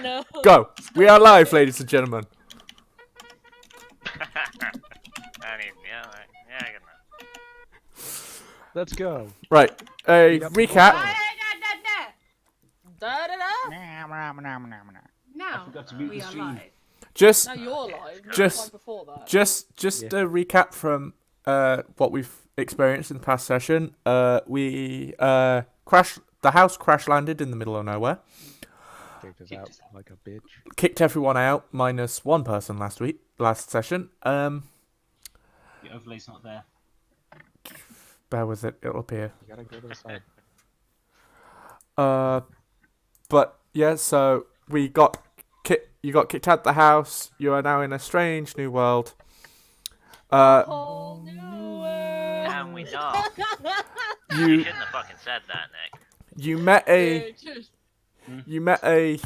no. Go. We are live, ladies and gentlemen. I mean, yeah, I can know. Let's go. Right. A Yep. recap. Now forgot to mute we the are stream. live. Just Now you're live. Just- Like before that. Just a recap from what we've experienced in the past session. We crashed. The house crash landed in the middle of nowhere. Kicked us out like a bitch. Kicked everyone out minus one person last session. The overlay's not there. Bear with it. It'll appear. You gotta go to the side. But yeah. So we got you got kicked out of the house. You are now in a strange new world. Whole new world. And we know. You You shouldn't have fucking said that, Nick. you met a Dude, just- you met a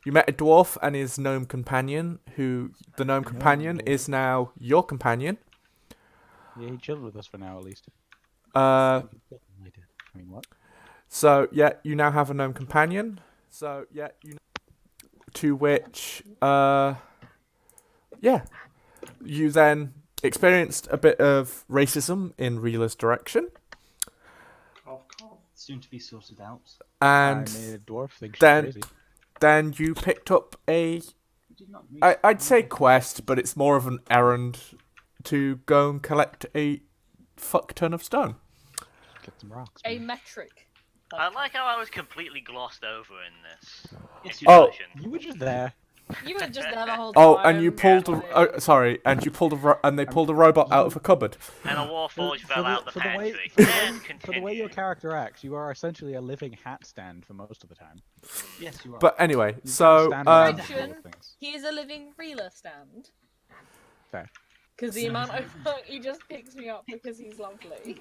dwarf and his gnome companion. Who the gnome companion is now your companion. Yeah, he chilled with us for now at least. Uh, I mean, what? So yeah, you now have a gnome companion. So yeah, to which yeah, you then experienced a bit of racism in Reela's direction, Of course. Soon to be sorted out. and I made a dwarf think she's then- crazy. then you picked up a We did not reach I'd say quest, but it's more of an errand to go and collect a fuck ton of stone. Get some rocks. a man. metric. I like how I was completely glossed over in this. Yes, Oh. introduction. You were just there. You were just there the whole time. Oh, and you pulled Yeah. they pulled a robot out of a cupboard. And a warforge fell out the for the way, pantry. for the Yes, way, continue. for the way your character acts, you are essentially a living hat stand for most of the time. Yes, you are. But anyway, You so stand around and Correction. hold things. He is a living reeler stand. Fair. Because the amount of he just picks me up because he's lovely.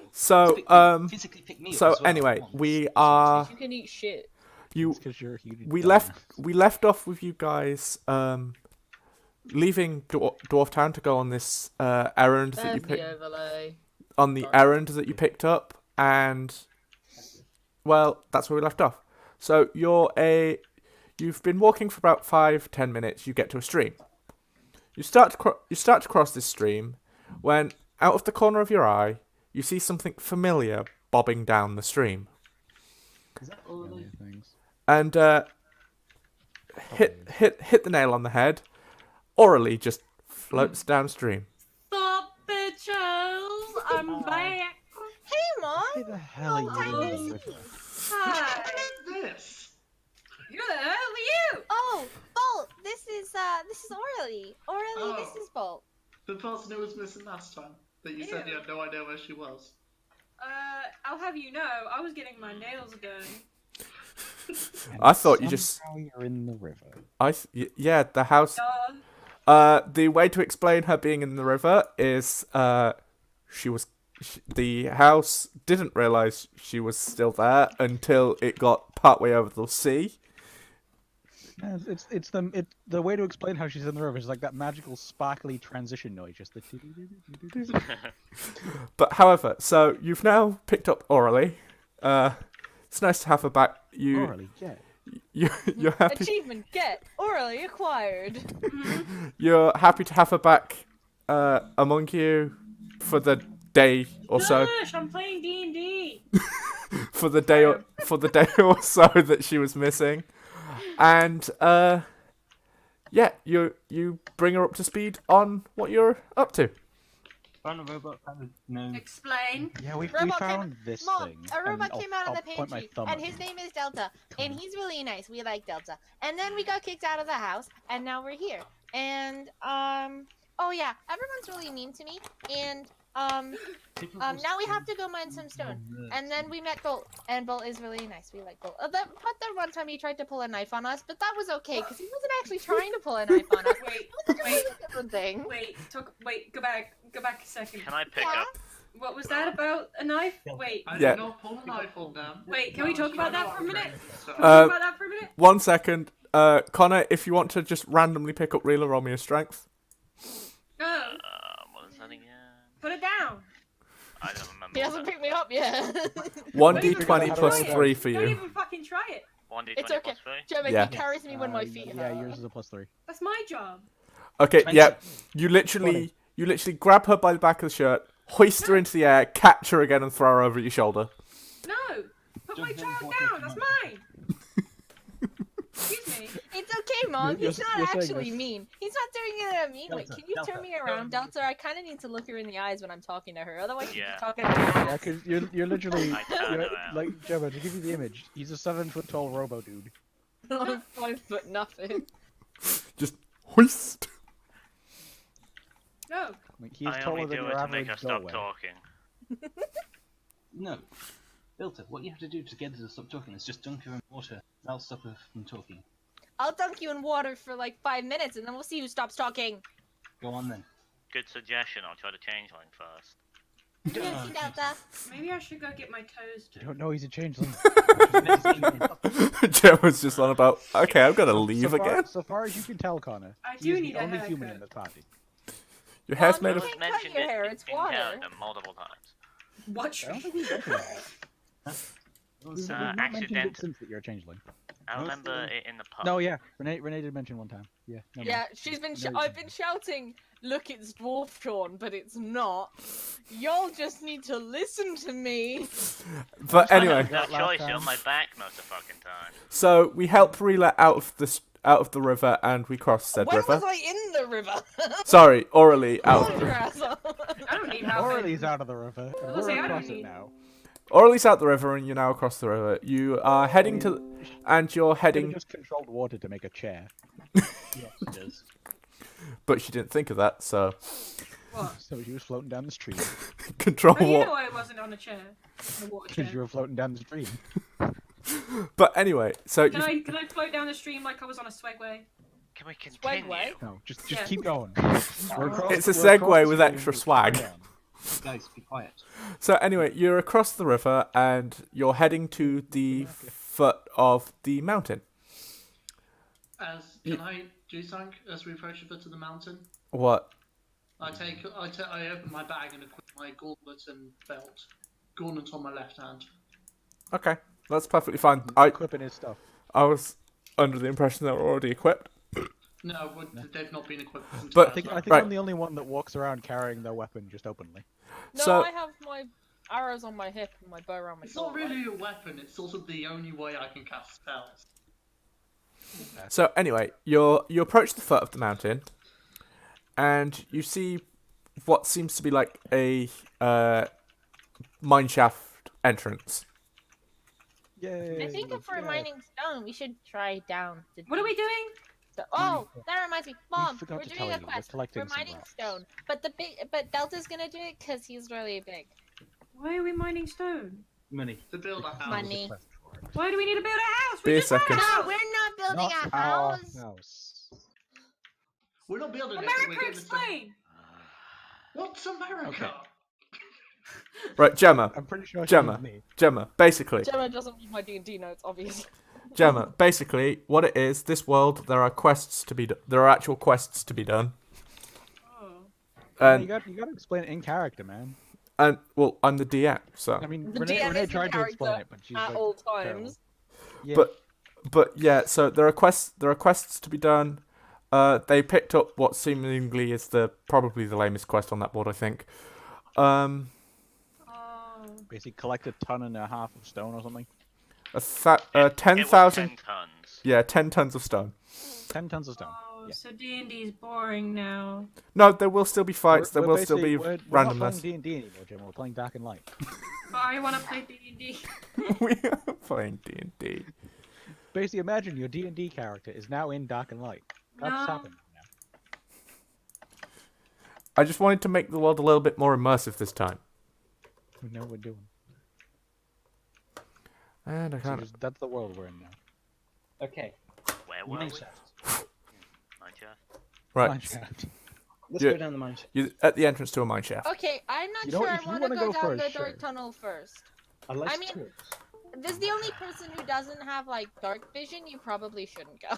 Physically pick me up so as well. anyway, Come on. we are You can eat shit. you It's 'cause you're a huge we dumbass. left off with you guys leaving Dwarf Town to go on this errand that you There's picked the overlay. on the Sorry. errand that you picked up, and well, that's where we left off. So you've been walking for about 5-10 minutes. You get to a stream. You start to cross this stream when out of the corner of your eye you see something familiar bobbing down the stream, Is that all of Million them? things. and hit the nail on the head. Orally just floats downstream. Stop, bitches! I'm back. Hey, Mom. Why the hell are you in the river? Hi. This. Who the hell are you? Oh, Bolt. This is Orly. Orly, this Oh. is Bolt. The person who was missing last time, that you said you had no idea where she was. I'll have you know, I was getting my nails done. And I thought you just somehow you're in the river. yeah, the house. The way to explain her being in the river is the house didn't realize she was still there until it got partway over the sea. Yeah, it's the way to explain how she's in the river is like that magical sparkly transition noise, just the. But however, so you've now picked up Orally. It's nice to have her back. Orally, yeah. You're happy. Achievement get orally acquired. You're happy to have her back among you for the day or so. Gosh, I'm playing D&D. For the day or so that she was missing, and yeah, you bring her up to speed on what you're up to. Found a robot. No. Explain. Yeah, we Robot found came, this Mom, thing. a robot and came out of the I'll point my pantry, thumb and at his you. name is Delta, and he's really nice. We like Delta. And then we got kicked out of the house, and now we're here. And oh yeah, everyone's really mean to me. And now we have to go mine some stone. And then we met Bolt, and Bolt is really nice. We like Bolt. But that one time he tried to pull a knife on us, but that was okay because he wasn't actually trying to pull a knife on us. Wait, It was a wait, different thing. wait, go back a second. Can I pick Yeah. up? What was that about a knife? Wait, I Yeah. did not pull a knife on them. wait, can we talk about that for a minute? So- Can we talk about that for a minute? 1 second, Connor. If you want to just randomly pick up Reela, roll me a strength. No, What is that again? put it down. I don't remember. He what hasn't that- picked me up yet. 1d20 How do plus I do 3 for Don't you. even fucking try it. 1d20 It's okay. plus 3. Gemma, Yeah. he carries me when my feet Yeah, hurt. yours is a +3. That's my job. Okay, 20. yeah. You literally grab her by the back of the shirt, hoist her into the air, catch her again, and throw her over your shoulder. No! Put my Don't child think down! what That's you mine! Excuse me. It's okay, Mom. You're- He's not you're saying actually this. mean. He's not doing it in a mean way. Delta, Can you turn Delta, me around, Delta? I kind of need to look her in the eyes when I'm talking to her. Otherwise, she's Yeah. just talking to my Yeah, ass. because you're literally I turn you're, around. like Gemma. To give you the image, he's a 7-foot tall robo dude. I'm 5 foot nothing. Just hoist. No. Like, he's I taller only than do your it to average make her stop doorway. talking. No. Filter, what you have to do to get her to stop talking is just dunk her in water. That'll stop her from talking. I'll dunk you in water for like 5 minutes, and then we'll see who stops talking. Go on then. Good suggestion. I'll try to changeling first. Thank you, Delta. Maybe I should go get my toes I done. don't know. He's a changeling. Gemma's just on about. Okay, I'm gonna leave again. So far as you can tell, Connor, I he do is need the a only human haircut. in this party. Your hair's Mom, made you of. can't cut Mentioned your it hair, in it's water. character multiple times. Watch I don't me. think we've mentioned that. We've not mentioned it Accident. since that you're a changeling. I remember it in the pub. No, yeah, Renee did mention one time. Yeah. No, Yeah, she's been. No, I've been shouting, "Look, it's dwarf Sean," but it's not. Y'all just need to listen to me. But I anyway, have no That last choice. time. You're on my back most of the fucking time. so we help Rela out of the river, and we cross said When river. was I in the river? Sorry, orally out. Hold your ass up. I don't need help. Orly's out of the river, and was we're saying, I across don't it need- now. Orly's out the river, and you're now across the river. You are heading to, and you're Could heading. have just controlled water to make a chair. Yes, it does. But she didn't think of that, so What? So she was floating down the stream. control Oh, you know what. why I wasn't on a chair? On a water Because you chair. were floating down the stream. But anyway, so Can you, I float down the stream like I was on a swagway? Can we continue? Swagway? No, just Yeah. keep going. We're across- It's a we're across segue the with stream, extra just keep swag. going. Guys, be quiet. so anyway, you're across the river, and you're heading to the foot of the mountain. Can I do something as we approach the foot of the mountain? What? I open my bag and equip my gauntlet and belt. Gauntlet on my left hand. Okay, that's perfectly fine. I Equipping his stuff. was under the impression they were already equipped. No, they've not been equipped. Since But- I think Right. I'm the only one that walks around carrying their weapon just openly. No, So- I have my arrows on my hip and my bow around my It's not shoulder. really a weapon. It's sort of the only way I can cast spells. So anyway, you approach the foot of the mountain, and you see what seems to be like a mineshaft entrance. Yay! I think if we're mining stone, we should try down. What are we doing? Oh, that reminds me, Mom. forgot We're to doing tell a you, we're quest. collecting We're some mining rocks. stone, but Delta's gonna do it because he's really big. Why are we mining stone? Money. To build a house. Money. Why do we need to build a house? Be We a just had second. a No, house. we're not building Not a our house. house. We're not building it. We're America, getting the stuff. explain. What's America? Okay. Right, Gemma. I'm pretty sure she Gemma. means me. Gemma. Basically, Gemma doesn't read my D&D notes, obviously. Gemma. Basically, what it is, this world, there are quests to be. There are actual quests to be done, Oh. and You got to explain it in character, man. well, I'm the DM, so. I mean, The Renee, DM Renee is the tried to explain character it, but she's At like, all terrible. times. Yeah. But yeah, so there are quests to be done. They picked up what seemingly is probably the lamest quest on that board, I think. Oh. basically collect a ton and a half of stone or something. 10,000. 10 tons. Yeah, 10 tons of stone. 10 tons of stone. Oh, Yeah. so D&D is boring now. No, there will still be fights. There We're will still basically- be we're not randomness. playing D&D anymore, Jim. We're playing Dark and Light. But I want to play D&D. We are playing D&D. Basically, imagine your D&D character is now in Dark and Light. That's No. happened now. I just wanted to make the world a little bit more immersive this time. We know what we're doing. And I So can't. that's the world we're in now. Okay. Where were we? Mineshaft. Mineshaft. Right, Mineshaft. Let's Yeah. go down the mineshaft. you're at the entrance to a mineshaft. Okay, I'm not You know sure what, I if you want to wanna go go down first, the sure. dark tunnel first. I like I mean- torch. This is the only person who doesn't have, like, dark vision. You probably shouldn't go.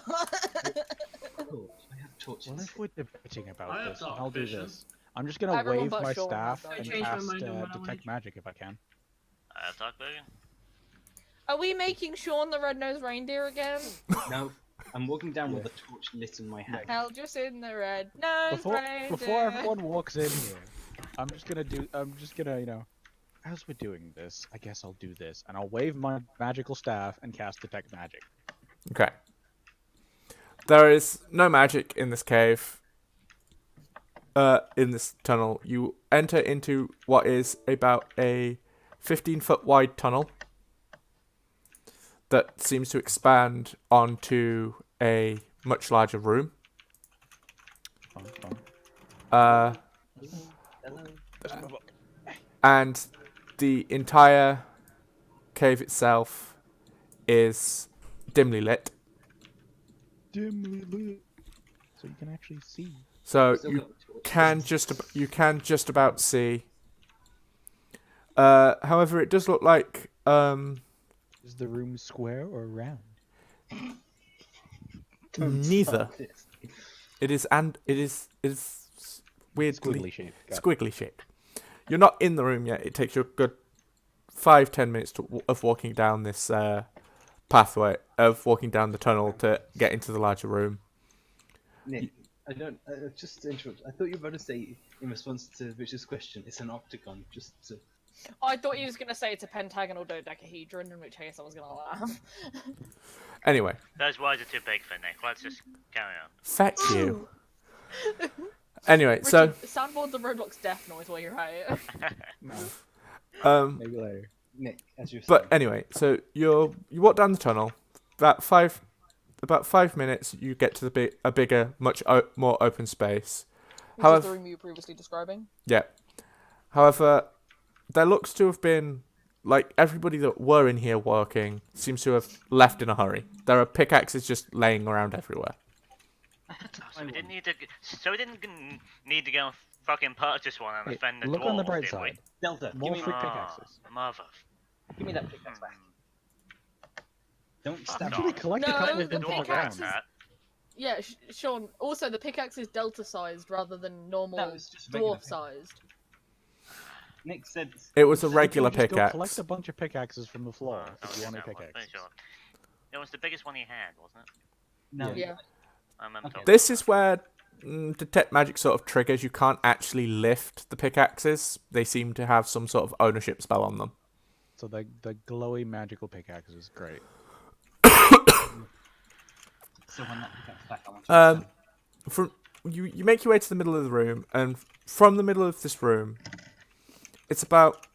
Torch. I have torches. Well, if we're debating I about have this, dark I'll do vision. this. I'm just gonna Everyone wave but my Sean has staff dark and vision. I changed my cast mind on what I wanna detect do. magic if I can. I have dark vision. Are we making Sean the red-nosed reindeer again? No, I'm walking down with a torch lit in my hand. Held just in the red-nosed reindeer. Before everyone walks in here, I'm just gonna, as we're doing this, I guess I'll do this, and I'll wave my magical staff and cast detect magic. Okay. There is no magic in this cave. In this tunnel, you enter into what is about a 15-foot wide tunnel that seems to expand onto a much larger room. Hello. And the entire cave itself is dimly lit. Dimly lit, so you can actually see. So Still you got the torch. can just about see. However, it does look like Is the room square or round? neither. Stop this. It is weirdly Squiggly shape. Got it. squiggly shaped. You're not in the room yet. It takes you a good 5-10 minutes of walking down this pathway, of walking down the tunnel to get into the larger room. Nick, I don't. Just to interrupt. I thought you were about to say in response to Richard's question, it's an octagon. Just to. I thought he was gonna say it's a pentagonal dodecahedron, in which case I was gonna laugh. Anyway, Those words are too big for Nick. Let's just carry on. fuck you. Anyway, so Richard, soundboard the Roblox death noise while you're at it. No, maybe later. Nick, as you're saying. but anyway, so you walk down the tunnel. About 5 minutes, you get to a bigger, much more open space. Which is However, the room you were previously describing. yeah. However, there looks to have been, like, everybody that were in here working seems to have left in a hurry. There are pickaxes just laying around everywhere. I had to So find we didn't one. need to. So we didn't need to go and fucking purchase one and Hey, offend the look on the dwarves, bright did side. Delta, More give free me, pickaxes. Mother. give me that pickaxe back. Don't Fuck stab off. me. Actually, collect a No, couple of the them from the pickaxes- ground. That. Yeah, Sean. Also, the pickaxe is delta-sized rather than normal No, it's just a regular dwarf-sized. Nick said. It was a said- regular Just go pickaxe. collect a bunch of pickaxes from the floor Oh, if you want a no, I'm pickaxe. pretty sure. It was the biggest one he had, wasn't it? No. Yeah. I remember Okay. talking This about is where detect magic sort of triggers. You can't actually lift the pickaxes. They seem to have some sort of ownership spell on them. So the glowy magical pickaxe is great. So when that pickaxe back, I want to. Um, from you make your way to the middle of the room, and from the middle of this room, it's about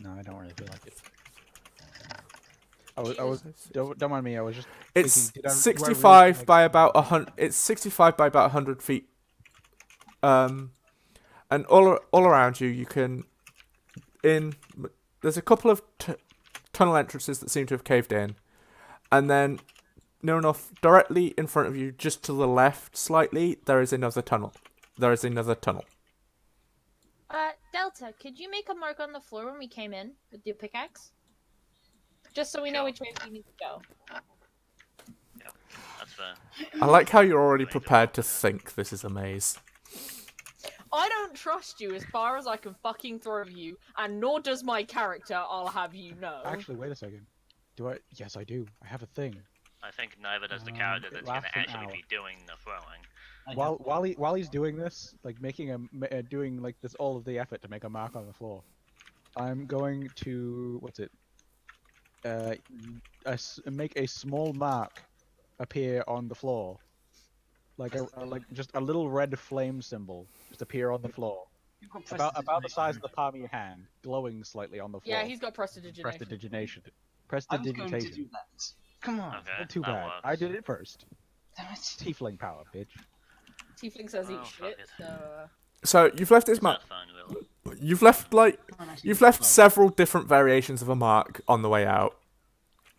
No, I don't really feel like it. I was don't mind me. I was just. it's thinking, do I really 65 like- by about 100. It's 65 by about 100 feet. And all around you, you can there's a couple of tunnel entrances that seem to have caved in, and then near enough directly in front of you, just to the left slightly, there is another tunnel. Delta, could you make a mark on the floor when we came in with your pickaxe? Just so we know Sure. which way we need to go. That's fair. I like how you're already prepared to think this is a maze. I don't trust you as far as I can fucking throw you, and nor does my character, I'll have you know. Actually, wait a second. Do I? Yes, I do. I have a thing. I think neither does the character it that's going lasts to an actually hour. be doing the throwing. While he's doing this, like doing like this all of the effort to make a mark on the floor, I'm going to make a small mark appear on the floor, like just a little red flame symbol just appear on the floor, about the size of the palm of your hand, glowing slightly on the floor. Yeah, he's got prestidigitation. Prestidigitation. I was going to do Prestidigitation. that. Come on. Okay, Not too that bad. works. I did it first. Damn it. Tiefling power, bitch. Tiefling says eat Oh, fuck shit, it. so... So you've left this mark. That's fine, Will. You've left Come on, actually, you've left come on. several different variations of a mark on the way out,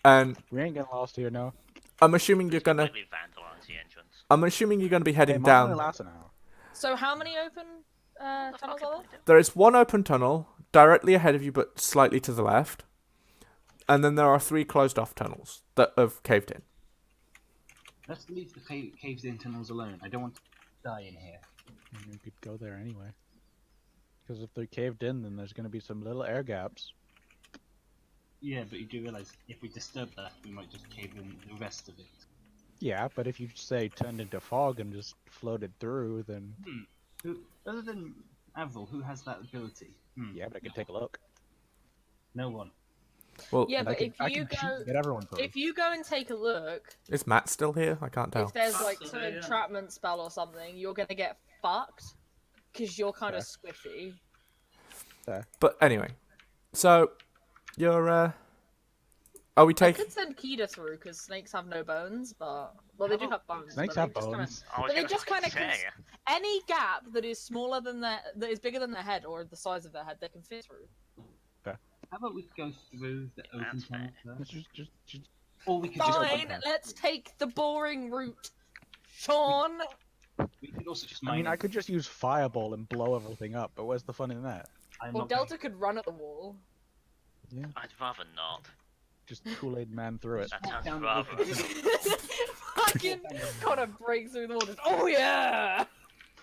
and We ain't getting lost here, no. I'm assuming you're gonna. Completely vandalize the entrance. I'm assuming you're gonna be Hey, heading mine only down. lasts an hour. So how many open tunnels are there? There is one open tunnel directly ahead of you, but slightly to the left, and then there are 3 closed-off tunnels that have caved in. Let's leave the caves in tunnels alone. I don't want to die in here. We could go there anyway. Because if they're caved in, then there's going to be some little air gaps. Yeah, but you do realise if we disturb that, we might just cave in the rest of it. Yeah, but if you say turned into fog and just floated through, then Who, other than Avril, who has that ability? yeah, but I can take a look. No one. Well, Yeah, And I but can, if I you can shoot go, and get everyone through. if you go and take a look, is Matt still here? I can't tell. if there's like Possibly, some yeah. entrapment spell or something, you're gonna get fucked because you're kind of Fair. squiffy. But anyway, so you're. Are we I taking? could send Keita through because snakes have no bones, but well, they do have bones. Snakes but have they just kinda- bones. I was But they gonna just kind of say, any gap that is smaller than that is bigger than their head or the size of their head, they can fit through. How about we go through the open That's tunnel Let's first? just Or we could just Fine, let's take the boring route, Sean. we could also just I mine mean, I could just use fireball and blow everything up, but where's the fun in that? I'm Well, not Delta could run at the wall. I'd rather not. Just Kool-Aid man through it. That sounds down the rather. open Fucking gotta break through the wall. Just, oh yeah.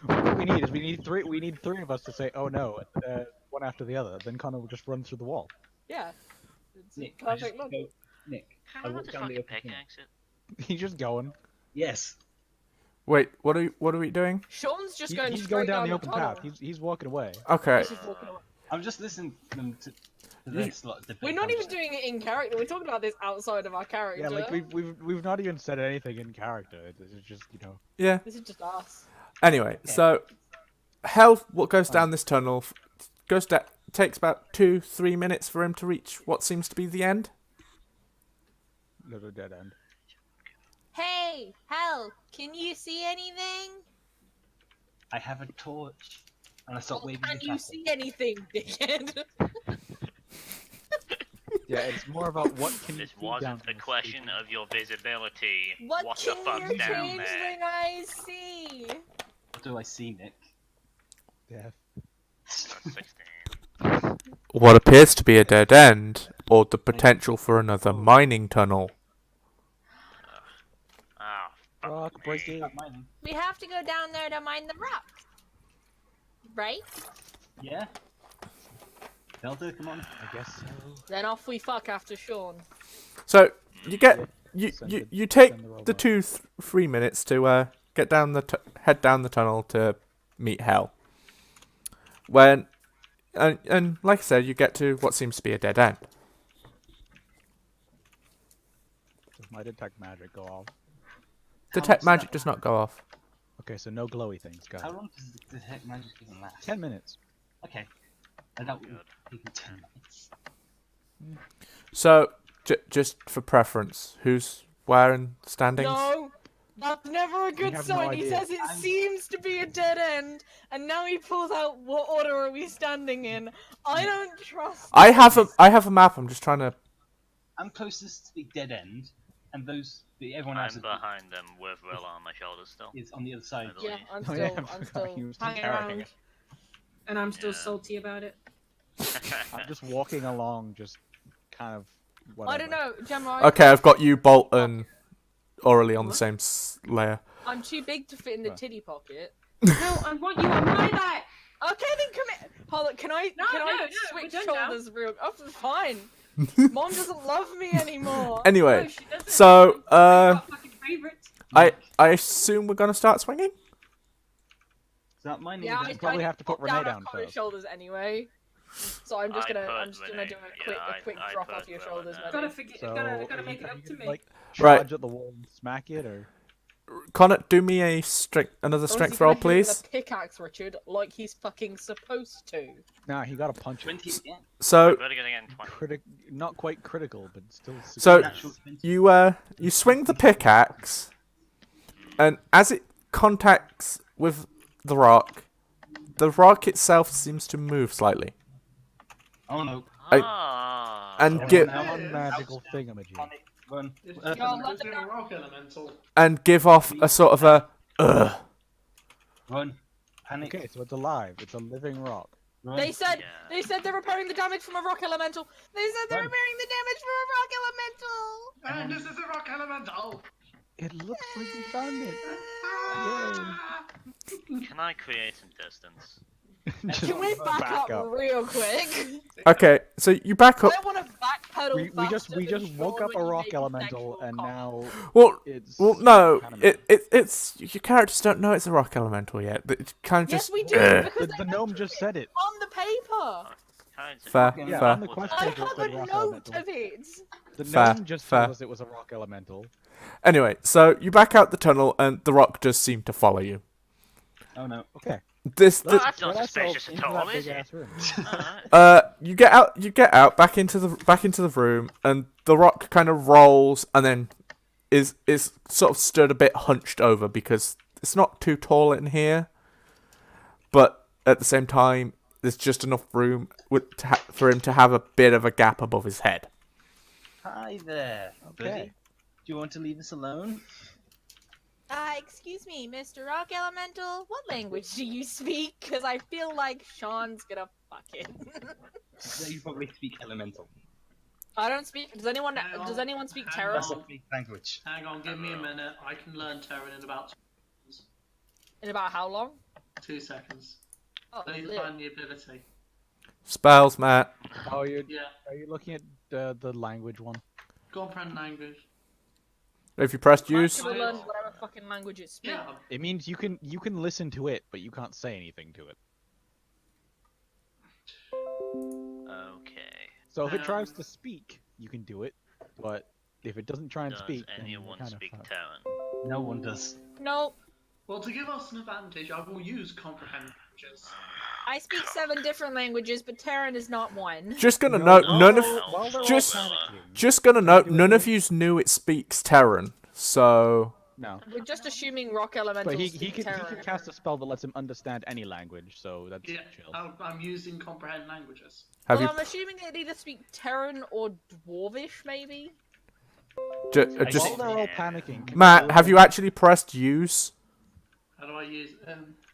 What we need is we need three of us to say, oh no, one after the other. Then Connor will just run through the wall. Yeah. It's Nick, I just perfect logic. go, Nick, Can I I walk just down the fucking open tunnel. pickaxe it? He's just going. Yes. Wait, what are we doing? Sean's just going He's straight going down the open tunnel. path. He's walking away. Okay. He's just walking away. I'm just listening to this lot of debate. We're not even doing it in character. We're talking about this outside of our character. Yeah, like we've not even said anything in character. It's just Yeah. This is just us. Anyway, so Hell, what goes down this tunnel, takes about 2-3 minutes for him to reach what seems to be the end. little dead end. Hey, Hell, can you see anything? I have a torch, and I start waving Can it you at see anything, dickhead? Yeah, it's more about what can you This see down wasn't a here. question of your visibility. What the can fuck's your down there? changeling eyes see? What do I see, Nick? Death. That's 16. What appears to be a dead end, or the potential for another mining tunnel. Ah, fuck Rock me. breaking. Not mining. We have to go down there to mine the rock. Right? Yeah. Delta, come on. I guess so. Then off we fuck after Sean. So you get you Send you, the- you take send the the robot. 2-3 minutes to get down head down the tunnel to meet Hell. When and like I said, you get to what seems to be a dead end. Does my detect magic go off? Detect How long magic does not go off. Okay, so no glowy things, guys. How long does the detect magic even last? 10 minutes. Okay. I doubt we'll Good. take 10 minutes. So just for preference, who's where in standings? No! That's never a good have no sign. He idea. says it seems to be a dead end, and now he pulls out what order are we standing in. I don't trust I have a map. I'm just trying to. I'm closest to the dead end, and everyone else I'm behind them with Will on my shoulders still. is on the other side. I Yeah, believe. I'm Oh, still, yeah, I I'm forgot still he was still hanging carrying around. it. And I'm still Yeah. salty about it. I'm just walking along, just kind of. Whatever. I don't know, Gemma. Okay, I've got you, Bolt, and Orally on the same layer. I'm too big to fit in the Right. titty pocket. No, I want you on my back! Okay, then come here. Hold on, can I No, can I no, switch we're done now. shoulders real? Oh, fine. Mom doesn't love me anymore. Anyway, No, she doesn't. so You've got fucking favorites. I assume we're gonna start swinging. Is that mining? Yeah, again? I probably have to put put Renee down down Connor's first. shoulders anyway. So I'm just I gonna put Renee. do a Yeah, quick I drop put off your Renee. shoulders. Gotta Gotta Renee. forget. So, Gotta are make you it up to me. Like, Right. charge at the wall and smack it, or Connor, do me another Or is he strength gonna roll, hit it with please. a pickaxe, Richard, like he's fucking supposed to. nah, he got a punch. 20 again. So Better get again 20. Not quite critical, but still. So- Natural 20. you swing the pickaxe, and as it contacts with the rock itself seems to move slightly. Oh no. And Oh, give non-magical thingamajig. Panic. Run. It's Uh, Go on, because let they're the- a rock elemental. and give off a sort of a Run. Panic. Okay, so it's alive. It's a living rock. Run. They said Yeah. they're repairing the damage from a rock elemental. They said they're Run. repairing the damage from a rock elemental. And this is a rock elemental. It looks like we found it. Ah! Can I create some distance? Just Can we back up real quick? okay. So you back up. I want to back pedal We just faster than woke Sean up a when you rock make elemental, sexual and comments. now Well, it's. no, animated. it's your characters don't know it's a rock elemental yet. It kind of Yes, just we do, Ugh. because The gnome just said it. on the paper. Fair, Yeah, fair. on the quest I page it have said a rock note elemental. of it. The Fair, gnome just fair. told us it was a rock elemental. Anyway, so you back out the tunnel, and the rock does seem to follow you. Oh no. Okay. This, Well, the, that's not Get ourselves suspicious at into all, that is big it? ass room. Alright. you get out back into the room, and the rock kind of rolls, and then is sort of stood a bit hunched over because it's not too tall in here, but at the same time, there's just enough room for him to have a bit of a gap above his head. Hi there, Okay. buddy. Do you want to leave us alone? Excuse me, Mr. Rock Elemental, what language do you speak? Because I feel like Sean's gonna fuck it. You probably speak elemental. I don't speak. Does anyone speak Hang Terran? That's a on. big language. Hang on, give me a minute. I can learn Terran in about In about how long? 2 seconds. Oh, Please lit. find the ability. Spells, Matt. Oh, are you Yeah. looking at the language one? Comprehend language. If you pressed Mine use, should have learned whatever fucking language it speaks. Yeah. It means you can listen to it, but you can't say anything to it. Okay. So if it tries to speak, you can do it, but if it doesn't try and Does speak, then you're anyone kinda speak fucked. Terran? No one does. Nope. Well, to give us an advantage, I will use comprehend languages. I speak 7 different languages, but Terran is not one. just gonna No, note, none of no, While they're all just- panicking- just gonna note, none of you knew it speaks Terran, so No. We're just assuming Rock Elementals But he speak can Terran. cast a spell that lets him understand any language, so that's Yeah, chill. I'm using comprehend languages. have Well, you I'm assuming they either speak Terran or Dwarvish, maybe? just While they're all panicking, can Matt, you have you actually pressed use? How do I use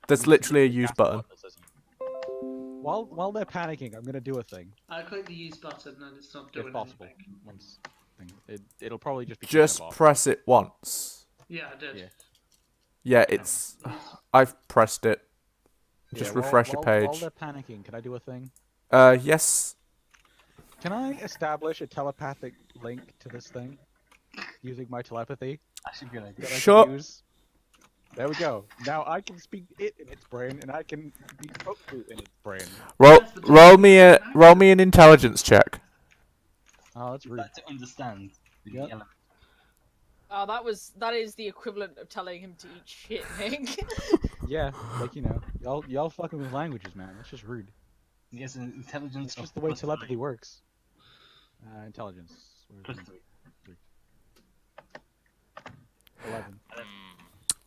There's literally a use cast button. that says- While they're panicking, I'm gonna do a thing, I click the use button and it's not if doing possible. anything. Once it'll probably just be kind Just of off. press it once. Yeah, I did. Yeah. Yeah, it's. I've pressed it. Just Yeah, refresh your While page. they're panicking, can I do a thing? Yes. Can I establish a telepathic link to this thing using my telepathy Actually, good idea. that I Sure. can use? There we go. Now I can speak it in its brain, and I can be spoke to in its brain. Roll me an intelligence check. Oh, that's rude. Like to understand the Yep. element. Oh, that is the equivalent of telling him to eat shit, Nick. Yeah, like y'all fucking with languages, man. That's just rude. Yes, an intelligence. It's of just the way plus telepathy 3. works. Intelligence. Plus Where's 3.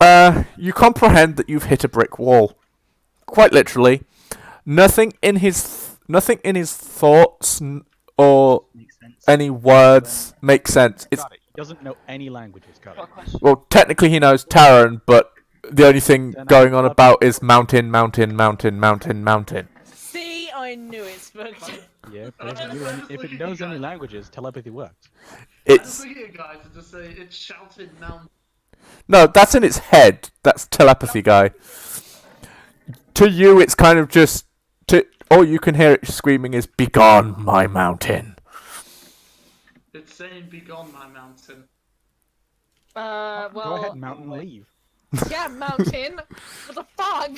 11. You comprehend that you've hit a brick wall. Quite literally. Nothing in his thoughts or Makes sense. any words make sense. It's Got it. He doesn't know any languages. Got it. well, technically he knows Terran, but the only thing going on about is mountain, mountain, mountain, mountain, mountain. See, I knew it spoke to. Yeah, but if it knows any languages, telepathy works. I just It's look at you guys and just say it's shouted mountain. no, that's in its head. That's telepathy, guy. To you, it's kind of just all you can hear it screaming is "Begone, my mountain." It's saying begone my mountain. Well, Go ahead, mountain, leave. yeah, mountain. What the fuck?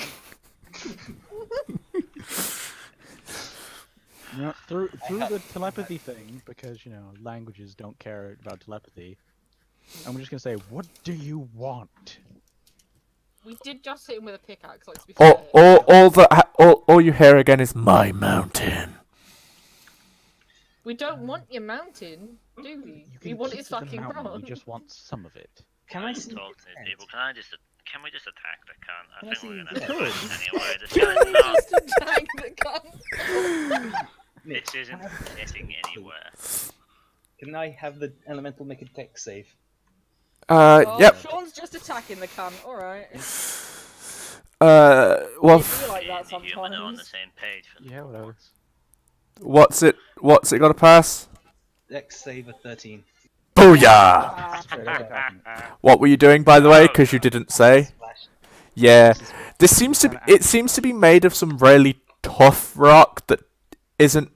You know, through the telepathy thing, because languages don't care about telepathy. I'm just gonna say, what do you want? We did just hit him with a pickaxe, like to be fair. All you hear again is "my mountain." We don't want your mountain, do we? You We can want keep his the fucking mountain, throne. We just want some of it. Can I see? talk to these the people? Can we just attack the cunt? I Can I think we're see gonna the do it head? anyway. This Can guy's we not. just attack the cunt? Nick, This isn't getting anywhere. can I have the elemental make a deck save? Oh, Yep. Sean's just attacking the cunt. All right. Well, You do like that Me and the human are on the sometimes. same page for Yeah, whatever. what's it got to pass? Deck save of 13. Booyah! Ah, Straight up attacking. What were you doing, by the way? Because you didn't say. Splash. Yeah, this seems to be. It seems to be made of some really tough rock that isn't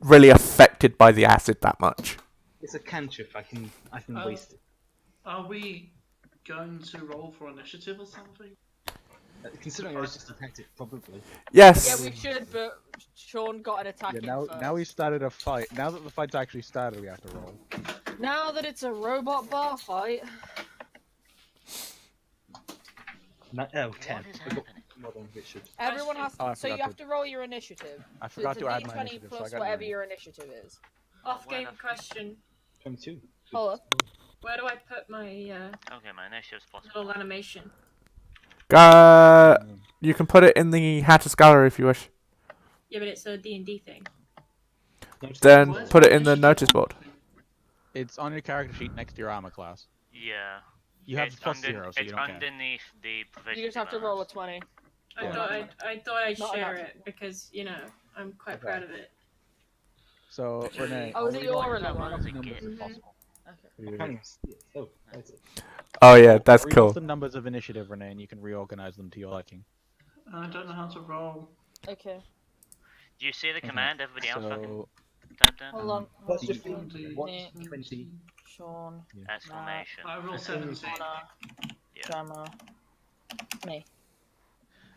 really affected by the acid that much. It's a cantrip. I can Oh. waste it. Are we going to roll for initiative or something? Considering I was just attacked it, probably. Yes. Yeah, we should, but Sean got an attack Yeah, in now first. we started a fight. Now that the fight's actually started, we have to roll. Now that it's a robot bar fight. Oh, 10. What is I got happening? more than Richard. Everyone has Oh, I so you forgot have to roll your initiative. I So forgot it's to a add my D20 initiative, so I plus got whatever nine. your initiative is. Off Where game the- question. 22. Hold up. Where do I put my Okay, my initiative's little possible. animation? You can put it in the Hatter's Gallery if you wish. Yeah, but it's a D&D thing. Then Where's put my it in the initiative notice on? board. It's on your character sheet next to your armor class. Yeah. You have It's plus under, 0, so you it's don't care. underneath the provision. You just have to roll a 20. I Yeah. thought I'd Not share enough. it because I'm quite Okay. proud of it. So, Renee, Oh, is I'll it read all your the one? numbers if Mhm. possible. Okay. I can't even see it. Oh, that's it. Oh yeah, that's Read off cool. the numbers of initiative, Renee, and you can reorganize them to your liking. I don't know how to roll. Okay. Do you see the command everybody else fucking So, dun, dun, Hold on. That's hold just on. 20. Nick, 20. Sean, exclamation. I roll 17. Connor, Yeah. Gemma, me.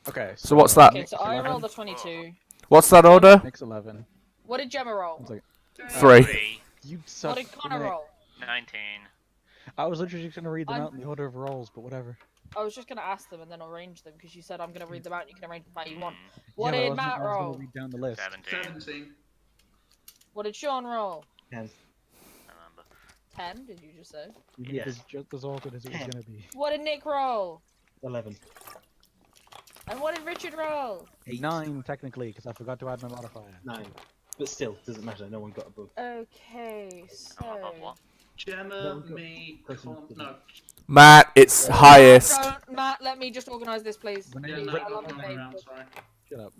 okay. So what's that? Okay, so I rolled a 22. What's that order? Next 11. What did Gemma roll? One second. 3. You suck. What did Connor Renee. roll? 19. I was literally just gonna read them I'm- out in the order of rolls, but whatever. I was just gonna ask them and then arrange them because you said I'm gonna read them out and you can arrange them how you want. Mm, What Yeah, but I did wasn't- Matt I was gonna roll? read down the list. 17. 17. What did Sean roll? 10. I remember. 10, did you just say? You Yes. did just as awkward as it was 10. gonna be. What did Nick roll? 11. And what did Richard roll? 8. 9 technically, because I forgot to add my modifier. 9. But still, doesn't matter. No one got above. Okay, Oh, above so. what? Gemma, No, we've got me, person Con- to no. Matt, it's highest. Matt, let me just organise this, please. Renee, Yeah, Please, no, I love I'm the wrong around, paper. sorry. Shut up.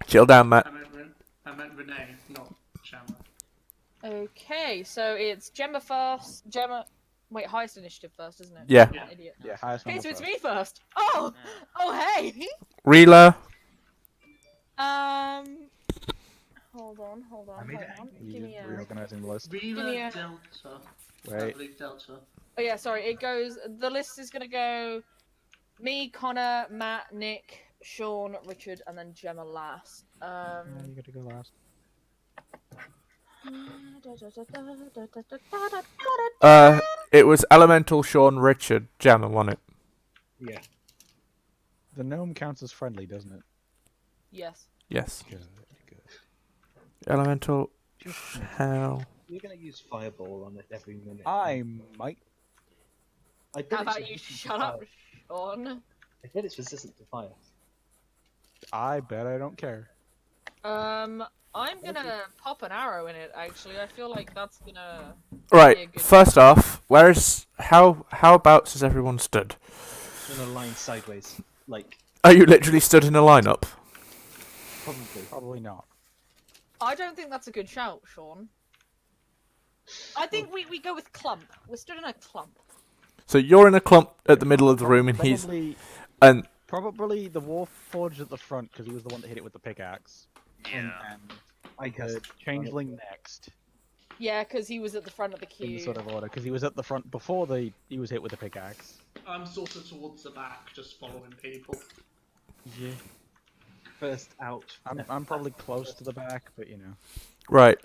Chill down, Matt. I meant Renee, not Gemma. Okay, so it's Gemma first. Gemma. Wait, highest initiative first, isn't it? Yeah. Yeah. Idiot. Yeah, highest Okay, number so it's first. me first. Oh! Oh, hey! Reeler. Hold on. I made it Give me a. Reorganizing the list. Viva me a- Delta. I Wait. believe Delta. Oh yeah, sorry. It goes. The list is gonna go. Me, Connor, Matt, Nick, Sean, Richard, and then Gemma last. Yeah, you get to go last. It was Elemental, Sean, Richard, Gemma won it. Yeah. The gnome counts as friendly, doesn't it? Yes. Yes. Good, good. Elemental, Just hell. You're gonna use Fireball on it every minute. I might. I bet How it's about you resistant to shut up, fire. Sean? I bet it's resistant to fire. I bet I don't care. I'm gonna pop an arrow in it. Actually, I feel like that's gonna. Right. First off, how abouts has everyone stood? In a line sideways. Like, Are you literally stood in a lineup? probably. Probably not. I don't think that's a good shout, Sean. I think we go with clump. We're stood in a clump. So you're in a clump at the middle of the room, and he's Probably, and probably the Dwarf Forge at the front because he was the one that hit it with the pickaxe. Yeah. And I guess. the Changeling next Yeah, because he was at the front of the in the queue. sort of order because he was at the front before he was hit with the pickaxe. I'm sort of towards the back, just following people. Yeah. First out. I'm probably close to the back, but you know. right.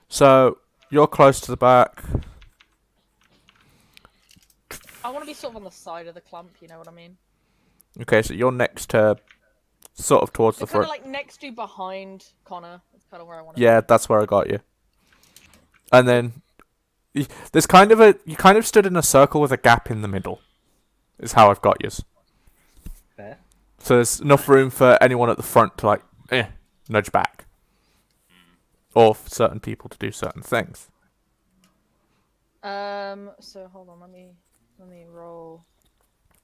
So you're close to the back. I want to be sort of on the side of the clump. You know what I mean? Okay, so you're next to, sort of towards So the kind of front. like next to behind Connor. That's kind of where I want to. Yeah, that's where I got you. And then there's kind of you kind of stood in a circle with a gap in the middle. Is how I've got yous. There. So there's enough room for anyone at the front to like nudge back, or for certain people to do certain things. So hold on. Let me roll.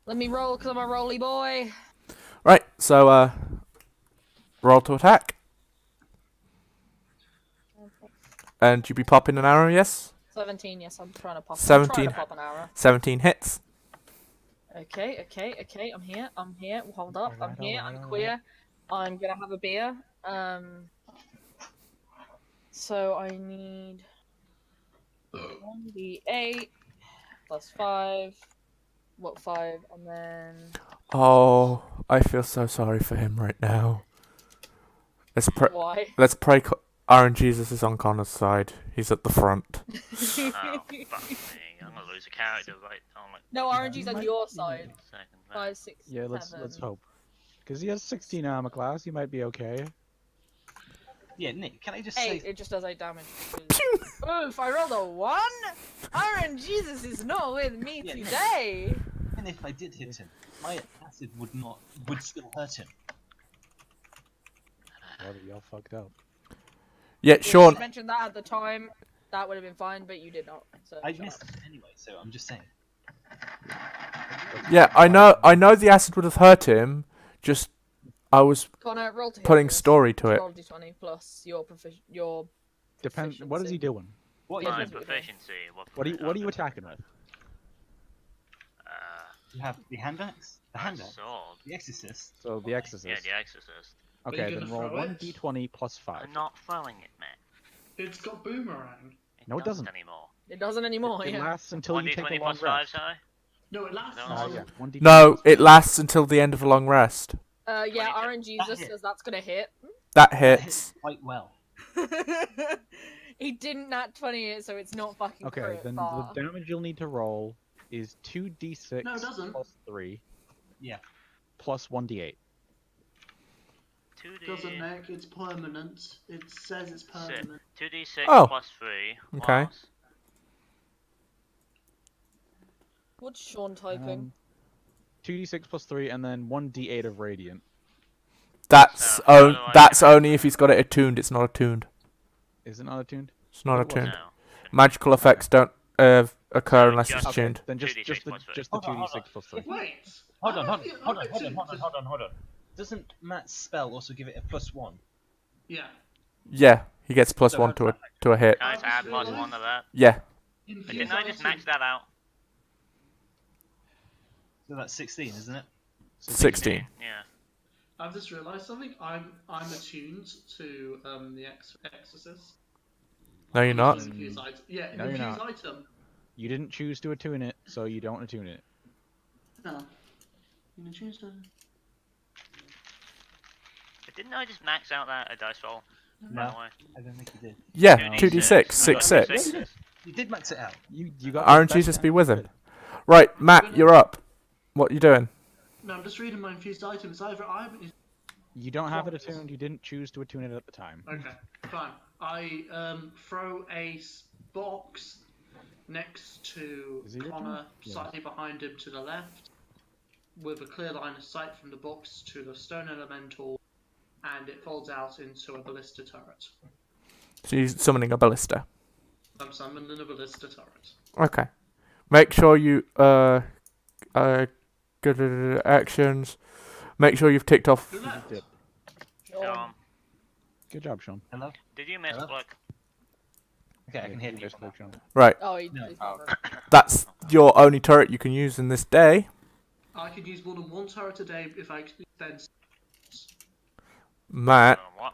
Let me roll because I'm a rolly boy. Right. So roll to attack, and you be popping an arrow. Yes. 17. Yes, I'm trying to pop. 17. I'm trying to pop an arrow. 17 hits. Okay. I'm here. Hold up. I'm Alright, here. alright, I'm alright. queer. I'm gonna have a beer. So I need 1d8 plus 5. What, 5? And then. Oh, I feel so sorry for him right now. Why? Let's pray. Aaron Jesus is on Connor's side. He's at the front. Oh, fuck me. I'm gonna lose a character right on my No, RNG's on your side. second. 5, 6, Yeah, let's 7. hope. Because he has 16 armor class, he might be okay. Yeah, Nick, can I just 8. say? It just does 8 damage. Oof, I rolled a 1? Aaron Jesus is not with me Yeah, no. today. Even if I did hit him, my acid would still hurt him. Well, we all fucked up. Yeah, If Sean. you mentioned that at the time, that would have been fine, but you did not. So I shut missed up. it anyway, so I'm just saying. Yeah, I know the acid would have hurt him. Just I was Connor, roll to hit putting first. story to it. Roll d20 plus your your. Depends. What is he doing? What Yeah, My that's what you're doing. proficiency. What are you attacking with? You have the hand axe, the hand axe, Sword. the exorcist. So the Exorcist. Yeah, the Exorcist. Are Okay, you then gonna roll throw it? 1d20 plus 5. I'm not throwing it, man. It's got boomerang. No, it doesn't. anymore. It doesn't anymore. It Yeah. lasts until you take a 1d20 long plus 5, rest. sorry? No, it lasts. No, until- Yeah, 1d20 No, plus it 5. lasts until the end of a long rest. Yeah. 22. Aaron Jesus hit. says that's gonna hit. That That hits. quite well. He didn't nat 20 it, so it's not fucking Okay, crit, then but... the damage you'll need to roll is 2d6 No, it doesn't. plus 3 Yeah. plus 1d8. 2d... Doesn't Nick? It's permanent. It says it's permanent. 2d6 Oh. plus 3. Okay. Plus... What's Sean typing? 2d6 plus 3 and then 1d8 of radiant. That's So, how do I that's get only if he's got it attuned. It's not attuned. Is it not attuned? It's not It wasn't. attuned. No. Magical effects don't occur unless just- it's Okay. tuned. Then 2d6 plus 3. just the Hold on, hold 2d6 on. plus 3. Wait. Hold on. I- Doesn't Matt's spell also give it a +1? Yeah. Yeah, he gets plus So 1 that's to a not- to a hit. Can I just add plus 1 to that? Yeah. Infused Didn't I just item. max that out? So that's 16, isn't it? 16. Yeah. I've just realised something. I'm attuned to the Exorcist. No, you're not. An infused item. Yeah, an No, you're infused not. item. You didn't choose to attune it, so you don't attune it. No. You can choose to. But didn't I just max out that dice roll? No. By the way? I don't think you did. Yeah, 2d6. 2d6, 6, 6. You did max it out. You got. Aaron that's Jesus be damage with him. good. Right, Matt, you're up. What you doing? No, I'm just reading my infused item. It's either I haven't. You don't have it attuned. You didn't choose to attune it at the time. Okay, fine. I throw a box next to Is it your Connor, turn? Yeah. slightly behind him to the left, with a clear line of sight from the box to the stone elemental, and it folds out into a ballista turret. So you're summoning a ballista. I'm summoning a ballista turret. Okay. Make sure you good actions. Make sure you've ticked off. Who left? did. Sean, Good job, Sean. Hello? did you miss Hello? block? Okay, I can hear you. you. Just click Sean. Right. Oh, No. he's not. That's your only turret you can use in this day. I could use more than one turret a day if I extend. Matt, What?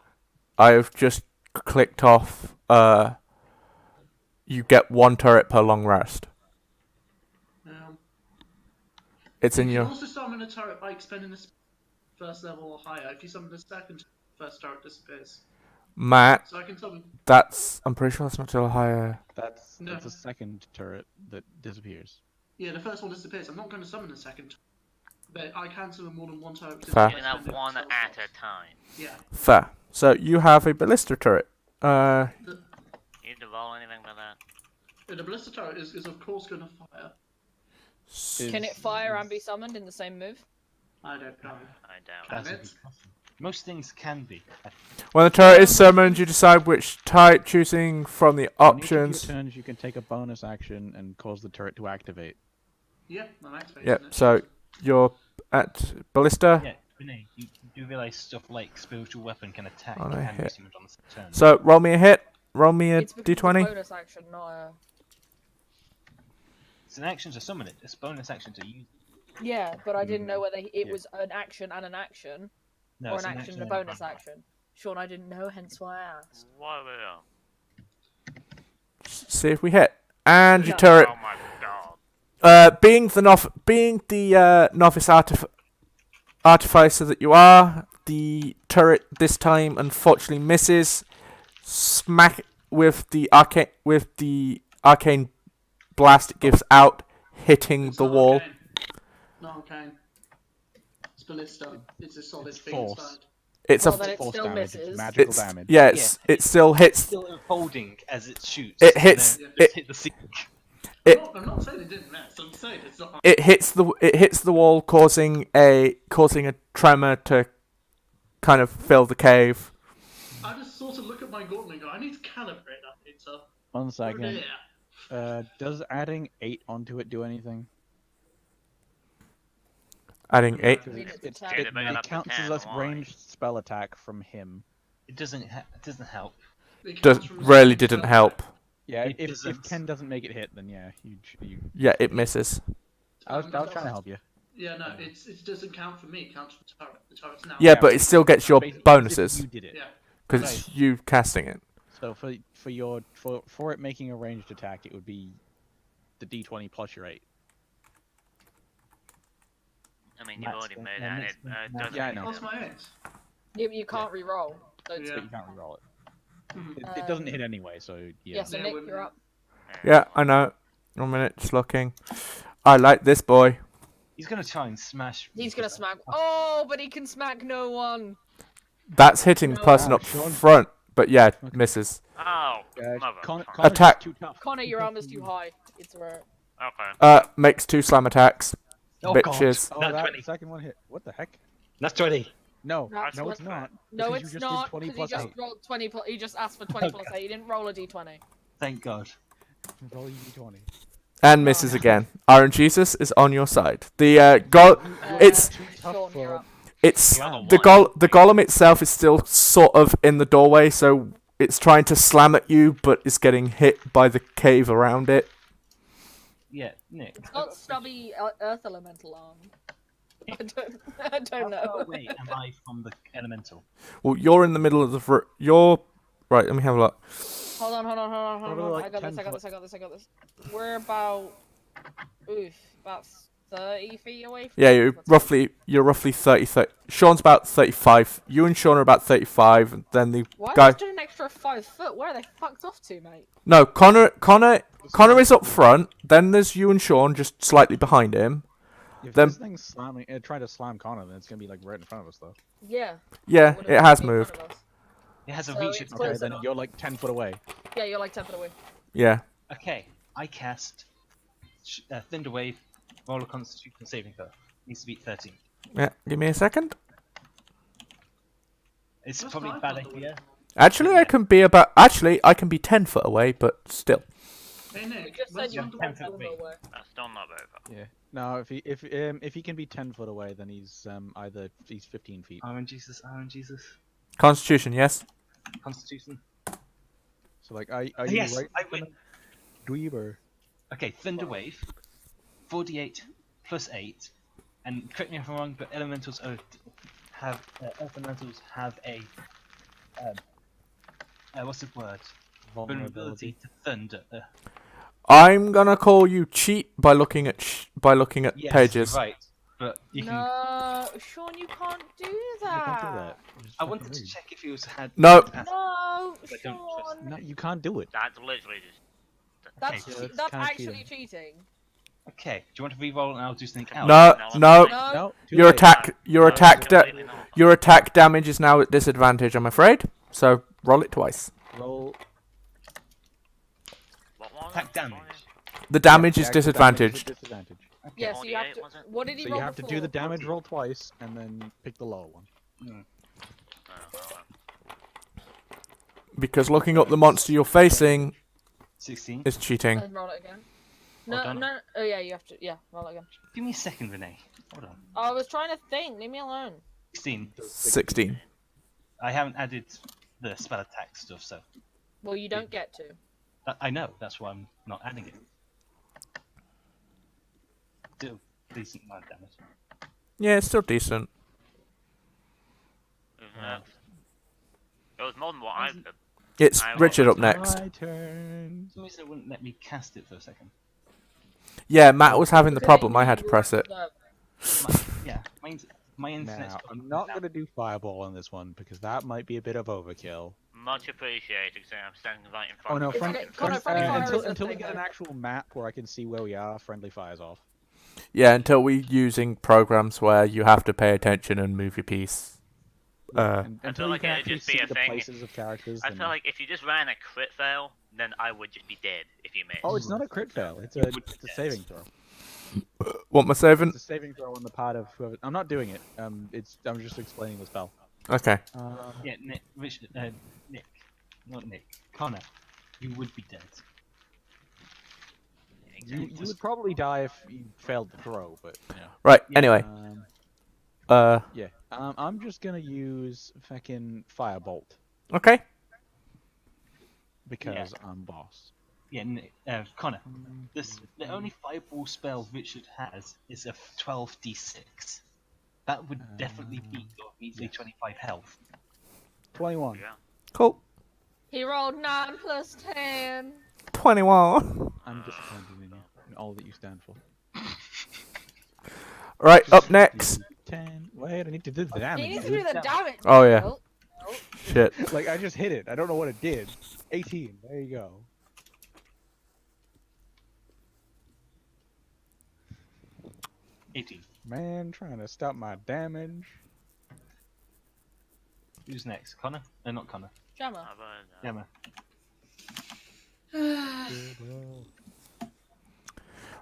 I've just clicked off you get 1 turret per long rest. It's in You can your also summon a turret by expending the first level or higher. If you summon the second, first turret disappears. Matt, So I can summon. I'm pretty sure that's not till higher. That's No. the second turret that disappears. Yeah, the first one disappears. I'm not going to summon the second. But I can summon more than one turret. Fair. You can have one at a time. Yeah. Fair. So you have a ballista turret. You need to roll anything for that. The ballista turret is of course going to fire. Can it fire and be summoned in the same move? I don't know. I doubt it. That's Damn a it. good question. Most things can be. When the turret is summoned, you decide which type, choosing from the On each of options. your turns, you can take a bonus action and cause the turret to activate. Yeah, I'm activating Yep. it. So you're at ballista. Yeah, Renee, you do realise stuff like spiritual weapon can attack On a and be hit. summoned on the same turn. So roll me a hit. Roll me a It's because it's a d20. bonus action, not a... It's an action to summon it. It's a bonus action to use. Yeah, but I didn't know whether it was an action and an action. or it's an action and a bonus action? Sean, I didn't know, hence why I asked. Why are we on? See if we hit. And your No. turret. Oh my god. Being the novice artificer that you are, the turret this time unfortunately misses. Smack with the arcane blast it gives out, hitting It's the not wall. arcane. Not arcane. It's ballista. It's a solid thing. It's force. fine. It's Well, a then it Force still damage, misses. magical it's damage. yeah, Yeah. it still hits. still unfolding as it shoots. It and hits- then it- hit the ceiling. I'm not saying it didn't miss. I'm saying it's not. It hits the wall, causing a tremor to kind of fill the cave. I just sort of look at my gauntlet and go, I need to calibrate that pizza. 1 second. Yeah. Does adding 8 onto it do anything? Adding 8. I mean, it's It, attack. Yeah, they made it up to counts 10, as a why? ranged spell attack from him. It doesn't help. It Does counts from really the didn't spell help. Yeah, It if doesn't. 10 doesn't make it hit, then yeah, you. Yeah, it misses. I was trying to help you. Yeah, no, it doesn't count for me. It counts for the turret. The turret's now. Yeah, but it still gets your Basically, bonuses You did it. Yeah. because it's you casting it. So for it making a ranged attack, it would be the d20 plus your 8. I mean, you've Max, already then- made then that. next- It then- doesn't Yeah, I make know. What's it. my ace? You can't re-roll. So it's- Yeah. But you can't reroll it. Mhm. It doesn't hit anyway, so yeah. Yeah, so Yeah, Nick, we're- you're up. Yeah, I know. 1 minute, just looking. I like this boy. He's gonna try and smash. He's gonna smack. Oh, but he can smack no one. That's hitting the No. person up Sean. front, but yeah, misses. Oh, Connor's motherfucker. Attack. Too tough. Connor, your armor's too high. It's rare. Okay. Makes 2 slam attacks. Oh, Bitches. God. Oh, Nat that 20. second one hit. What the heck? That's 20. No, That's no, what- it's not. No, Because you it's just did not. 20 Because he plus just 8. rolled 20. He just asked for 20 plus 8. He didn't roll a d20. Thank God. Roll your d20. And misses again. Iron Jesus is on your side. The it's Too tough Sean, for- you're up. it's Wow. the golem itself is still sort of in the doorway, so it's trying to slam at you, but it's getting hit by the cave around it. Yeah, Nick. It's got stubby earth elemental arm. I don't How know. far away am I from the elemental? Well, you're in the middle of the you're right. Let me have a look. Hold on. Probably like I got 10 this. We're about, about 30 feet away from Yeah, it. you're roughly 30. Sean's about 35. You and Sean are about 35. And then the Why guy. is there an extra 5 foot? Where are they fucked off to, mate? No, Connor is up front. Then there's you and Sean just slightly behind him. If Then- this thing's slamming, trying to slam Connor, then it's gonna be like right in front of us, though. Yeah. Yeah, would've it has been in moved. front of us. It has a So reach it's of close Okay, then enough. you're like 10 foot away. Yeah, you're like 10 foot away. Yeah. Okay, I cast Thunder Wave, roll a Constitution saving throw. Needs to beat 13. Yeah. Give me a second. It's That's probably a fine, bad Thunder Wave. idea. Actually, I can be 10 foot away, but still. Hey You Nick, just where's said you Thunder were Wave 10 going? foot away. That's still not very far. Yeah. No, if he can be 10 foot away, then he's either he's 15 feet. Iron Jesus, Iron Jesus. Constitution, yes. Constitution. So like, are you Yes, right? I win. Dweeber. Okay, Thunder Wave, 48 plus 8, and correct me if I'm wrong, but elementals have earth elementals have a what's the word? Vulnerability to thunder. I'm gonna call you cheat by looking at Yes, pages. you're right, but you can. No, Sean, you can't do You that. can't do that. You're just I fucking wanted to rude. check if he was had. No. No, I don't trust Sean. No, you can't do it. That's literally just. That's Okay, so that's that's kinda actually cheating. cheating. Okay, do you want to re-roll and I'll do something else? No, no. No. No, too Your late. attack, your No, attack, completely not. your attack damage is now at disadvantage. I'm afraid. So roll it twice. Roll. What was Attack it? damage. The damage is The actual damage is disadvantaged. a disadvantage. Yeah, so you have 48, to. was it? What did he So roll you have to do before? the damage roll twice and then pick the lower one. Oh, well, Because looking up the monster you're facing 16. is cheating. And roll it again. Well No, done. no. Oh yeah, you have to. Yeah, roll it again. Give me a second, Renee. Hold on. I was trying to think. Leave me alone. 16. 16. I haven't added the spell attack stuff, so Well, you don't get to. I know. That's why I'm not adding it. Still decent amount of damage. Yeah, it's still decent. It was more than what I did. It's I Richard up was- next. My turn. For some reason it wouldn't let me cast it for a second. Yeah, Matt was having the problem. I had to press it. My internet's Now, probably I'm not down. going to do fireball on this one because that might be a bit of overkill. Much appreciated, because I'm standing right in Oh front no, of you. okay. Connor, friendly fire is until a we thing, get an though. actual map where I can see where we are, friendly fire's off. Yeah, until we're using programs where you have to pay attention and move your piece. Until you like can it'd actually just be see a the thing. places of characters. I then- feel like if you just ran a crit fail, then I would just be dead if you missed. Oh, it's not a crit fail. It's a saving throw. What am I saving? It's a saving throw on the part of whoever. I'm not doing it. I'm just explaining the spell. Okay. Yeah, Nick, Richard, Nick, not Nick, Connor, you would be dead. You would probably die if you failed the throw, but yeah. Right. Anyway. Yeah. I'm just gonna use fucking firebolt Okay. because I'm boss. Yeah, Nick, Connor, the only fireball spell Richard has is a 12d6. That would definitely beat your measly 25 health. 21. Yeah. Cool. He rolled 9 plus 10. 21. I'm disappointed in you and all that you stand for. Right. Up next. 10. Wait, I need to do the damage. He needs to dude. do the damage. Oh, yeah. Oh, Shit. Like I just hit it. I don't know what it did. 18. There you go. Man, trying to stop my damage. Who's next? Connor? No, not Connor. Jammer. How about, Gemma.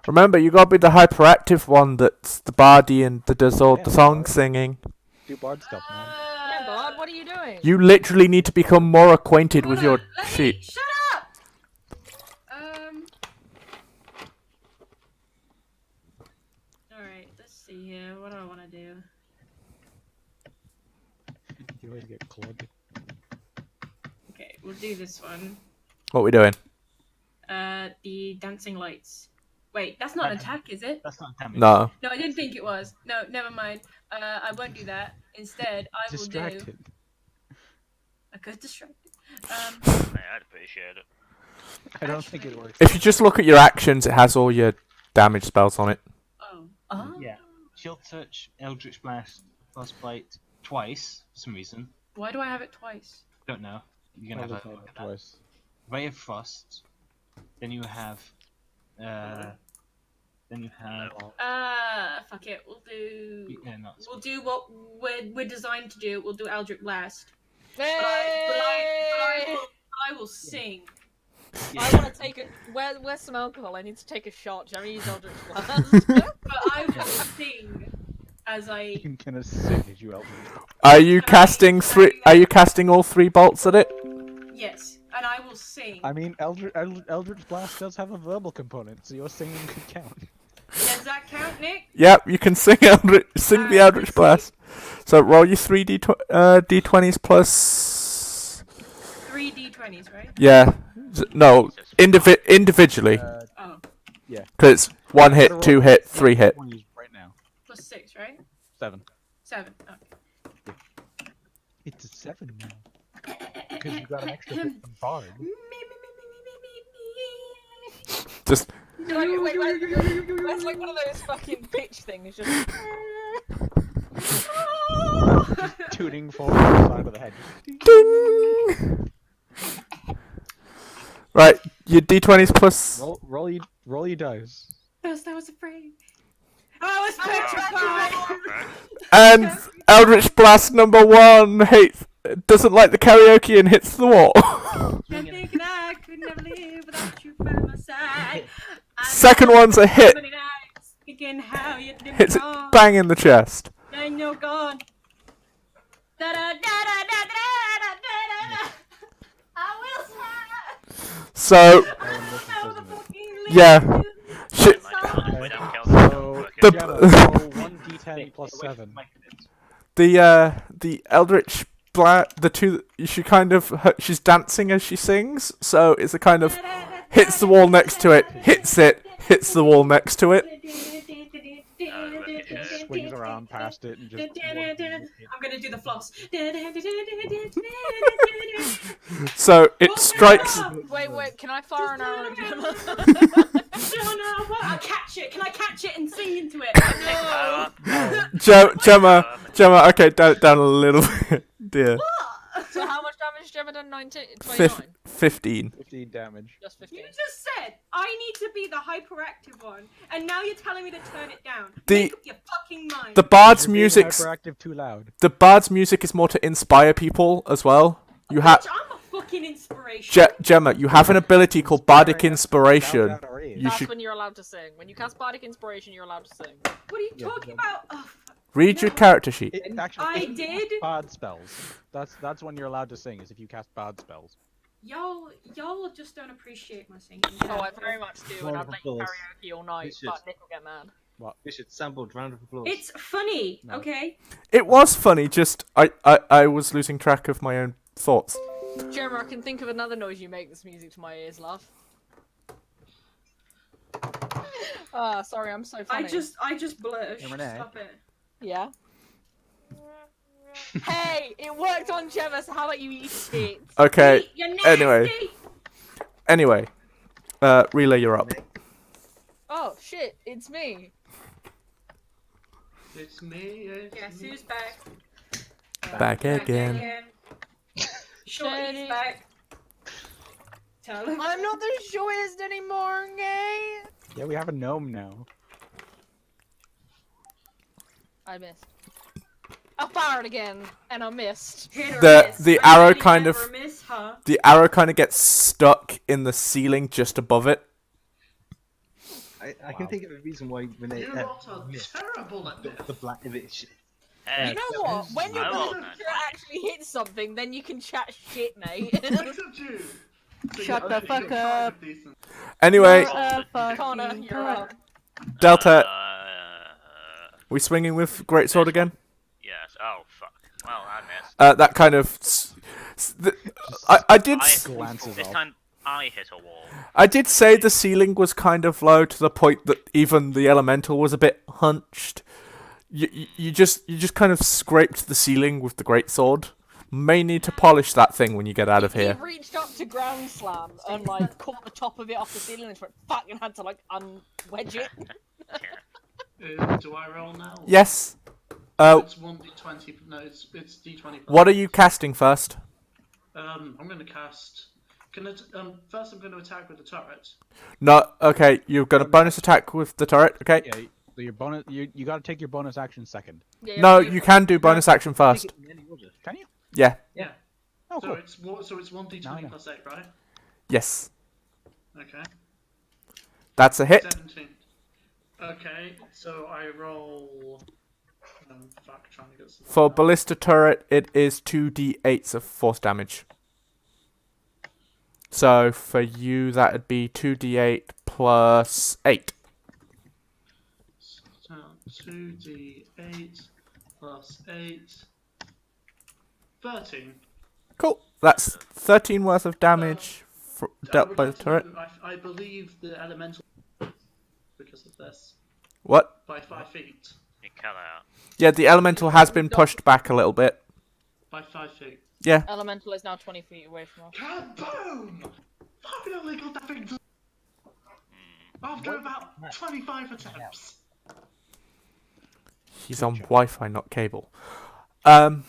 Remember, you gotta be the hyperactive one that's the bardy and that does all Yeah, the song bard. singing. Do bard stuff, man. Yeah, Bard, what are you doing? You literally need to become more acquainted with your Let me- sheet. Shut up! Alright, let's see here. What do I want to do? You always get clubbed. Okay, we'll do this one. What we doing? The dancing lights. Wait, that's not an attack, is it? That's not damage. No. No, I didn't think it was. No, never mind. I won't do that. Instead, I will do. Distracted. I got distracted. I'd appreciate it. I don't think it works. If you just look at your actions, it has all your damage spells on it. Oh. Oh. Yeah. Shield Touch, Eldritch Blast, Frostbite, twice, for some reason. Why do I have it twice? Don't know. You're gonna have to look at that. Twice. Ray of Frost. Then you have. Then you have. Fuck it. We'll do. Yeah, no, We'll do what we're designed to do. We'll do Eldritch Blast. Hey! I will sing. I want to take it. Where's some alcohol? I need to take a shot. Shall we use Eldritch Blast? But I will sing as I. I'm gonna sing as you help me. Are you casting three? Are you casting all 3 bolts at it? Yes, and I will sing. I mean, Eldritch Blast does have a verbal component, so your singing could count. Does that count, Nick? Yep, you can sing sing the Eldritch Blast. So roll your 3 d20s plus. 3 d20s, right? Yeah. No, individually. Oh, Because it's 1 hit, 2 hit, 3 hit. Right now. plus 6, right? 7. 7. Okay. It's a 7 now. Because you got an extra hit from Bard. Just Wait. It's like one of those fucking pitch things. Just. Tuning forward to the side of the head. ding. Right, your d20s plus. Roll your dice. I was afraid. I was petrified. And Eldritch Blast number 1 doesn't like the karaoke and hits the wall. I'm thinking I could never live without you by my side. Second one's a hit. Many nights thinking how you did Hits it wrong. bang in the chest. Then you're gone. Da da da da da da da da da. I will smile. So, yeah. Shit. So, The- Gemma, roll 1d10 plus 7. The Eldritch Blast, the two, she kind of, she's dancing as she sings, so it's a kind of hits the wall next to it, hits the wall next to it. Swings around run past it and just. I'm gonna do the floss. So it strikes. Wait, can I fire an arrow at Gemma? No, I'll catch it. Can I catch it and sing into it? Power. Gemma. Okay, down a little bit, dear. So how much damage Gemma done? 19, 15. 15 damage. Just 15. You just said I need to be the hyperactive one, and now you're telling me to turn it down. The- Make up your fucking mind. The bard's You're being music's hyperactive too loud. the bard's music is more to inspire people as well. You have I'm a fucking inspiration. Gemma. You have an ability called bardic inspiration. Down our ears. You That's should when you're allowed to sing. When you cast Bardic Inspiration, you're allowed to sing. What are you talking about? Oh, read your character sheet. It, actually, I if you did. cast bard spells. That's when you're allowed to sing. Is if you cast bard spells. y'all just don't appreciate my singing. Oh, I very much do, and I'd like Applause. karaoke all night, Vicious. but Nick will get mad. We should sample round of applause. It's funny, No. okay? It was funny. Just I was losing track of my own thoughts. Gemma, I can think of another noise you make that's music to my ears, love. Ah, sorry, I'm so funny. I just blur. Hey, Renee. Stop it. Yeah. Hey, it worked on Gemma, so how about you eat shit? Okay. You're nasty. Anyway, Relay, you're up. Oh shit, it's me. It's me. Guess who's back? Back again. Shorty's back. Tell him. I'm not the shortest anymore, okay? Yeah, we have a gnome now. I missed. I fired again, and I missed. Hit or The- miss. the I arrow really kind never of- miss, huh? The arrow kind of gets stuck in the ceiling just above it. I can think of a reason why when they You lot are terrible at this. the black image. Hey, You know what? When your I won't, ballista man. actually hits something, then you can chat shit, mate. Look at you. So Shut you're the actually fuck kind up. of decent. Anyway, Connor, you're up. Delta, Uh, we swinging with greatsword again. yes. Oh fuck. Well, I missed. That kind of. I did. Glances This off. time I hit a wall. I did say the ceiling was kind of low to the point that even the elemental was a bit hunched. You just kind of scraped the ceiling with the greatsword. May need to polish that thing when you get out of He here. reached up to ground slam and like caught the top of it off the ceiling and went fucking had to like unwedge it. Do I roll now? Yes. It's 1d20. No, it's d20. What are you casting first? I'm gonna cast. First I'm gonna attack with the turret. No. Okay, you've got a bonus attack with the turret. Okay. Yeah, so your bonus. You got to take your bonus action second. Yeah, No, yeah. you can do bonus action first. Take it in any order. Can you? Yeah. Yeah. Oh, So cool. it's 1d20 No, I know. plus 8, right? Yes. Okay. That's a hit. 17. Okay, so I roll. Trying to get some. For ballista turret, it is 2d8s of force damage. So for you, that'd be 2d8 plus 8. So 2d8 plus 8. 13. Cool. That's 13 worth of damage I dealt would by the have to turret. move- I believe the elemental. Because of this. What? By 5 feet. You cut out. Yeah, the elemental has been pushed back a little bit. By 5 feet. Yeah. Elemental is now 20 feet away from us. Kaboom! Finally got that thing to. After about 25 attempts. He's on Wi-Fi, not cable. I'm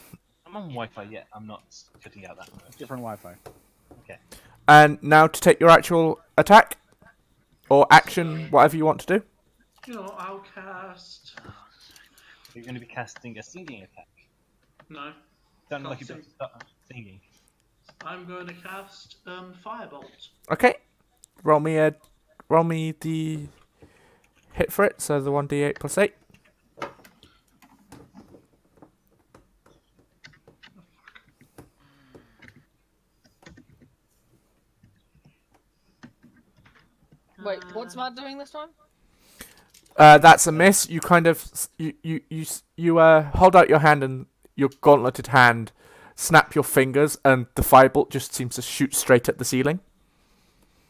on Wi-Fi yet. I'm not cutting out that much. Different Wi-Fi. Okay. And now to take your actual attack. Or action, whatever you want to do. You know, I'll cast. You're going to be casting a singing attack. No. Sounded like you're Sing. about to start singing. I'm going to cast Firebolt. Okay. Roll me the hit for it, so the 1d8 plus 8. Wait, what's Matt doing this time? That's a miss. You kind of you hold out your hand and your gauntleted hand, snap your fingers, and the firebolt just seems to shoot straight at the ceiling.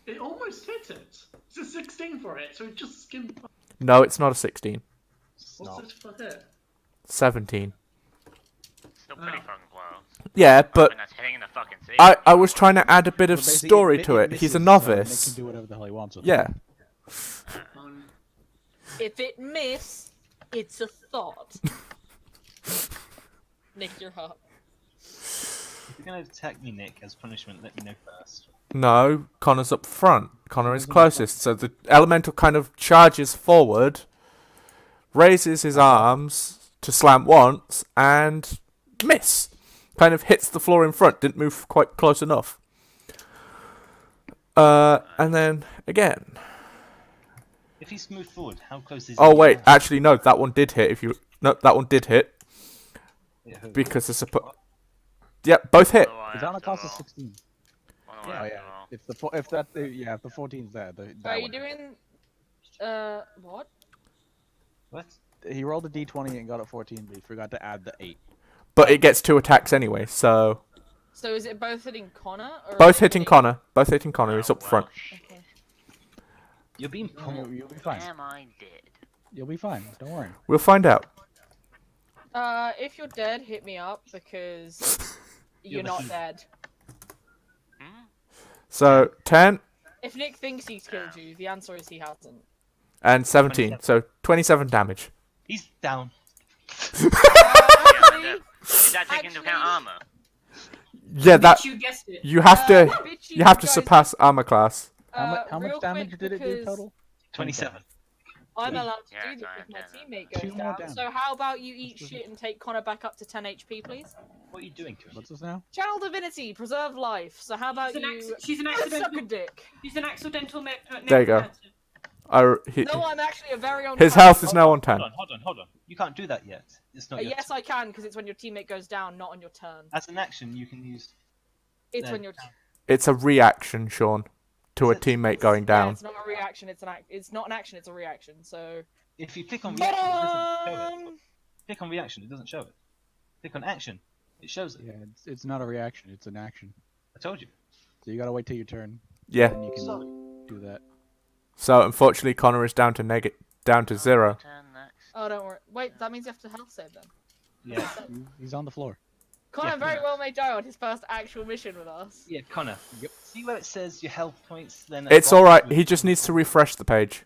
It almost hit it. It's a 16 for it, so it just skimmed. No, it's not a 16. What's it for hit? 17. Still pretty Oh. fucking close. Yeah, but And that's hitting the fucking sea. I was trying to add a bit of But basically, story it to it. He's a misses, so Nick novice. can do whatever the hell he wants with it. Yeah. If it miss, it's a thought. Nick, you're up. If you're going to attack me, Nick, as punishment, let me know first. No, Connor's up front. Connor is closest, so the elemental kind of charges forward, raises his arms to slam once, and miss. Kind of hits the floor in front, didn't move quite close enough. And then again. If he's moved forward, how close is he? Oh wait, actually no, that one did hit. No, that one did hit Yeah, who? because it's a Yep, both hit. His armor class is 16. Oh, Yeah, yeah. If the 14's there, So that are you one. doing? What? What? He rolled a d20 and got a 14, but he forgot to add the 8. But it gets 2 attacks anyway, so So is it both hitting Connor? Or both is it hitting Connor. Both hitting Connor. He's up front. Okay. You're being pummeled. You'll be fine. Am I dead? You'll be fine. Don't worry. We'll find out. If you're dead, hit me up because you're not dead. Hmm? So 10 If Nick thinks he's killed you, the answer is he hasn't. and 17, so 27 damage. He's down. Yeah, did that take into account armor? Yeah, that You guessed it. you have to bitch, you have to guys- surpass armor class. How real much damage quick, did it do because total? 27. I'm allowed to Yeah, do this if my yeah, teammate Two goes more down. down. So how about you eat shit and take Connor back up to 10 HP, please? What are you doing to him? What's this now? Channel Divinity, preserve life. So how about She's an, you she's an suck a accidental. dick? She's an accidental. There you go. No, I'm actually a very on His time. health is now on 10. Hold on. You can't do that yet. It's not your Yes, I can, because it's when your teammate goes down, not on your turn. As an action, you can use. It's No. when your It's a reaction, Sean, to a Is it? teammate going Yeah, down. it's not a reaction. It's an act. It's not an action. It's a reaction. So. If you click on reaction, it doesn't show it. Ba-dum! Click on reaction, it doesn't show it. Click on action, it shows it. Yeah, it's not a reaction. It's an action. I told you. So you gotta wait till your turn. Yeah. Then you can do that. So unfortunately, Connor is down to 0. Turn next. Oh, don't worry. Wait, that means you have to health save then. Yeah. He's on the floor. Connor Yeah. very well may die on his first actual mission with us. Yeah, Connor. Yep. See where it says your health points? Then It's all right. He just needs to refresh the page.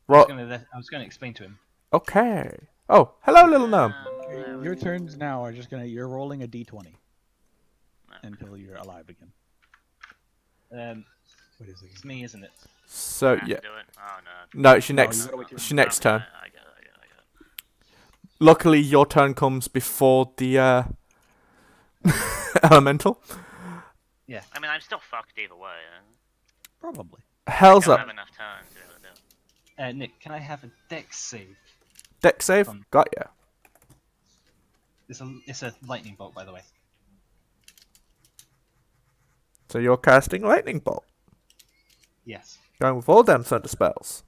I was Right. gonna explain to him. Okay. Oh, hello, little gnome. Okay, your turns now are just you're rolling a d20 until you're alive again. What is it? It's me, isn't it? So I have to yeah. do it? Oh no. No, it's your No, next. you gotta wait till It's your next turn. I get it. Luckily, your turn comes before the elemental. I mean, I'm still fucked either way. Probably. Hell's I don't up. have enough time to be able to do it. Nick, can I have a dex save? Deck save. Got ya. It's a lightning bolt, by the way. So you're casting lightning bolt. Yes. Going with all them thunder spells.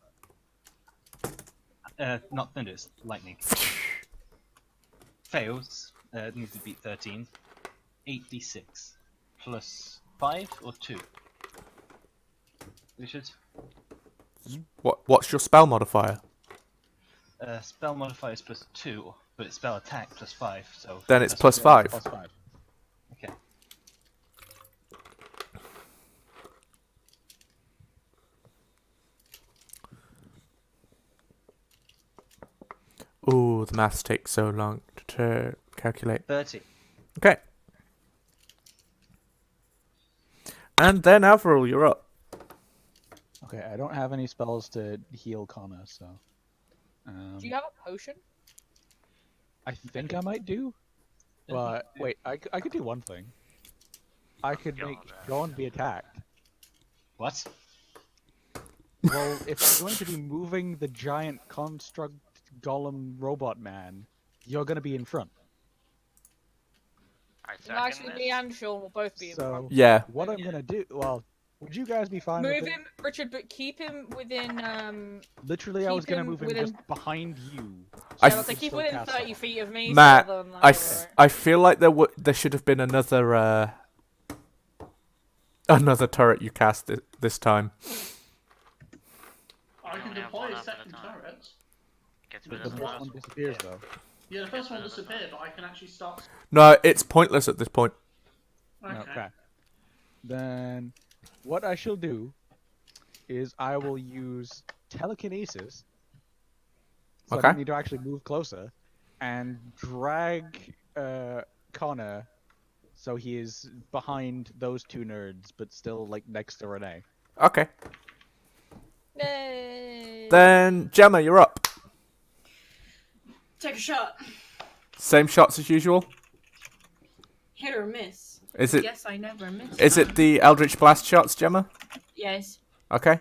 Not thunder, it's lightning. Fails. Needs to beat 13. 8d6 plus 5 or 2. Richard. What's your spell modifier? Spell modifier is plus 2, but it's spell attack plus 5. So Then it's that's plus 5. Plus 5. Okay. Ooh, the maths take so long to calculate. 30. Okay. And then Avril, you're up. Okay, I don't have any spells to heal Kana, so. Do you have a potion? I think I might do. But wait, I could do one thing. I could make Sean be attacked. What? Well, if I'm going to be moving the giant construct golem robot man, you're going to be in front. I No, second actually, this. me and Sean will both be in So front. Yeah. what I'm going to do, well, would you guys be fine Move with it? him, Richard, but keep him within. Literally, I was keep going to him move him within- just behind you. I Yeah, f- to keep still within cast 30 it. feet of me. Matt, so then I feel like there should have been another another turret you cast this time. I can only have deploy one a up at a second time. turret. Gets The rid of first them. one disappears though. Yeah, the first one disappeared, but I can actually start. No, it's pointless at this point. Okay. Then, what I shall do is I will use telekinesis. So I Okay. don't need to actually move closer, and drag Connor so he is behind those two nerds, but still like next to Renee. Okay. Yay! Then Gemma, you're up. Take a shot. Same shots as usual. Hit or miss. Is it? Yes, I never miss. Is it the Eldritch Blast shots, Gemma? Yes. Okay.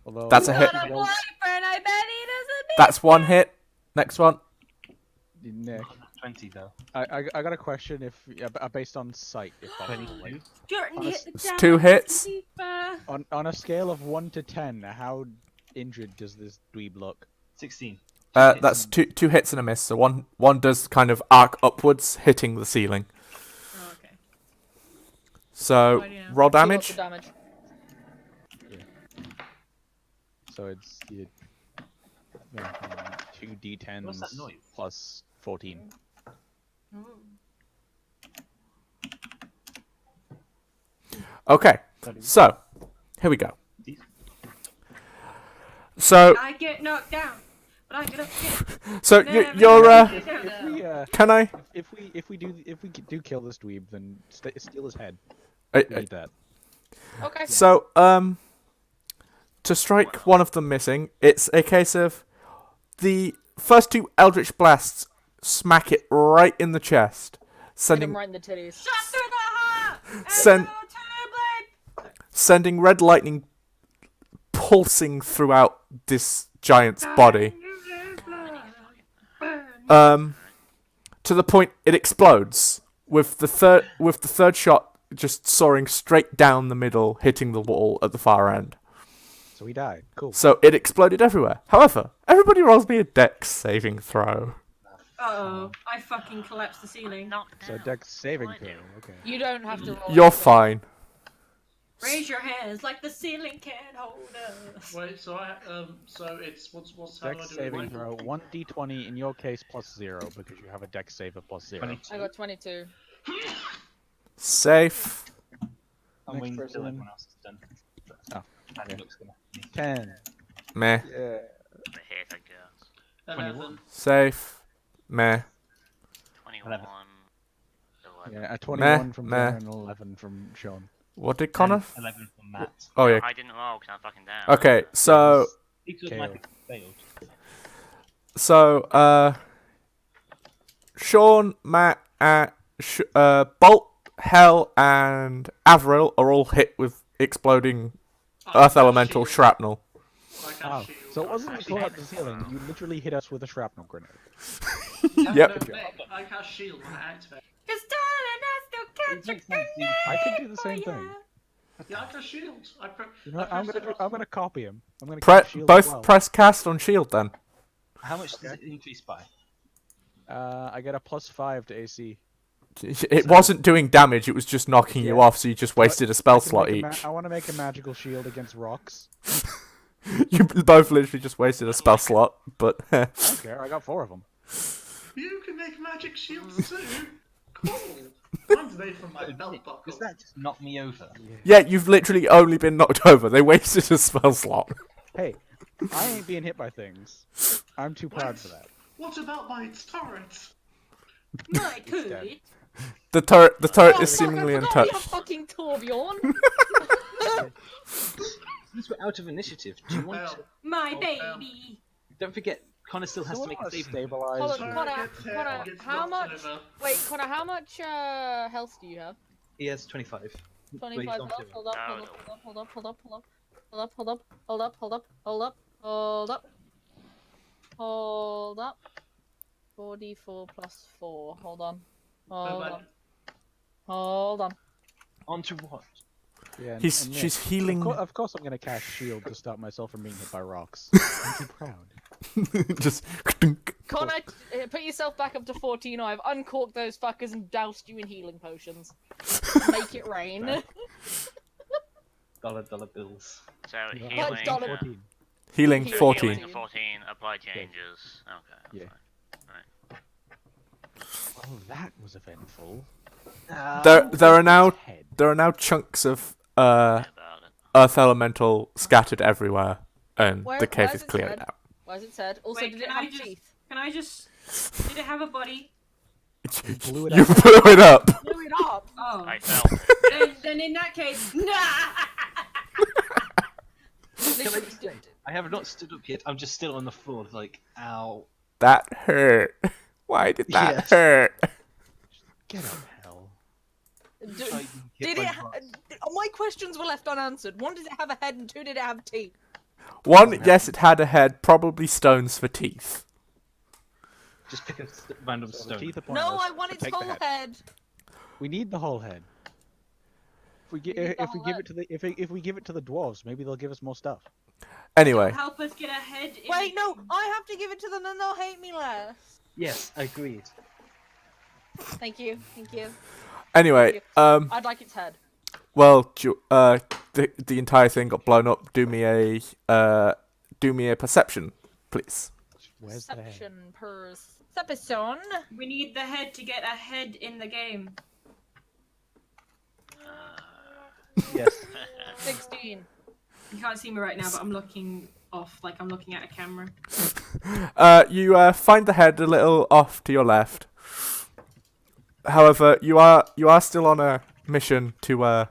Although That's a hit. Got a boyfriend, I bet he doesn't. That's one hit. Next one. Nick, 20 though. I got a question if based on sight, if possible. Like, Jordan hit the It's down 2 hits. sleeper. on a scale of 1 to 10, how injured does this dweeb look? 16. That's two hits and a miss. So one does kind of arc upwards, hitting the ceiling. Oh, okay. So Why do you know? roll Two lots damage. of damage. So it's 2d10s What's that noise? plus 14. Okay. So here we go. So I get knocked down, but I get up again. so Never you're get If down. we can I? if we do kill this dweeb, then steal his head. I- We need that. Okay. So to strike one of them missing, it's a case of the first two Eldritch Blasts smack it right in the chest, Hit him sending right in the titties. Shot through the heart. And Send- go to the blade. sending red lightning pulsing throughout this giant's body. To the point it explodes with the third shot just soaring straight down the middle, hitting the wall at the far end. So he died. Cool. So it exploded everywhere. However, everybody rolls me a dex saving throw. Uh-oh, I fucking collapsed the ceiling. So Dex saving throw. Okay. You don't have to roll. You're anything. fine. Raise your hands like the ceiling can't hold us. Wait, so so it's what's how do I Dex do saving it? throw 1d20 in your case plus 0 because you have a Dex save of plus 0. 22. I got 22. Safe. I'm Next waiting person. until everyone else is done. Oh, That yeah. looks gonna. 10. Meh. Yeah. The hit, I guess. 11. Safe. Meh. 21. 11. Yeah, a 21 Meh, from meh. Darren and 11 from Sean. What did Connor? 11 from Matt. Oh yeah. I didn't roll because I'm fucking down. Okay, so These automatically failed. Sean, Matt, Bolt, Hell, and Avril are all hit with exploding earth elemental shrapnel. I can't Oh, shield. so it wasn't just go up the ceiling, you literally hit us with a shrapnel grenade. Yep. No, Nick, I cast shield when I activate. Cause darling, I still catch a I could do the same thing. Yeah, I cast shield. You know what, I'm gonna copy him. I'm gonna Pre- cast shield both as well. press cast on shield then. How much does it increase by? I get a plus 5 to AC. It wasn't doing damage, it was just knocking you Yeah. off, so you just wasted a spell slot each. I want to make a magical shield against rocks. You both literally just wasted a spell slot, but I don't care, I got 4 of them. You can make magic shields too. Cool. Mine's made from my belt buckle. Does that just knock me over? yeah, you've literally only been knocked over. They wasted a spell slot. Hey, I ain't being hit by things. I'm too proud for that. What about my turret? My It's dead. coolie. The turret Oh, is fuck, seemingly I forgot you're untouched. fucking Torbjorn. Since we're out of initiative, do you want Well, to... My baby. Don't forget, Connor still has to make a saving throw. stabilize. Hold on, turret Connor, gets hit, Connor, gets how knocked much- over. Wait, Connor, how much health do you have? He has 25. 25 Wait, health. don't do it. Hold up, hold up, hold up, hold up, hold up, hold up, hold up, hold up, hold up, hold up, hold up, hold up. 4d4 plus 4. Hold on. Hold Bye-bye. on. Hold on. On to what? Yeah, She's Nick, healing. Of course I'm gonna cast shield to stop myself from being hit by rocks. I'm too proud. just. Connor, put yourself back up to 14. I've uncorked those fuckers and doused you in healing potions. Make it rain. Dollar bills. So Yeah. healing. Dollar- 14. Healing Healing 14. Healing 14, apply changes. Okay, Yeah. that's fine. Well, that was eventful. There are now Head. chunks of About it. earth elemental scattered everywhere, and the cave where's is its cleared head? out. Why is it said? Also, Wait, did can it I have just- teeth? Can I just? Did it have a body? Blew it You up. blew it up. Blew it up. Oh. I felt it. then in that case, nah. I have not stood up yet. I'm just still on the floor, like, ow. That hurt. Why did that Yes. hurt? Get up, hell. Did it? My questions were left unanswered. One, did it have a head, and two, did it have teeth? One, yes, it had a head, probably stones for teeth. Just pick a random So the stone. teeth are No, pointless, I want but its take the whole head. head. We need the whole head. If we need the if we whole give head. it to the if we give it to the dwarves, maybe they'll give us more stuff. Anyway, Help us get a head. In Wait, no, I have to give it to them, then they'll hate me less. Yes, agreed. Thank you, thank you. anyway, I'd like its head. well, the entire thing got blown up. Do me a perception, please. Where's the head? Perception. We need the head to get a head in the game. Yes. 16. You can't see me right now, but I'm looking off, like I'm looking at a camera. You find the head a little off to your left. However, you are still on a mission to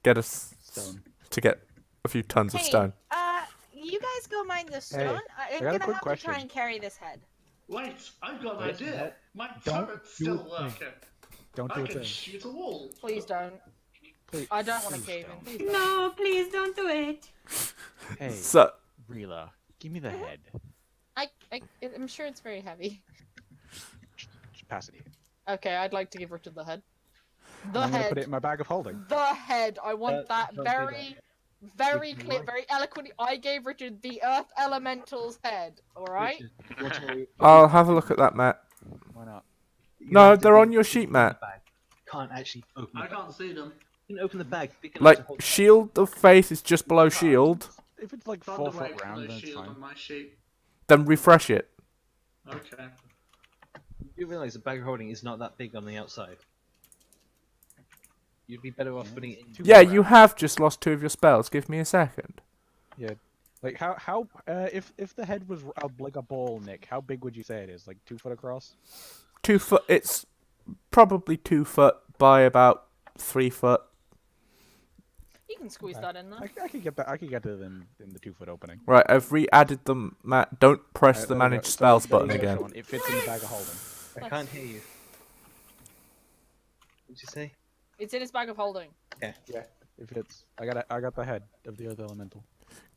get Stone. to get a few tons of Hey, stone. you guys go mine the stone. I'm got a gonna quick have question. to try and carry this head. Wait, I've got an Wait, idea. My don't turret's do still a thing. working. Don't do I a can thing. shoot a wall. Please don't. Please, I don't want to please cave don't. in. Please don't. No, please don't do it. Hey, So Reela, give me the head. I'm sure it's very heavy. Just pass it here. Okay, I'd like to give Richard the head. The I'm gonna head. put it in my bag of holding. The head. I want that don't do very, very clear, very eloquently. I gave Richard the Earth Elemental's head. All right. I'll have a look at that, Matt. Why not? No, they're on your sheet, Matt. Can't actually open. I the bag. can't see them. You can open the bag. Big enough Like to hold- shield of faith is just below shield. If it's like Found 4 a way foot from round, the then it's shield fine. on my sheet. Then refresh it. Okay. You realise the bag of holding is not that big on the outside. You'd be better off putting it in. Yeah, you have just lost 2 of your spells. Give me a second. Like how if the head was like a ball, Nick, how big would you say it is? Like 2 foot across? 2 foot. It's probably 2 foot by about 3 foot. You can squeeze Okay. that in there. I could get that. I could get to them in the 2 foot opening. Right, I've re-added them, Matt. Don't press the There we go. manage So spells there you button go, again. Sean. It fits in the bag of holding. I can't hear you. What'd you say? It's in his bag of holding. It fits. I got the head of the earth elemental.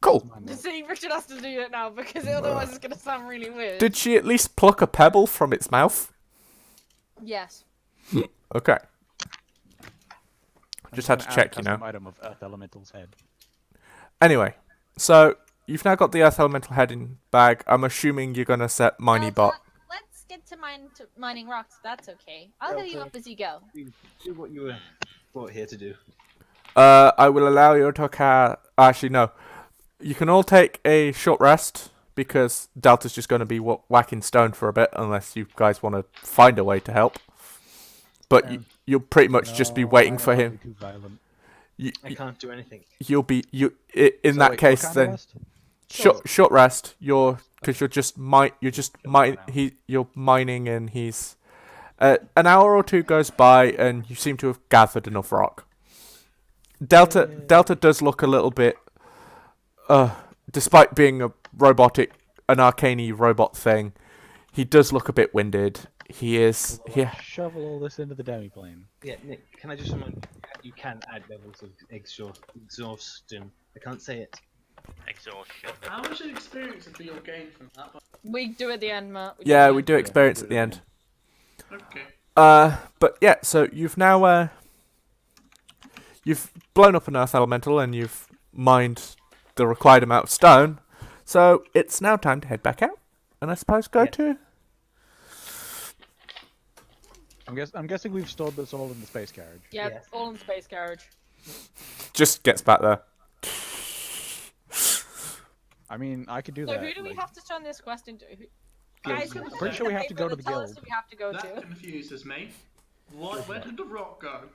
Cool. Mine now. See, Richard has to do it now because otherwise it's gonna sound really weird. Did she at least pluck a pebble from its mouth? Yes. Okay. I'm Just had to gonna add check, a you know. custom item of earth elemental's head. Anyway, so you've now got the earth elemental head in bag. I'm assuming you're gonna set Miney Bot. Let's get to mining rocks. That's okay. I'll hit you up as you go. Do what you were brought here to do. I will allow you to actually, no. You can all take a short rest because Delta's just going to be whacking stone for a bit unless you guys want to find a way to help. But you'll pretty much just be No, waiting I for am him. too violent. I can't do anything. You'll be in So that wait, case what kind of then rest? short rest. You're just you're mining and he's an hour or two goes by and you seem to have gathered enough rock. Delta does look a little bit despite being an arcane robot thing, he does look a bit winded. He is Shovel all this into the demi-plane. Yeah, Nick, can I just remind you can add levels of exhaustion. I can't say it. Exhaustion. How much experience have you gained from that? We do at the end, Matt. yeah, we do experience at the end. Okay. But yeah, so you've now you've blown up an earth elemental and you've mined the required amount of stone. So it's now time to head back out, and I suppose go to. I'm guessing we've stored this all in the space carriage. Yeah, Yes. all in space carriage. Just gets back there. I mean, I could do So that. who do we like- have to turn this quest into? Guys, Can I'm the pretty sure we have to paper go to that the tell us guild. who we have to go That to. confuses me. Where did the rock go?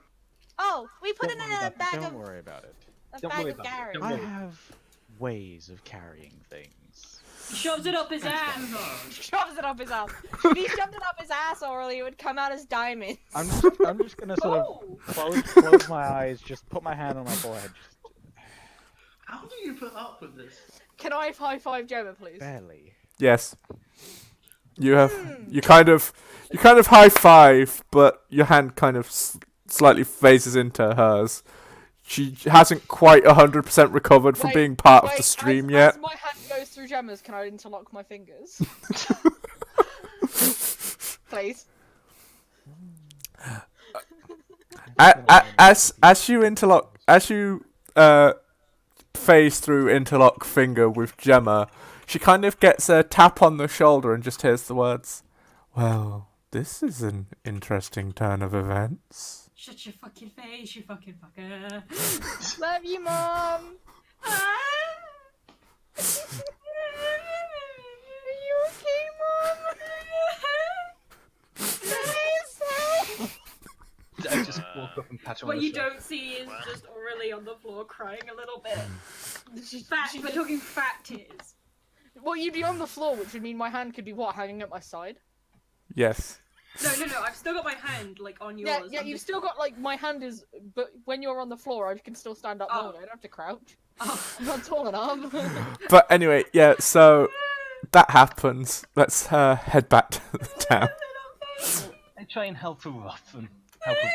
Oh, we put it Don't in worry a about it. bag Don't of worry about it. Don't worry about it. Garrett. Don't I worry. have ways of carrying things. He shoves it up his ass. Shoves it up his ass. If he shoved it up his ass orally, it would come out as diamonds. I'm just gonna sort of close my eyes, just put my hand on my forehead, How do you put up with this? Can I high five Gemma, please? barely. Yes. You have you kind of high five, but your hand kind of slightly phases into hers. She hasn't quite 100% recovered from Wait, being part of the Wait, stream as, yet. As my hand goes through Gemma's, can I interlock my fingers? Please. As you phase through interlock finger with Gemma, she kind of gets a tap on the shoulder and just hears the words, "Well, this is an interesting turn of events." Shut your fucking face, you fucking fucker. Love you, Mom. Ah. Are you okay, Mom? I just walk up and pat her on What the you shoulder. don't see is just Aurelie on the floor crying a little bit. She- Fat, she- we're talking fat tears. Well, you'd be on the floor, which would mean my hand could be what, hanging at my side? Yes. No, I've still got my hand like on yours. Yeah, I'm you've just- still got like my hand is, but when you're on the floor, I can still stand up Oh. normal. I don't have to crouch. Oh. I'm not tall enough. But anyway, yeah, so that happens. Let's head back to the town. I try and help her up and help her.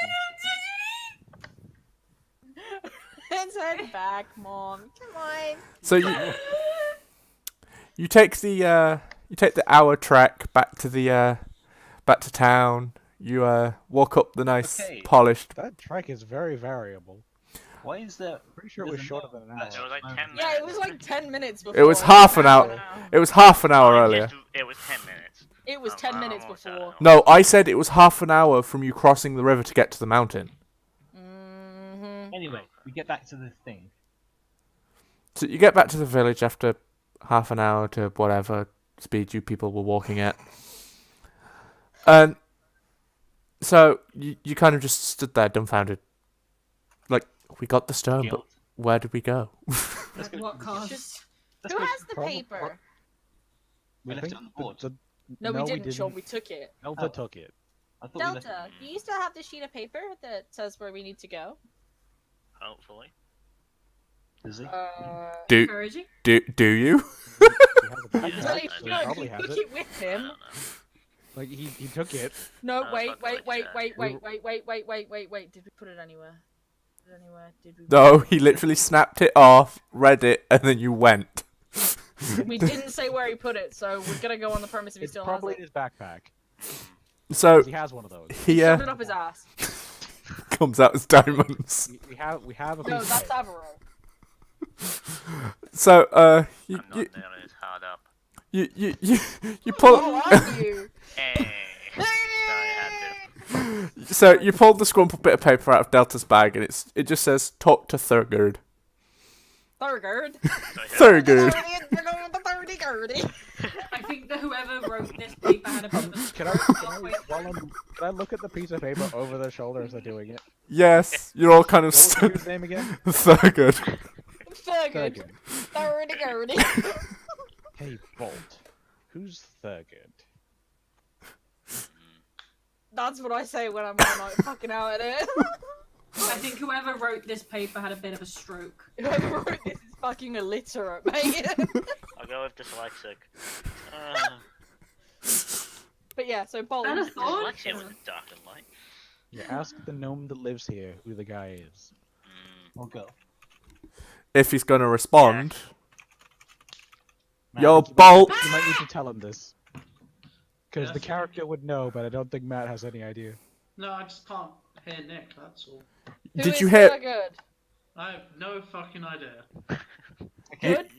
Let's head back, Mom. Come on. So you take the hour trek back to town. You walk up the nice Okay. polished. That trek is very variable. Why is there? Pretty sure it was there's a shorter note than an that's It hour. was like 10 minutes. Yeah, it was like 10 minutes before. It was half an hour. It was half an hour Mine earlier. It was 10 minutes. It was 10 I minutes don't know before. what's No, I said it was half an hour from you crossing the river to get to the mountain. Mm-hmm. Anyway, we get back to the thing. So you get back to the village after half an hour to whatever speed you people were walking at. And so you kind of just stood there dumbfounded. Like, we got the stone, but Guilt. where did we go? Let's go. What cost? Let's Who go. has the Probably- paper? We I left it think on the board. No, we didn't, Sean. We took it. Delta Oh. took it. I thought we left Delta, do you still have the sheet of paper that says where we need to go? Hopefully. Does he? Do Encouraging? you? He has a Yeah, backpack, Well, I he so he know. probably took has it it. with I him. don't know. Like he took it. No, Oh, wait, fuck, wait, like wait, that. wait, We wait, wait, wait, wait, wait, wait, wait. Did we put it anywhere? Put it anywhere? Did we? No, he literally snapped it off, read it, and then you went. We didn't say where he put it, so we're gonna go on the premise if he It's still probably has in it. his backpack. So 'Cause he has one of those. he Shoved it up his ass. comes out as diamonds. We have a piece No, of that's paper. Avaro. So you I'm not nearly as hard up. you pull. Oh, are you? Hey. Sorry, I had to. So you pulled the scrumpled bit of paper out of Delta's bag, and it just says "Talk to Thurgard." Thurgard. Thurgard. I think that whoever wrote this paper had a bit of a Can I look at the piece of paper over their shoulder as they're doing it? Yes, you're all kind of What was the dude's name again? Thurgard. Thurgard. Thurgood. Thurgard. Hey, Bolt. Who's Thurgood? That's what I say when I'm like fucking out at it. I think whoever wrote this paper had a bit of a stroke. Whoever wrote this is fucking illiterate, mate. I'll go with dyslexic. But yeah, so Bolt. And a thought? Dyslexia with the dark and light. Yeah, ask the gnome that lives here who the guy is. We'll go. If he's gonna respond, Man, yo, I think Bolt. You might need to tell him this. Because the Yes. character would know, but I don't think Matt has any idea. No, I just can't hear Nick, that's all. Did you hear? Good? I have no fucking idea.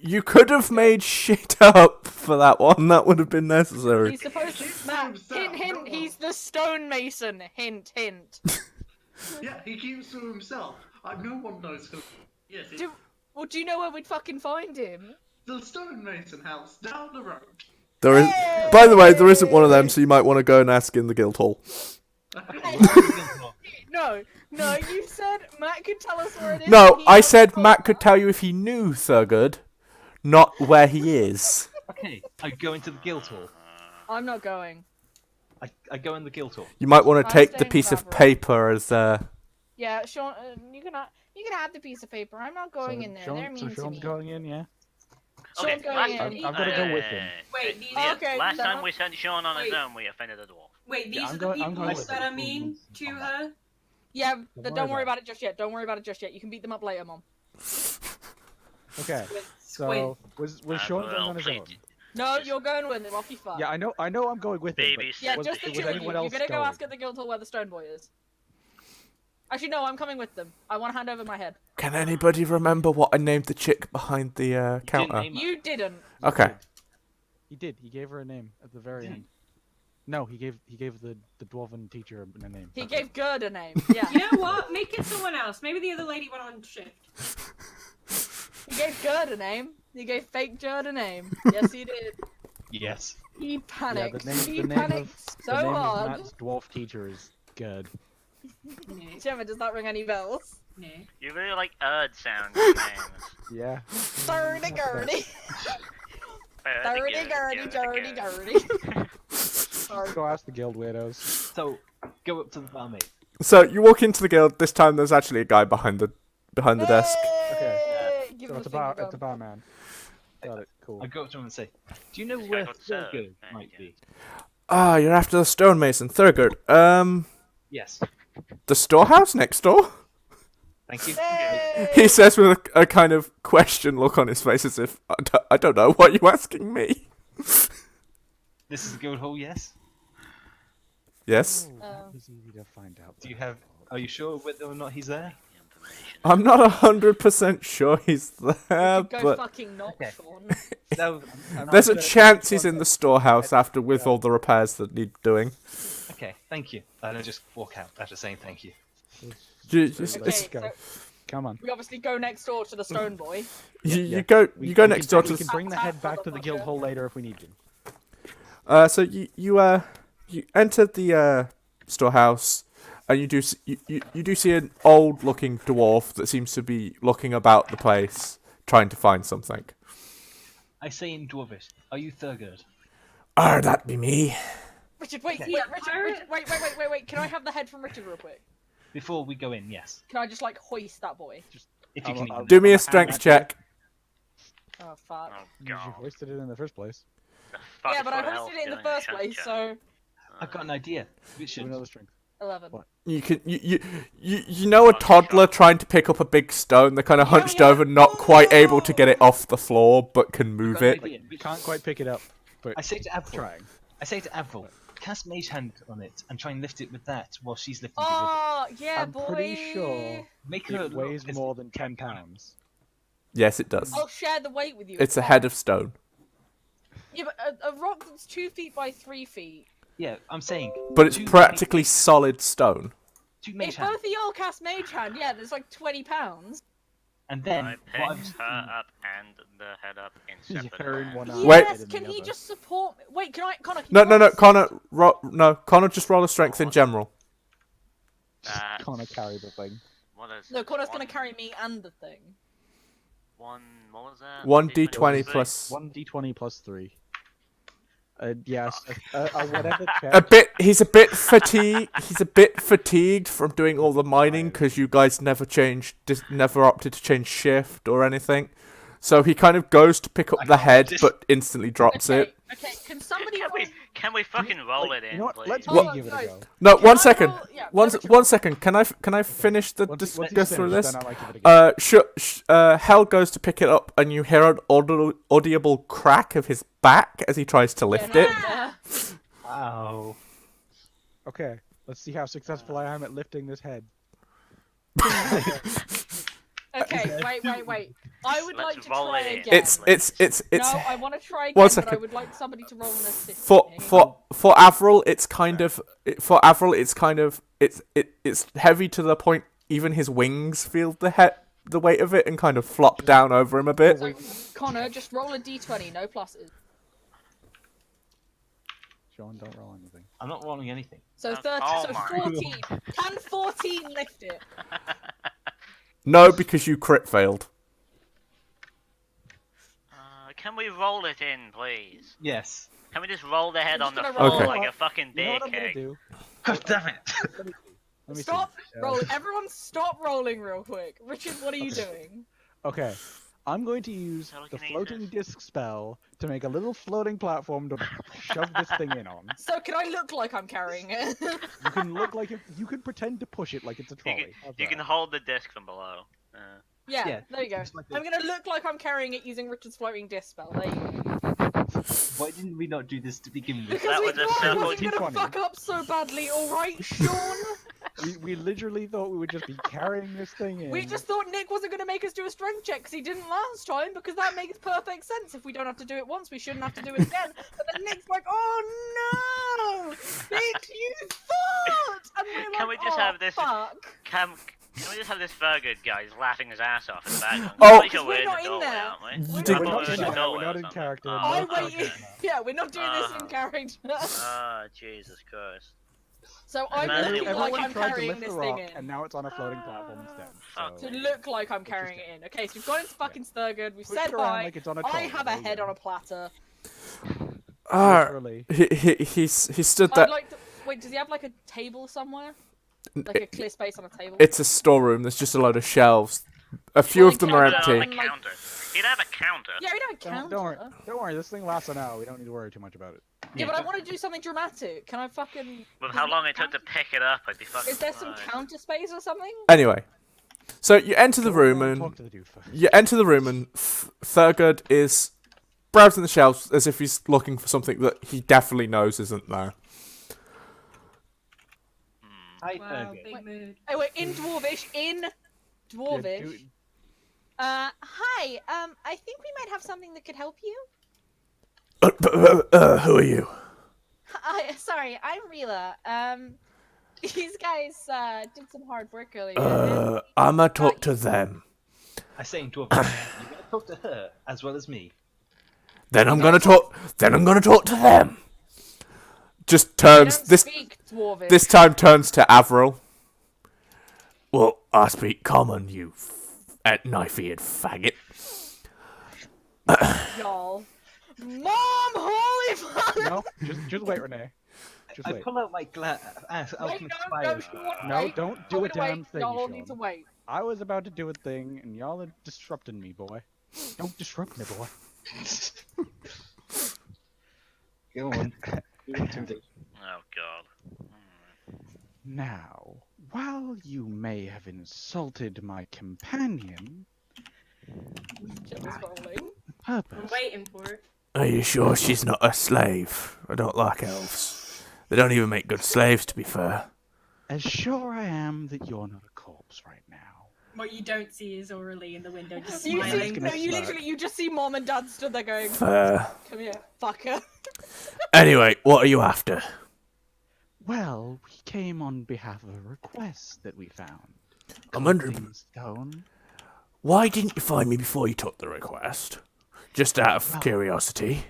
You could have made shit up for that one. That would have been necessary. He's supposed to. Matt, himself, hint, hint. no He's the stonemason. Hint, hint. Yeah, he keeps to himself. No one knows who. Yes, Do- Well, do you know where we'd fucking find him? the stonemason house down the road. There is. By the way, there isn't one of them, so you might want to go and ask in the guild hall. No, you said Matt could tell us where it is. No, and he I hasn't said told Matt us. could tell you if he knew Thurgood, not where he is. Okay, I go into the guild hall. I'm not going. I go in the guild hall. You might want to I'm take the staying piece with of Avril. paper as Yeah, Sean, you can have the piece of paper. I'm not going in there. They're mean to Sean's me. going in, yeah. Sean's going in. I'm gonna go with him. Wait, these Yeah, are Okay, last fair time enough. we sent Sean on his Wait. own, we offended a dwarf. wait, these Yeah, are I'm the going people with that him. are mean to her. Yeah, Don't but worry don't worry about about it just yet. Don't worry about it just yet. You can beat them up later, Mom. Okay, Squid. so was Sean going on his own? No, you're going with him. Off you fuck. Yeah, I know I'm going with him. Baby But Yeah, was, just the was two of you. anyone You're else gonna go going? ask at the guild hall where the stone boy is. Actually, no, I'm coming with them. I want to hand over my head. Can anybody remember what I named the chick behind the counter? name- You didn't. Okay. He did. He gave her a name at the very end. No, he gave the dwarven teacher a name. He gave Gerd a name. Yeah. You know what? Make it someone else. Maybe the other lady went on shift. He gave Gerd a name. He gave fake Gerd a name. Yes, he did. Yes. He Yeah, panicked. the name, he the name panicked of so the name hard. of Matt's dwarf teacher is good. Gemma, does that ring any bells? Yeah. You really like Erd sounds names. Yeah. Dirty Gertie. Dirty Gertie, dirty Gertie. Sorry. Go ask the guild weirdos. So go up to the barmaid. So you walk into the guild. This time there's actually a guy behind the desk. Hey! Give So him it's the a finger gun. barman. Got it. Cool. I go up to him and say, "Do you know This guy where got served. Thurgood There might you be?" Ah, you're after the stonemason, Thurgood. Yes. The storehouse next door? Thank you. Hey! He says with a kind of question look on his face as if, I don't know, what are you asking me? This is the guild hall. Yes. Yes? It's easy to find out. Do you have? Are you sure whether or not he's there? Information. I'm not 100% sure he's there, Go but fucking not, Okay. Sean. No. there's a chance he's in the storehouse after with all the repairs that need doing. Okay. Thank you. And I just walk out after saying thank you. Just- Okay, it's- go. so Come on. we obviously go next door to the stone boy. you go next door to We can bring the head back to the guild hall later if we need to. So you enter the storehouse, and you do see an old looking dwarf that seems to be looking about the place, trying to find something. I say in Dwarvish, "Are you Thurgood?" That be me. Richard, wait, Okay. wait, Richard, wait. Can I have the head from Richard real quick? Before we go in, yes. Can I just like hoist that boy? If you can. I'll- even- Do me a Hand strength that check. Oh fuck. Oh You god. hoisted it in the first place. The fuck Yeah, but I for hell hoisted it in the doing a first shunt place, check? so I've got an idea. Do Richard, another strength. 11. What? You can you know a toddler trying to pick up a big stone. They're kind of hunched over, not quite able to get it off the floor, but can move I've got an it. idea. Can't quite pick it up, but I say to Avril, trying. cast Mage Hand on it and try and lift it with that while she's lifting it with Oh, yeah, I'm boy. pretty sure it. Make her it weighs look as- more than 10 pounds. Yes, it does. I'll share the weight with you. It's a fine. head of stone, Yeah, but a rock that's 2 feet by 3 feet. Yeah, I'm saying. but it's two practically solid stone. Two Mage If Hand. both of y'all cast Mage Hand, yeah, there's like 20 pounds. And then. I what I've picked her up and the head up in separate Her in hands. one eye, Wait. head Yes, in the can he other. just support me? Wait, can I, Connor, can No, you no, roll no, a Connor. Connor, just roll a strength in general. That's- Connor carry the thing. What is No, it? Connor's gonna One- carry me and the thing. One. What was that? 1d20 plus plus 1d20 plus 3. Yes, whatever check. a bit. He's a bit fatigued. He's a bit fatigued from doing all the mining because you guys never never opted to change shift or anything. So he kind of goes to pick up the head, but instantly drops Okay, it. okay, can somebody Can we, roll... can we fucking roll it in, You know what? please? Let's Hold me on, give it a guys. go. No, Can one I second. roll- yeah, One Richard, one second. Can I finish the Once just you go through finish, this? then I like give it a go. Hell goes to pick it up, and you hear an audible crack of his back as he tries to lift it. Yeah. Wow. Okay, let's see how successful I am at lifting this head. Okay, wait. I would Let's like to roll try it in. again. It's No, I want to try again, One but I second. would like somebody to roll an assist. for Avril. It's kind of it's heavy to the point even his wings feel the the weight of it and kind of flop down over him a bit. Connor, just roll a d20, no pluses. Sean, don't roll anything. I'm not rolling anything. So Oh so my. 14. Can 14 lift it? No, because you crit failed. Can we roll it in, please? Yes. Can we just roll the head I'm on the just floor gonna roll like it. a fucking You know beer what I'm gonna keg? do? God damn it! Let me see. Stop rolling. Everyone stop rolling real quick. Richard, what are you doing? Okay. I'm going to use the Telekinesis. floating disc spell to make a little floating platform to shove this thing in on. So can I look like I'm carrying it? You can look like you can pretend to push it like it's a You trolley. can, How's you that? can hold the disc from below. yeah, Yeah, there you go. just like I'm gonna look like I'm carrying it using Richard's floating disc spell. There you go. Why didn't we not do this to begin with? Because That we was a thought I circle wasn't gonna D20. fuck up so badly, alright, Sean? We literally thought we would just be carrying this thing in. We just thought Nick wasn't gonna make us do a strength check because he didn't last time, because that makes perfect sense. If we don't have to do it once, we shouldn't have to do it again. But then Nick's like, oh no! Nick, you thought! And we're Can like, we just oh, have this- fuck. Can we just have this Thurgood guy just laughing his ass off in the background? Oh! Pretty sure We're we're not in the in doorway, there. aren't we? We're Did- I We're thought not we were in in the there, we're doorway not or in something. character. Oh, I okay. waited. Yeah, we're not doing this in character. Oh, Jesus Christ. So I'm Man, looking everyone like I'm tried to carrying lift the this rock, thing in. and now it's on a floating platform instead. Fuck. So To look like I'm carrying it in. Okay, so we've gone into fucking Thurgood, we've push said it around hi. like it's on a I trolley, have a there you head go. on a platter. Literally. He stood I'd there. like to... Wait, does he have like a table somewhere? Like a clear space on a table? It's a storeroom. There's just a load of shelves. A few Well, of them then are can I He'd have empty. a counter. He'd have a counter. Yeah, we don't have a counter. Don't worry, this thing lasts an hour. We don't need to worry too much about it. Yeah, but I want to do something dramatic. Can I fucking... With how long it took to pick it up, I'd be fucking Is there some surprised. counter space or something? Anyway, so you enter the room Talk and to the dude first. Thurgood is browsing the shelves as if he's looking for something that he definitely knows isn't there. Hi, Wow, Thurgood. big mood. Oh, wait, in Dwarvish. In Dwarvish. Hi. I think we might have something that could help you. Who are you? Sorry, I'm Rila. These guys did some hard work earlier. I'ma talk to them. I say in Dwarf, you're going to talk to her as well as me. Then I'm gonna talk to them. Just I don't turns this speak Dwarvish. this time turns to Avril. Well, I speak common, you knife-eared faggot. Y'all. Mom, holy fuck! No, just wait, Renee. Just I wait. pull out my Wait, alchemist no, fire. No, wait. don't do a Wait, damn wait. thing, Y'all Sean. need to wait. I was about to do a thing, and y'all are disrupting me, boy. Don't disrupt me, boy. Go on. Do Oh, God. Now, while you may have insulted my companion, Jill is rolling. I'm purpose. waiting for it. Are you sure she's not a slave? I don't like elves. They don't even make good slaves, to be fair. As sure I am that you're not a corpse right now. What you don't see is Aurelie in the window just You, see, smiling. no, you smirk. literally, you just see Mom and Dad stood there going, Fair. come here, fucker. Anyway, what are you after? Well, we came on behalf of a request that we found. I'm wondering, In stone. why didn't you find me before you took the request? Just out of Well- curiosity.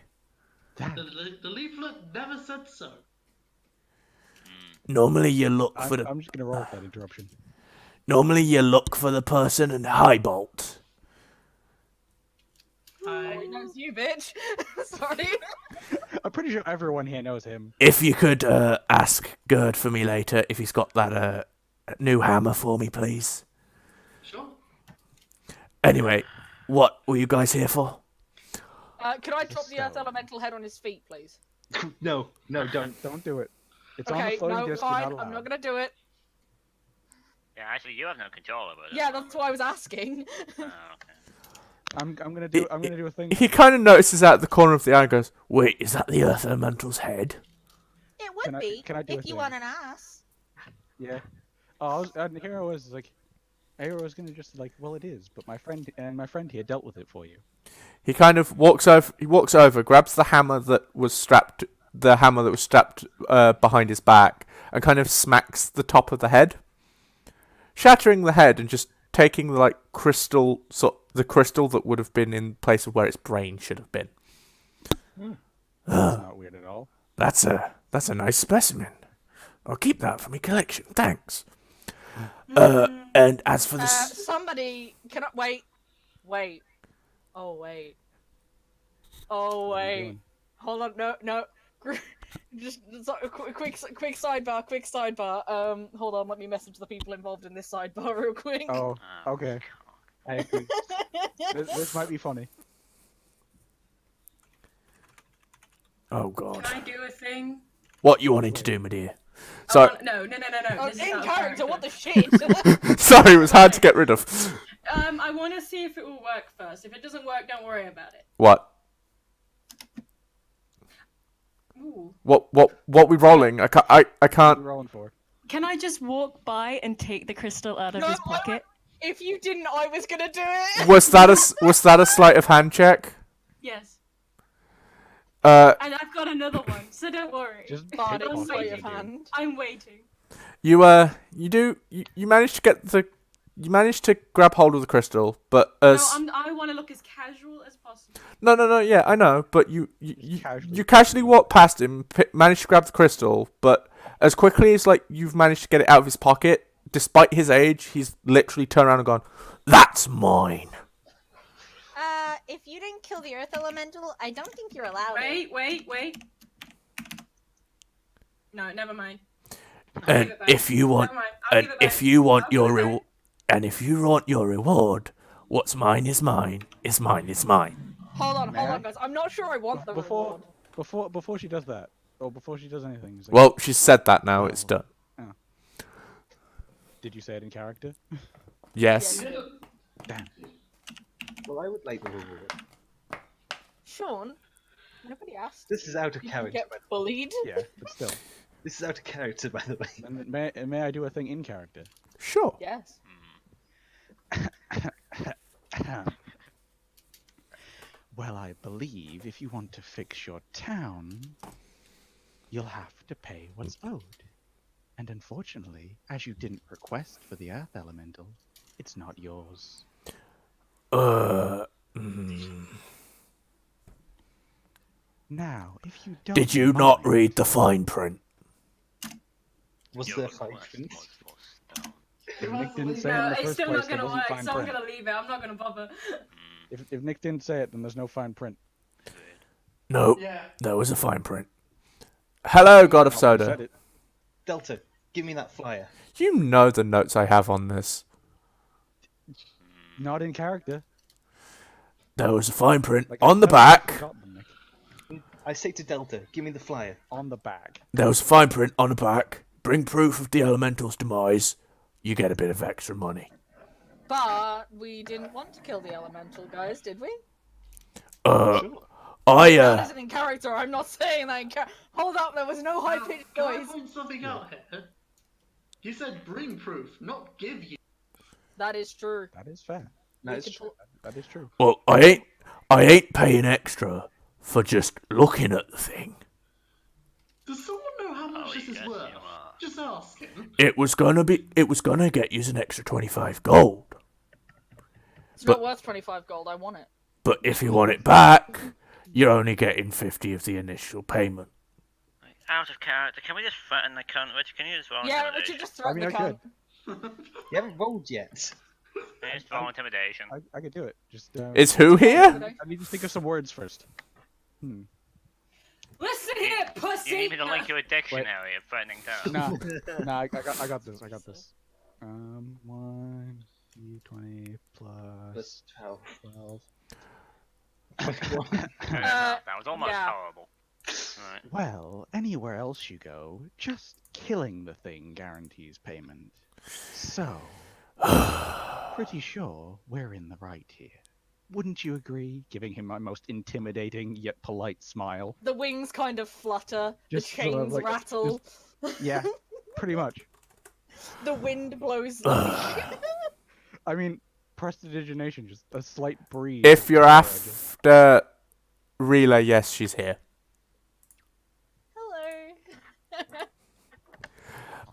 That The leaflet never said so. Normally you look for the I'm just gonna roll with that interruption. normally you look for the person and highbolt. Oh, knows you, bitch. Sorry. I'm pretty sure everyone here knows him. If you could ask Gerd for me later if he's got that new hammer for me, please. Sure. Anyway, what were you guys here for? Could I drop the Earth stone. Elemental head on his feet, please? No, don't. Don't do it. It's on the Okay, floating no, disc. You're fine. not I'm allowed. not gonna do it. Yeah, actually, you have no control over it. Yeah, that's why I was asking. Oh, okay. I'm gonna do. I'm gonna do a thing. He kind of notices out the corner of the eye and goes, "Wait, is that the Earth Elemental's head?" It would Can I- be can I do a if you thing? want an ass. Yeah. Oh, and here I was like, here I was gonna just like, well, it is, but my friend here dealt with it for you. He kind of walks over. He walks over, grabs the hammer that was strapped behind his back, and kind of smacks the top of the head, shattering the head and just taking the crystal, the crystal that would have been in place of where its brain should have been. That's not weird at all. That's a nice specimen. I'll keep that for my collection. Thanks. And as for this, Somebody, can I wait? Wait. Oh wait. Oh What are you wait. doing? Hold on. No. Just quick sidebar. Hold on. Let me message the people involved in this sidebar real quick. Oh, okay. I agree. This might be funny. oh god, Can I do a thing? what you wanting to do, my dear? I So want- no. Oh, This is in out of character. What the shit? sorry, it was hard to get rid of. I want to see if it will work first. If it doesn't work, don't worry about it. What? Ooh. What we rolling? I can't. I What are can't. you rolling for? Can I just walk by and take the crystal out of his pocket? If you didn't, I was gonna do it. Was that a sleight of hand check? Yes. Uh, And I've got another one, so don't worry. Just Bard take in one, sleight you of do. hand. I'm waiting. you managed to get the. You managed to grab hold of the crystal, but as I want to look as casual as possible. no, yeah, I know, but you casually- you casually walked past him, managed to grab the crystal, but as quickly as you've managed to get it out of his pocket, despite his age, he's literally turned around and gone, "That's mine." If you didn't kill the earth elemental, I don't think you're allowed it. Wait. No, never mind. And give it back. if you want, Never mind. I'll and give it back. if you want I'll your give it back. reward, and if you want your reward, what's mine is mine. Is mine is mine. Hold on, May I? guys. I'm not sure I want the Before reward. before she does that, or before she does anything. it's like, Well, she's said that now. It's done. did you say it in character? Yes. Damn. Well, I would like the reward. Sean, nobody asked. This is out of Did you character. get bullied? Yeah, but still. This is out of character, by the way. And may I do a thing in character? Sure. Yes. Well, I believe if you want to fix your town, you'll have to pay what's owed. And unfortunately, as you didn't request for the earth elemental, it's not yours. Now, if you don't Did you not mind- read the fine print? Was Your there five request things? was for stone. If Nick didn't say it No, in the it's first still place, not there gonna wasn't work, fine so I'm print. gonna leave it. I'm not gonna bother. If Nick didn't say it, then there's no fine print. No, Yeah. there was a fine print. Hello, God of Said Soda. it. Delta, give me that flyer. You know the notes I have on this. Not in character. There was a fine print Like, on the I've back. forgotten them, Nick. I say to Delta, give me the flyer. On the back. There was a fine print on the back. Bring proof of the elemental's demise. You get a bit of extra money. But we didn't want to kill the elemental, guys, did we? I That isn't in character. I'm not saying that in character. Hold up, there was no high-pitched Can I noise. point something out here? You said bring proof, not give you. That is true. That is fair. That We is could true. That is true. well, I ain't paying extra for just looking at the thing. Does someone know how much Oh, this is yes, worth? you are. Just asking. It was gonna get you an extra 25 gold. It's But- not worth 25 gold. I want it. But if you want it back, you're only getting 50 of the initial payment. Out of character. Can we just threaten the cunt? Rich, can you just roll Yeah, intimidation? Richard, just threaten mean, the I could. cunt. You haven't rolled yet. Can you just roll intimidation? I could do it. Just Is who here? I need to think of some words first. Listen here, pussy. You need me to link your dictionary of threatening terms. Nah, I got this. I got this. 1 d20 plus Plus 12. 12. Fair enough, that was almost yeah. horrible. Right. Well, anywhere else you go, just killing the thing guarantees payment. So, pretty sure we're in the right here. Wouldn't you agree? Giving him my most intimidating yet polite smile. The wings kind of flutter. Just the sort of chains like- rattle. Yeah, pretty much. The wind blows. I mean, prestidigitation, just a slight breeze. If you're Just- after Relay, yes, she's here.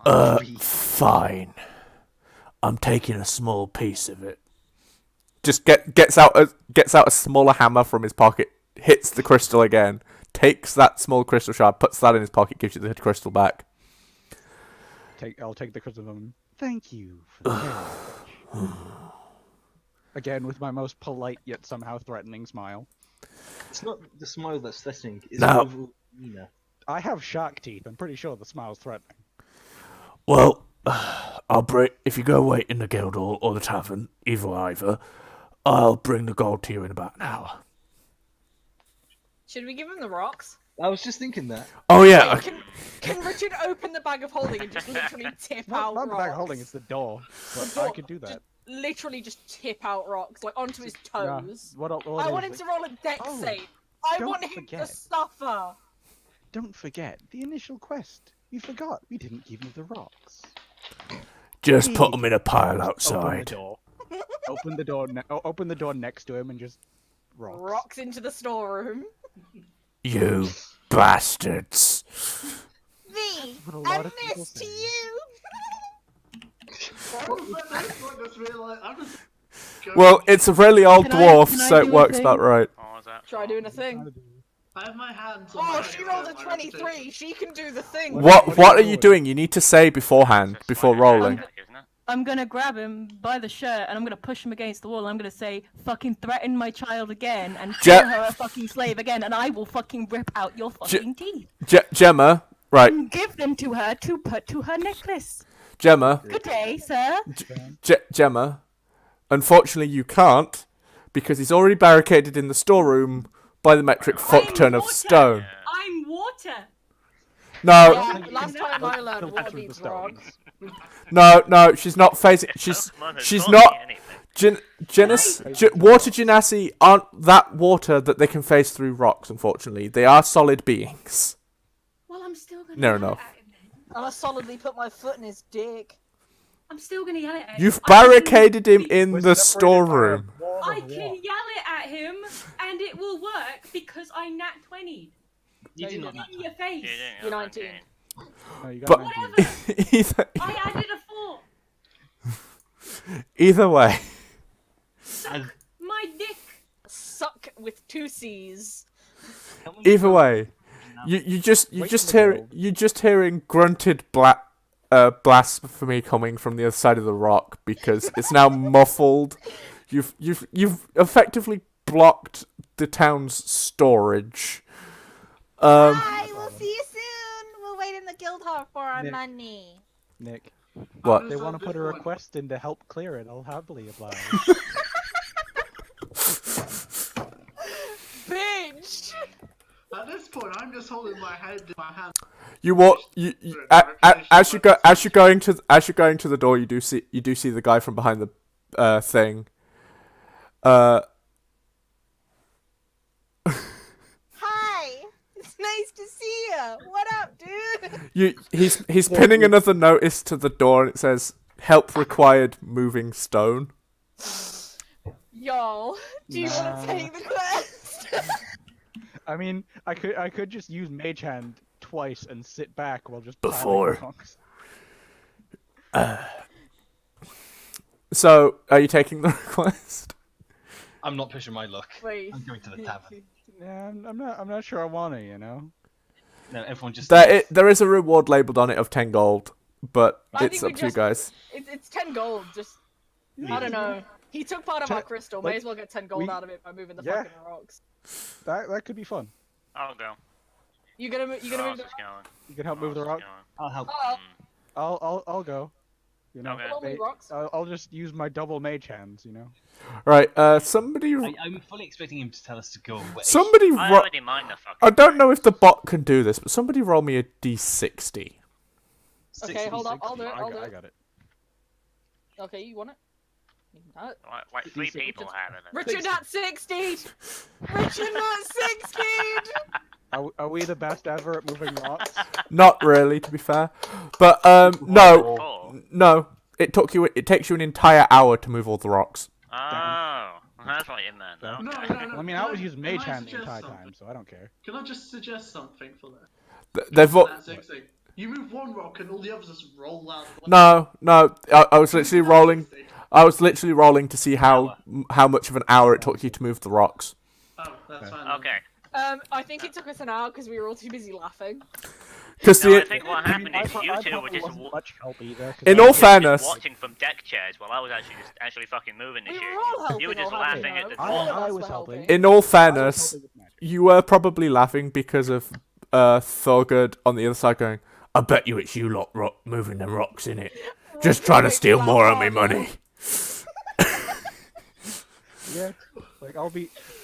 Hello. Fine. I'm taking a small piece of it. Just gets out a smaller hammer from his pocket, hits the crystal again, takes that small crystal shard, puts that in his pocket, gives you the crystal back. I'll take the crystal and thank you for the heritage. Again, with my most polite yet somehow threatening smile. It's not the smile that's threatening. It's No. overall demeanor. I have shark teeth. I'm pretty sure the smile's threatening. Well, if you go wait in the guild hall or the tavern, either, I'll bring the gold to you in about an hour. Should we give him the rocks? I was just thinking that. Oh yeah. Can Richard open the bag of holding and just literally tip out Not the rocks? bag of holding, it's the door. But The door, I could do that. Just literally just tip out rocks, like onto his Yeah. toes. What I want him to roll a dex Oh, save. I don't want him forget. to suffer. Don't forget the initial quest. You forgot. We didn't give you the rocks. Just put them in a pile Open the outside. door. Open the door. Open the door next to him and just rocks. Rocks into the storeroom. You bastards. V, What a lot and of people this to say. you. Well, it's a really old Can I- dwarf, can I so it do a works thing? about right. What was that? Try doing a thing. I have my hands on Oh, my she rolled a my 23. reputation. She can do the thing. What are you doing? You need to say beforehand, It's before like a rolling. tactic, isn't it? I'm gonna grab him by the shirt and I'm gonna push him against the wall. I'm gonna say, fucking threaten my child again and Je- call her a fucking slave again, and I will fucking rip out your fucking teeth. Gemma, right? And give them to her to put to her necklace. Gemma, Good day, sir. Gemma. Unfortunately, you can't because he's already barricaded in the storeroom by the metric fuckton of water. stone. I'm water. No, Yeah, last time I learned Filter water through the beats stones. rocks. no, she's not facing. She's Pokemon has she's taught not. me anything. Water genasi aren't that water that they can phase through rocks. Unfortunately, they are solid beings. Well, I'm still gonna Near yell enough. at him then. I'm gonna solidly put my foot in his dick. I'm still gonna yell at him. You've I can- barricaded him in We're the separated by a storeroom. wall of I rock. can yell it at him, and it will work because I nat 20 You did not. in your face. You didn't You're know 19. that, No, you got But 19. Whatever. either, I added a 4. either way, As, My dick. Suck with 2 C's. either way, you just Wait for the build. you're just hearing grunted blasphemy coming from the other side of the rock because it's now muffled. You've effectively blocked the town's storage. Bye. We'll see you soon. We'll wait in the guild hall for our Nick. money. Nick, What? if they want to put a request in to help clear it, I'll happily oblige. Bitch! At this point, I'm just holding my head in my hand. You walk. As you're going to the door, you do see the guy from behind the thing. Hi. It's nice to see you. What up, dude? He's pinning another notice to the door, and it says "Help required moving stone." Y'all, do you want Nah. to take the quest? I mean, I could just use Mage Hand twice and sit back while just Before. piling rocks. So, are you taking the request? I'm not pushing my luck. Wait. I'm going to the tavern. Yeah, I'm not sure I want to. You know. No, everyone just. There is a reward labeled on it of 10 gold, but I it's think we up to you just- guys. It's 10 gold. Just I don't know. He took part of our crystal. May like, as well get 10 gold we- out of it by moving the Yeah. fucking rocks. That could be fun. I'll go. You gonna move? You gonna Who move? else is going? You can help Who move the else rock. is going? I'll help. Oh, I'll go. You know. Okay. I'll move rocks. I'll just use my double Mage Hands. You know. Right, somebody I'm fully expecting him to tell us to go away. I already mind the fucking. I don't know if the bot can do this, but somebody roll me a d60. Okay, hold up. 66. I'll do it. I'll do I it. got it. Okay, you want it? You can have it. Like 3 people have it. Richard not 60. Richard not 60. Are we the best ever at moving rocks? Not really, to be fair. But no. It takes you an entire hour to move all the rocks. Oh, that's what you meant. No, Okay. no, no. I mean, I was using can Mage Hand the suggest entire something? time, so I don't care. Can I just suggest something for that? They've all, That's 60. You move one rock and all the others just roll out. No, I was literally rolling. I was literally rolling to see how much of an hour it took you to move the rocks. Oh, that's fine. Okay. I think it took us an hour because we were all too busy laughing. Because No, I think what happened is you two were just much help either. In you all were just fairness, watching from deck chairs while I was actually fucking moving the We shit. were all helping. You were just all laughing helping, at the though. All of I us was were helping. in all I was fairness, helping with magic. you were probably laughing because of Thorgood on the other side going, I bet you it's you lot moving them rocks, innit? Just trying to steal more of my money. Yeah, like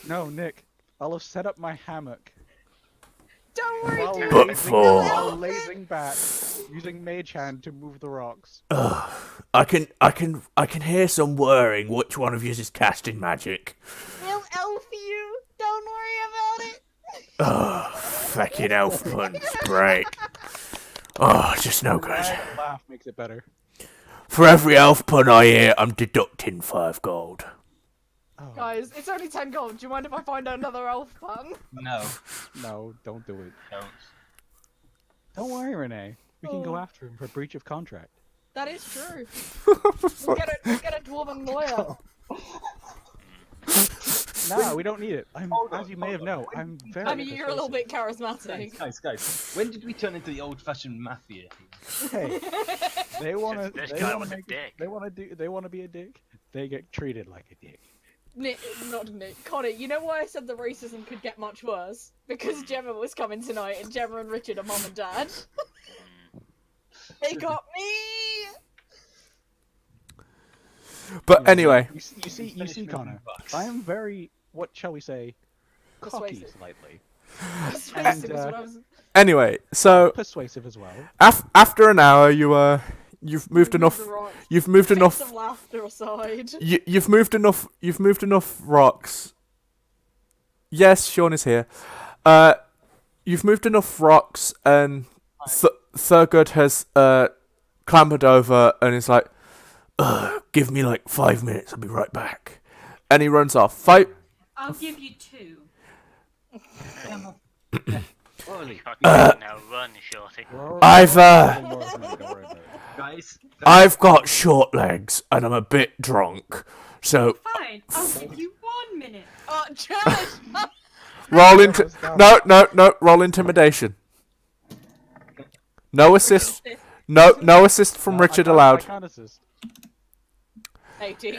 No, Nick, I'll have set up my hammock. Don't worry, While dude. But lazing back, using Mage Hand to move the rocks. I can hear some whirring. Which one of you is casting magic? We'll elf you. Don't worry about it. Oh, fucking elf puns, great. Oh, just no good. Laugh makes it better. For every elf pun I hear, I'm deducting 5 gold. Oh, Guys, it's only 10 gold. Do you mind if I find another elf pun? No, no, don't do it. don't. Don't worry, Renee. We can go after him for breach of contract. That is true. We'll get a dwarven lawyer. No, we don't need it. As you may have known, I'm very. I mean, you're a little bit charismatic. Guys, when did we turn into the old-fashioned mafia? Hey, they want to. This They guy want was to a dick. They want to do. They want to be a dick. They get treated like a dick. Nick, not Nick. Connie, you know why I said the racism could get much worse? Because Gemma was coming tonight, and Gemma and Richard are mum and dad. They got me. But anyway, You see, Connor. I am very. What shall we say? Cocky, Persuasive. slightly. Persuasive is what I was. anyway, so Persuasive as well. after an hour, you've moved enough. You've moved enough. Some laughter aside. You've moved enough. You've moved enough rocks. Yes, Sean is here. You've moved enough rocks, and Thurgood has clambered over and is like, "Give me like 5 minutes. I'll be right back." And he runs off. I'll give you 2. Now run, shorty. Guys, I've got short legs and I'm a bit drunk, so Fine, I'll give you 1 minute. Oh, challenge! roll intimidation. No assist. No assist from Richard allowed. I can't assist. 18.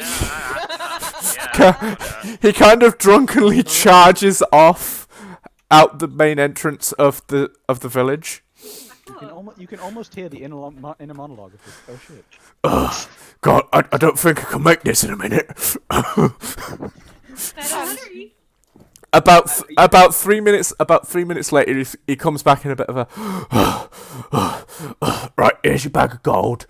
He kind of drunkenly charges off out the main entrance of the village. You can almost hear the inner monologue of this. Oh shit. God, I don't think I can make this in a minute. Hurry. About 3 minutes. About 3 minutes later, he comes back in a bit of a. Right, here's your bag of gold.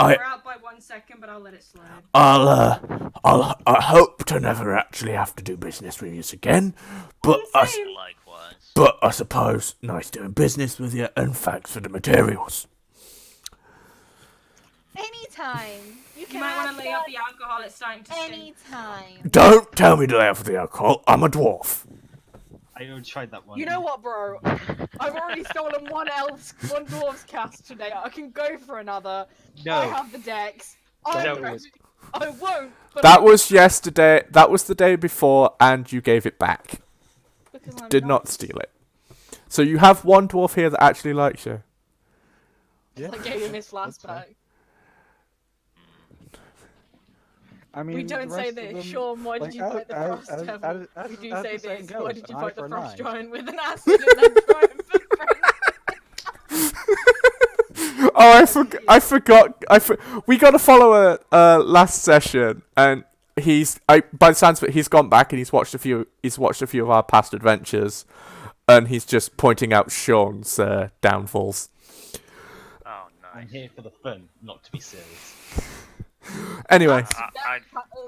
You're out by 1 second, but I'll let it slide. I hope to never actually have to do business with you again, but Likewise. but I suppose nice doing business with you, and thanks for the materials. Anytime. You can might want ask to lay up that the alcohol. It's starting to stink. anytime. Don't tell me to lay off the alcohol. I'm a dwarf. I already tried that one. You know what, bro? I've already stolen one dwarf's cast today. I can go for another. No. I have the decks. I won't. But That was yesterday. That was the day before, and you gave it back. because I'm Did not steal it. So you have one dwarf here that actually likes you. Yeah. I gave him his flashback. I mean, We don't the say rest of this. them, Sean, why did you fight the frost devil? We do as say the saying this. Why goes, did you an eye fight for the an frost eye. giant with an acid and then try and put I forgot. We got to follow a last session, and by the sounds of it, he's gone back and he's watched a few of our past adventures, and he's just pointing out Sean's downfalls. Oh, I'm nice. here for the fun, not to be serious. Anyway,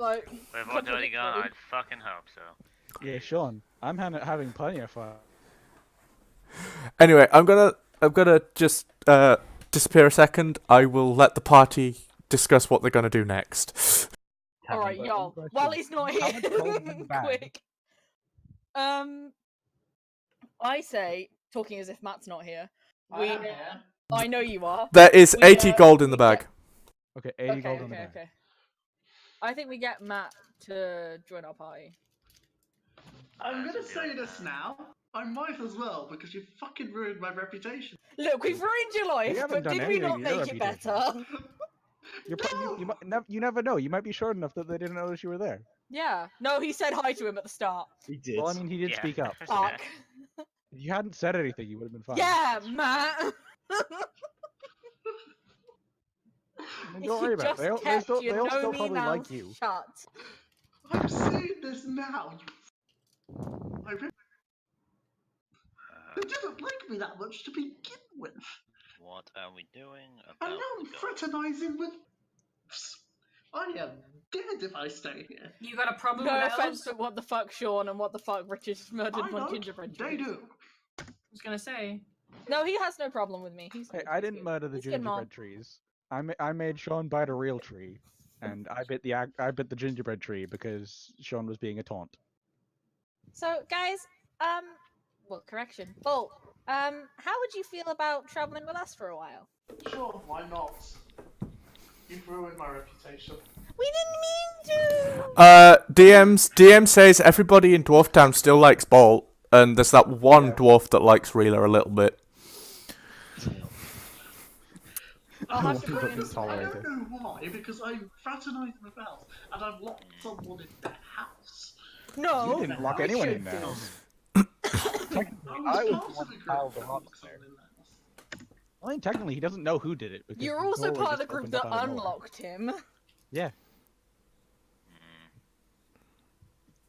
like, With what's already gone, I'd fucking hope so. Yeah, Sean, I'm having plenty of fun. I'm gonna just disappear a second. I will let the party discuss what they're gonna do next. Alright, y'all. While he's not How much gold in the here, bag? quick. I say, talking as if Matt's not here, we I know you are. There is We, 80 gold in the we bag. Okay, 80 gold in the bag. Okay. I think we get Matt to join our party. I'm That's gonna a say good this now. I might as well because you fucking ruined my reputation. Look, we've ruined your life, haven't but done did we not anything to your make it reputation. better? You never know. You might be short enough that they didn't notice you were there. Yeah. No, he said hi to him at the start. He did. Well, I mean, he did Yeah. speak up. Fuck. If you hadn't said anything, you would have been fine. Yeah, Matt. I mean, don't worry You about it. just They'll kept still, your they'll still know-me probably like mouth you. shut. I'm seeing this now. I re- They didn't like me that much to begin with. What are we doing And about now I'm the gold? fraternizing with. I am dead if I stay here. You got a problem No with offense, elves? but what the fuck, Sean, and what the fuck, Richard's murdered I one don't. gingerbread They trees. do. I was gonna say. No, he has no problem with me. He's Hey, good, I he's didn't good. murder the He's good, Mom. gingerbread trees. I made Sean bite a real tree, and I bit the gingerbread tree because Sean was being a taunt. So, guys, well, correction. Bolt, how would you feel about traveling with us for a while? Sure, why not? You've ruined my reputation. We didn't mean to! DM says everybody in Dwarf Town still likes Bolt, and there's that one dwarf that likes Reeler a little bit. I'll have to bring Couldn't in some... I tolerate don't it. know why, because I'm fraternizing with elves, and I've locked someone in their house. No! You didn't lock anyone in there. Technically, I was the part one of the who group piled the that rocks locked there. someone in their house. I mean, technically, he doesn't know who did it. Because You're the also door part of just the group opened that up out of nowhere. unlocked him. Yeah.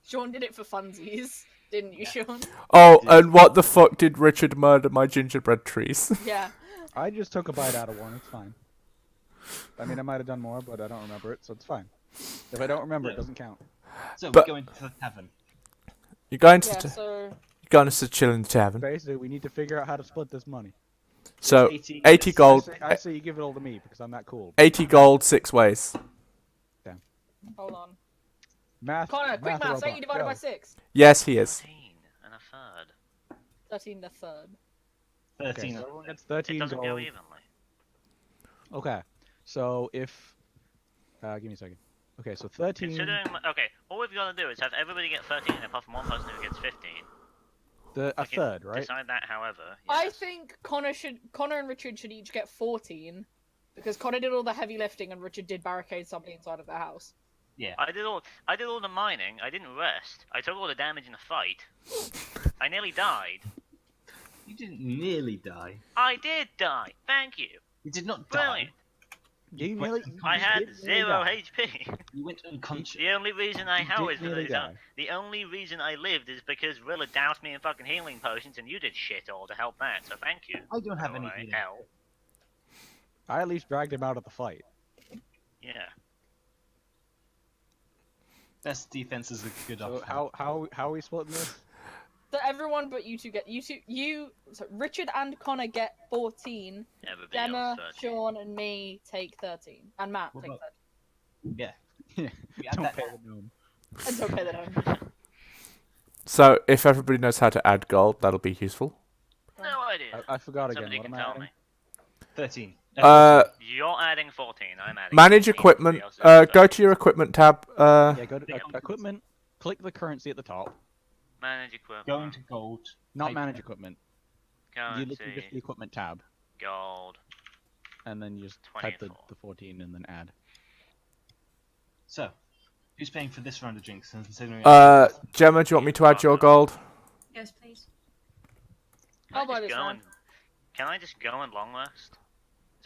Sean did it for funsies, didn't you, Sean? Oh, and what the fuck did Richard murder my gingerbread trees? Yeah. I just took a bite out of one. It's fine. I mean, I might have done more, but I don't remember it, so it's fine. If I don't remember, it doesn't count. So But- we're going to the tavern. You're going to Yeah, st- so... you're going to chill in the tavern. Basically, we need to figure out how to split this money. So 80 80 gold, I say you give it all to me because I'm that cool. 80 gold 6 ways. Hold on. Math. Connor, quick maths, robot, 80 divided by go. 6. Yes, he is. 13 and a third. 13 the third. 13. So everyone gets It 13 doesn't go gold. evenly. Okay. So if give me a second. Okay, so 13. Considering, okay, all we've got to do is have everybody get 13 apart from one person who gets 15. A We can third, right? Decide that, however. I yes. think Connor and Richard should each get 14. Because Connor did all the heavy lifting and Richard did barricade something inside of the house. Yeah. I did all the mining. I didn't rest. I took all the damage in the fight. I nearly died. You didn't nearly die. I did die. Thank you. You did not Brilliant. die. You went nearly, unconscious. I had did nearly 0 die. HP. You went unconscious. The only reason I You did nearly die. the only reason I lived is because Rilla doused me in fucking healing potions, and you did shit all to help that. So thank you. I don't have any Alright, healing. hell. I at least dragged him out of the fight. Yeah. Best defense is a good So option. how are we splitting this? So everyone but you two get so Richard and Connor get 14. Everybody Gemma, else 13. Sean, and me take 13, and Matt What take about- 13. Yeah. Yeah, We add don't that pay now. the gnome. It's okay then. So if everybody knows how to add gold, that'll be useful. No idea. I forgot again. Somebody What can am I tell adding? me. 13. You're adding 14. I'm adding. Manage 14, equipment. everybody else is adding Go 13. to your equipment tab. Yeah, go to Yeah. equipment. Click the currency at the top. Manage equipment. Go into gold. Not type manage equipment. You Currency. literally just the equipment tab, Gold. and then you just type the 24. 14 and then add. So, who's paying for this round of drinks? Considering Gemma, do you want me to add your gold? Yes, please. Can I I'll buy just this go round. and- Can I just go and long rest?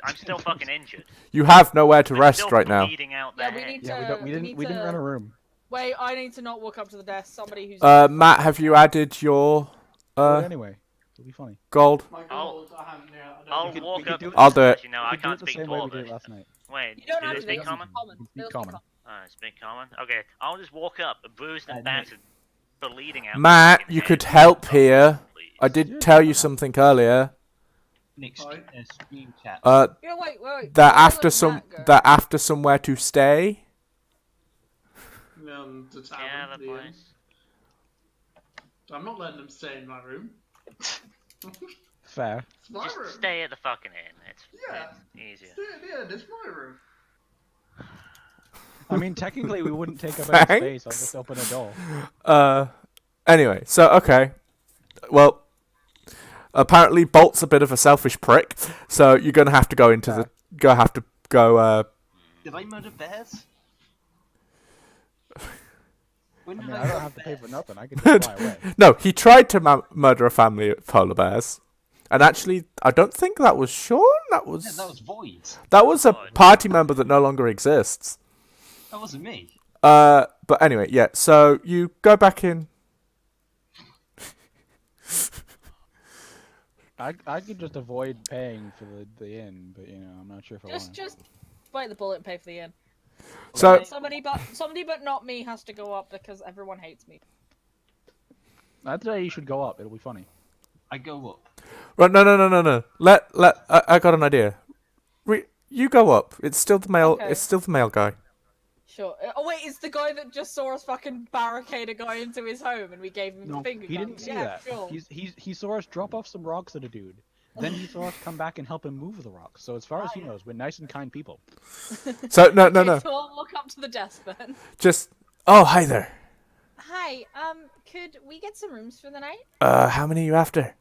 I'm still fucking injured. You have nowhere to I'm rest still right now. bleeding out Yeah, the we head. need Yeah, to. we didn't to... run a room. Wait, I need to not walk up to the desk. Somebody who's. Matt, have you added your Anyway, it'll be funny. gold? My I'll- gold, I haven't, yeah, I don't I'll think- could- walk we could up. do it- I'll do it. Actually, no, I We do can't it the speak same way we did Dwarvish. last night. Wait, You don't do have they to. speak They common? common. Speak They all common. Speak common. Okay, I'll just walk up, bruised and battered, bleeding out. Matt, fucking you head. could help here. Please. I did tell you something earlier. Nick, Right. screen chat. Yeah, wait. That Where after does Matt go? that after somewhere to stay. The tavern, Yeah, the the inn. place. I'm not letting them stay in my room. Fair. It's my Just room. stay at the fucking inn. It's Yeah. easier. Yeah, it's my room. I mean, technically, we wouldn't take up any Thanks. space. I'll just open a door. Anyway, so okay. Well, apparently Bolt's a bit of a selfish prick, so you're gonna have to go into the Did I murder bears? When I did mean, I I don't murder have to pay for bears? nothing. I can just fly away. No, he tried to murder a family of polar bears. And actually, I don't think that was Sean. That was Yeah, that was Void. that was a party member that no longer exists. That wasn't me. But anyway, yeah. So you go back in. I could just avoid paying for the inn, but I'm not sure if I want. Just bite the bullet and pay for the inn. So Somebody but not me has to go up because everyone hates me. I'd say you should go up. It'll be funny. I go up. right, no. I got an idea. You go up. It's still the male. Okay. It's still the male guy. Sure. Oh wait, it's the guy that just saw us fucking barricade a guy into his home and we gave him the finger he gun. didn't see Yeah, that. Sure. He saw us drop off some rocks at a dude. Then he saw us come back and help him move the rocks. So as far as he knows, we're nice and kind people. So no. Okay, so I'll walk up to the desk then. Just hi there. Hi, could we get some rooms for the night? How many are you after?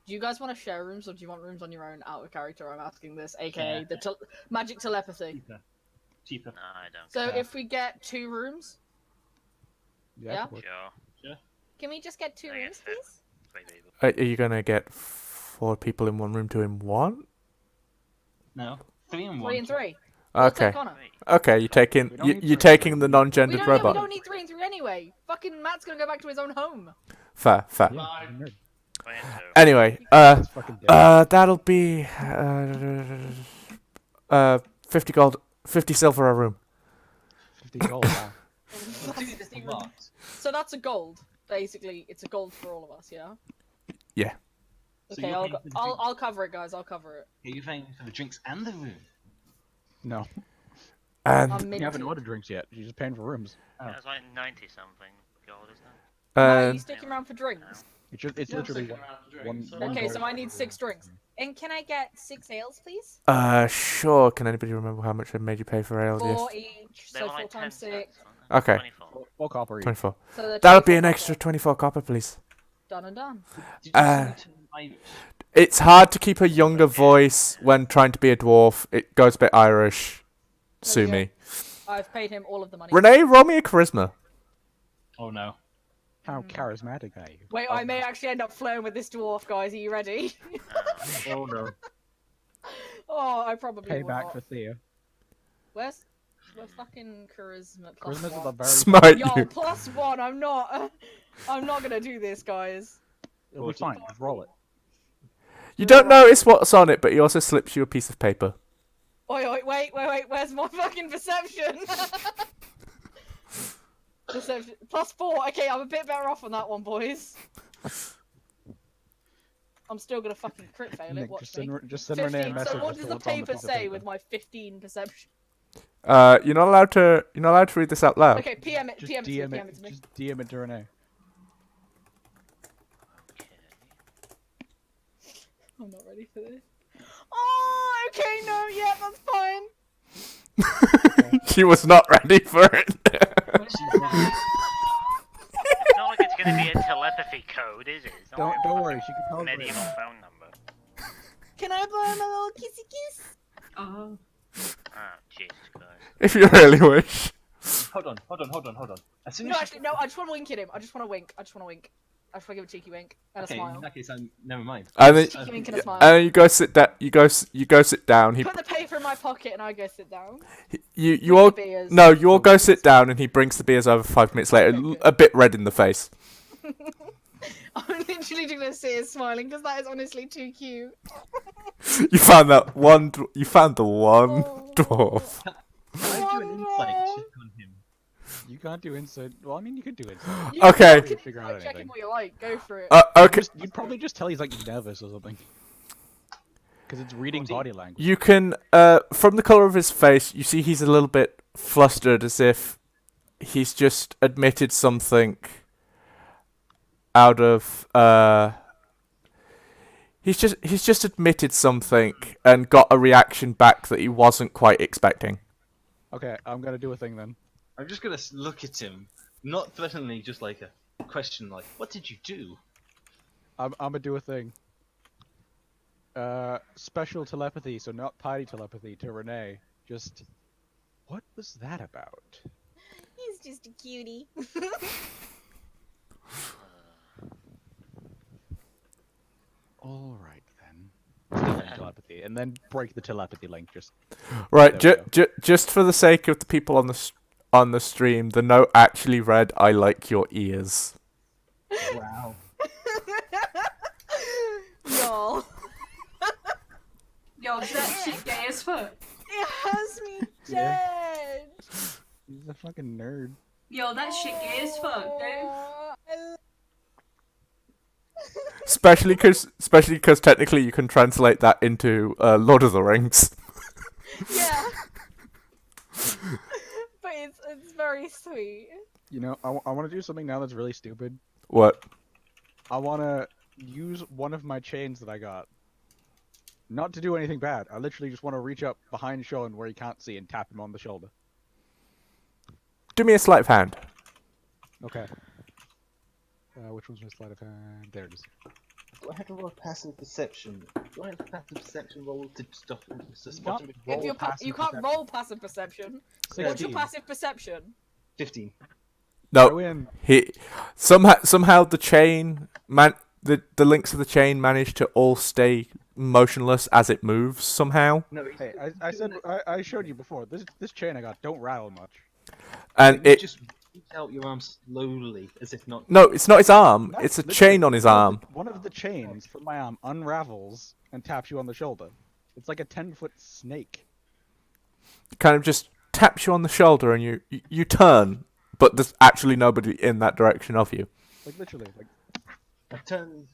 Do you guys want to share rooms or do you want rooms on your own out of character? I'm asking this, aka the magic telepathy. Cheaper. No, I don't. So if we get 2 rooms, Yeah? cool. Sure. Can we just get 2 I get rooms, 5 please? 3 people. Are you gonna get 4 people in one room, 2 in one? No. 3 and 1. 3 and 3. We'll Okay. take Connor. Okay, you're taking We don't need you're three. taking the We non-gendered don't, yeah, we robot. don't need 3 and 3 anyway. Fucking Matt's gonna go back to his own home. Fair. Yeah, Bye. he's a nerd. 3 and 2. Anyway, He's fucking dead. that'll be 50 gold, 50 silver a room. 50 gold. Wow. So that's a gold. Basically, it's a gold for all of us, yeah? Yeah. So Okay, you're I'll, paying go, for the I'll, drinks. I'll cover it, guys. I'll cover it. Are you paying for the drinks and the room? No, And I'm you haven't minty. ordered drinks yet. You're just paying for rooms. Yeah, it's like 90 something gold, isn't it? Are and you sticking around for drinks? It's Yeah, I'm literally sticking around for one. drinks, so- Okay, gold so I for need every 6 room. drinks. And can I get 6 ales, please? sure. Can anybody remember how much I made you pay for ale? 4 each, They so were 4 like 10 times 6. cents, weren't they? Okay. 24. Four copper each. 24. So they're That'll be 24 an copper. extra 24 copper, please. Done and done. Did you Uh, send it to my... It's hard to keep a younger voice when trying to be a dwarf. It goes a bit Irish. Sue There you me. I've paid him all of the money. Renee, roll me a charisma. Oh no. How charismatic are you? Wait, I may actually end up flirting with this dwarf, guys. Are you ready? Oh no. Oh, I probably will Payback not. for Thea. Where's fucking charisma plus Charisma's at the 1? very. Smite Yo, you. plus 1. I'm not gonna do this, guys. It'll be fine. Just roll it. You don't notice what's on it, but he also slips you a piece of paper. Wait. Where's my fucking perception? Perception plus 4. Okay, I'm a bit better off on that one, boys. I'm still gonna fucking crit fail it. Nick, Watch just me. send Renee a 15. message. So what as does to the what's on paper piece of say paper. with my 15 perception? You're not allowed to. You're not allowed to read this out loud. Okay, PM it. Just PM it to me. DM PM it it. to me. Just DM it to Renee. I'm not ready for this. Oh, okay, no, yeah, that's fine. She was not ready for it. It's not like it's gonna be a telepathy code, is it? It's not like Don't a worry, she can fucking tell medieval phone number. Can I blow him a little kissy kiss? Oh, Jesus Christ. If you really wish. Hold on. As soon No, as actually, no, I just want to wink at him. I just want to wink. I just want to give a cheeky wink and Okay, a smile. in that case, never mind. And then, Cheeky wink and a smile. and then you go sit down. You go sit down. He Put the paper in my pocket and I go sit down. you all the beers. no. You all go sit down, and he brings the beers over 5 minutes later, a bit red in the face. I'm literally just gonna see us smiling because that is honestly too cute. You found that one. You found the one Oh. dwarf. Can I do an insight check on him? You can't do inside. Well, I mean, you could do inside. You Okay. can Figure out check anything. him what you like. Go for it. Okay. You'd probably just tell he's like nervous or something. Because it's reading body language. You can, from the color of his face, you see he's a little bit flustered, as if he's just admitted something out of, He's just admitted something and got a reaction back that he wasn't quite expecting. Okay, I'm gonna do a thing then. I'm just gonna look at him, not threateningly, just like a question, like, "What did you do?" I'm gonna do a thing. Special telepathy, so not party telepathy to Renee. Just, what was that about? He's just a cutie. All right then. Still in telepathy, and then break the telepathy link. Just Right, There we just for the sake of the people on the stream, the note actually read, "I like your ears." Wow. Y'all. Yo, is that shit gay as fuck? It has me Yeah. dead. he's a fucking nerd. Yo, that shit gay as fuck, dude. I Especially because technically you can translate that into Lord of the Rings. Yeah. But it's very sweet. You know, I want to do something now that's really stupid. What? I want to use one of my chains that I got. Not to do anything bad. I literally just want to reach up behind Sean where he can't see and tap him on the shoulder. Do me a sleight of hand. Okay. Which one's my sleight of hand? There it is. Do I have to roll passive perception? Do I have a passive perception roll to stop him? If you're you can't roll passive perception. What's your 16. passive perception? 15. I No, win. he somehow the chain the links of the chain manage to all stay motionless as it moves somehow, No, Hey, I said I showed you before. This chain I got don't rattle much. and you it. just reach out your arm slowly, as if not. No, it's not his arm. No, It's a literally, chain on his arm. One of the chains from my arm unravels and taps you on the shoulder. It's like a 10-foot snake. Kind of just taps you on the shoulder, and you turn, but there's actually nobody in that direction of you. Like literally, like I turn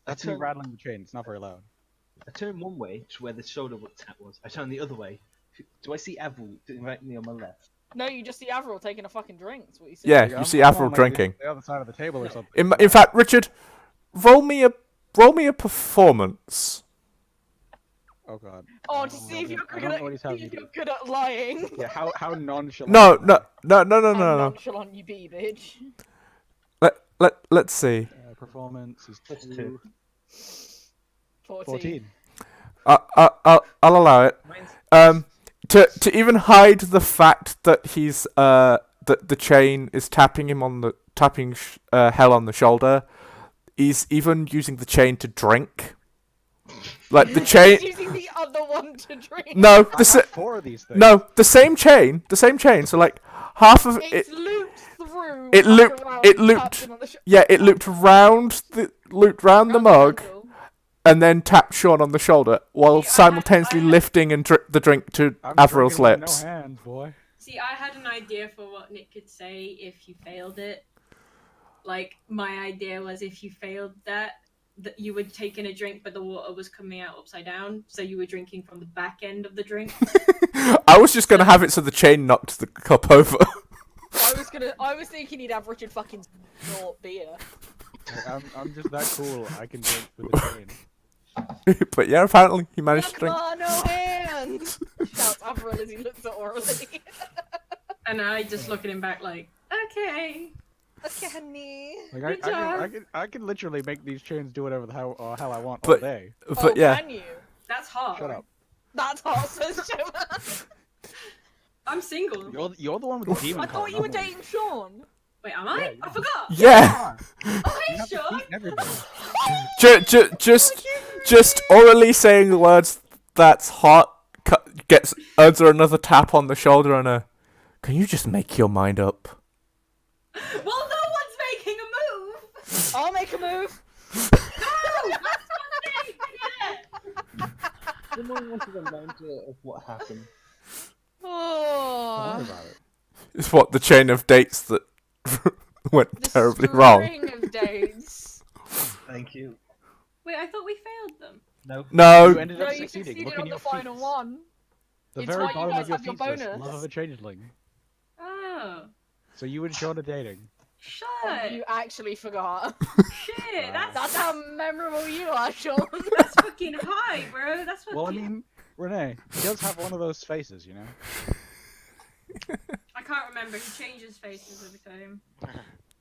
that's me rattling the chain. It's not very loud. I turn one way to where the shoulder tap was. I turn the other way. Do I see Avril directly on my left? No, you just see Avril taking a fucking drink. That's what you see. Yeah, Like, you I'm- see I'm Avril on, like, drinking. the other side of the table or something. In fact, Richard, roll me a performance. Oh god. Oh, to see if you're I good don't at, always have see if you you're good at lying. Yeah, how nonchalant. No. How No. nonchalant you be, bitch. Let's see. Performance is Plus 2. 14. I'll allow it. To even hide the fact that he's that the chain is tapping him on the Hell on the shoulder, he's even using the chain to drink. Like the chain. He's using the other one to drink. No, I have 4 of these things. no, the same chain. So like half of it. It's looped through. It back looped- around, it tapped looped- him on the Yeah, it looped round the mug, handle. and then tapped Sean on the shoulder while See, I simultaneously had- lifting and the drink to I'm Avril's drinking with lips. No hands, boy. See, I had an idea for what Nick could say if you failed it. Like, my idea was if you failed that you were taking a drink, but the water was coming out upside down, so you were drinking from the back end of the drink. I was just gonna have it so the chain knocked the cup over. I was thinking he'd have Richard fucking snort beer. Like, I'm just that cool. I can drink with a chain. But yeah, apparently he managed to drink. No hands! Shouts Avril as he looks at Orly. And I just look at him back like, okay. Okay, honey. Like Good I can literally make these chains do whatever the hell I want But- all day. But Oh, yeah, can you? That's hard. Shut up. That's hot, says Gemma. I'm single. You're the one with the demon. I thought you were dating Sean. Wait, am I? I forgot. yeah. Oh, hey, Sean. Everybody. Just orally saying the words "that's hot" earns her another tap on the shoulder and a. Can you just make your mind up? Well, no one's making a move. I'll make a move. No, that's not me. Yeah. Someone wants a reminder of what happened. Don't Oh. worry about it. It's what the chain of dates that went The terribly wrong. string of dates. Thank you. Wait, I thought we failed them. No. You No, ended No, up you succeeding. succeeded Look on in the your final feats. one. The It's very why you bottom guys of your have your feet says bonus. love of a changeling. Oh. So you and Sean are dating. Shut. Oh, you actually forgot. Shit, that's That's how memorable hell you are, Sean. That's fucking high, bro. That's fucking... Well, I mean, Renee, he does have one of those faces, you know? I can't remember. He changes faces every time.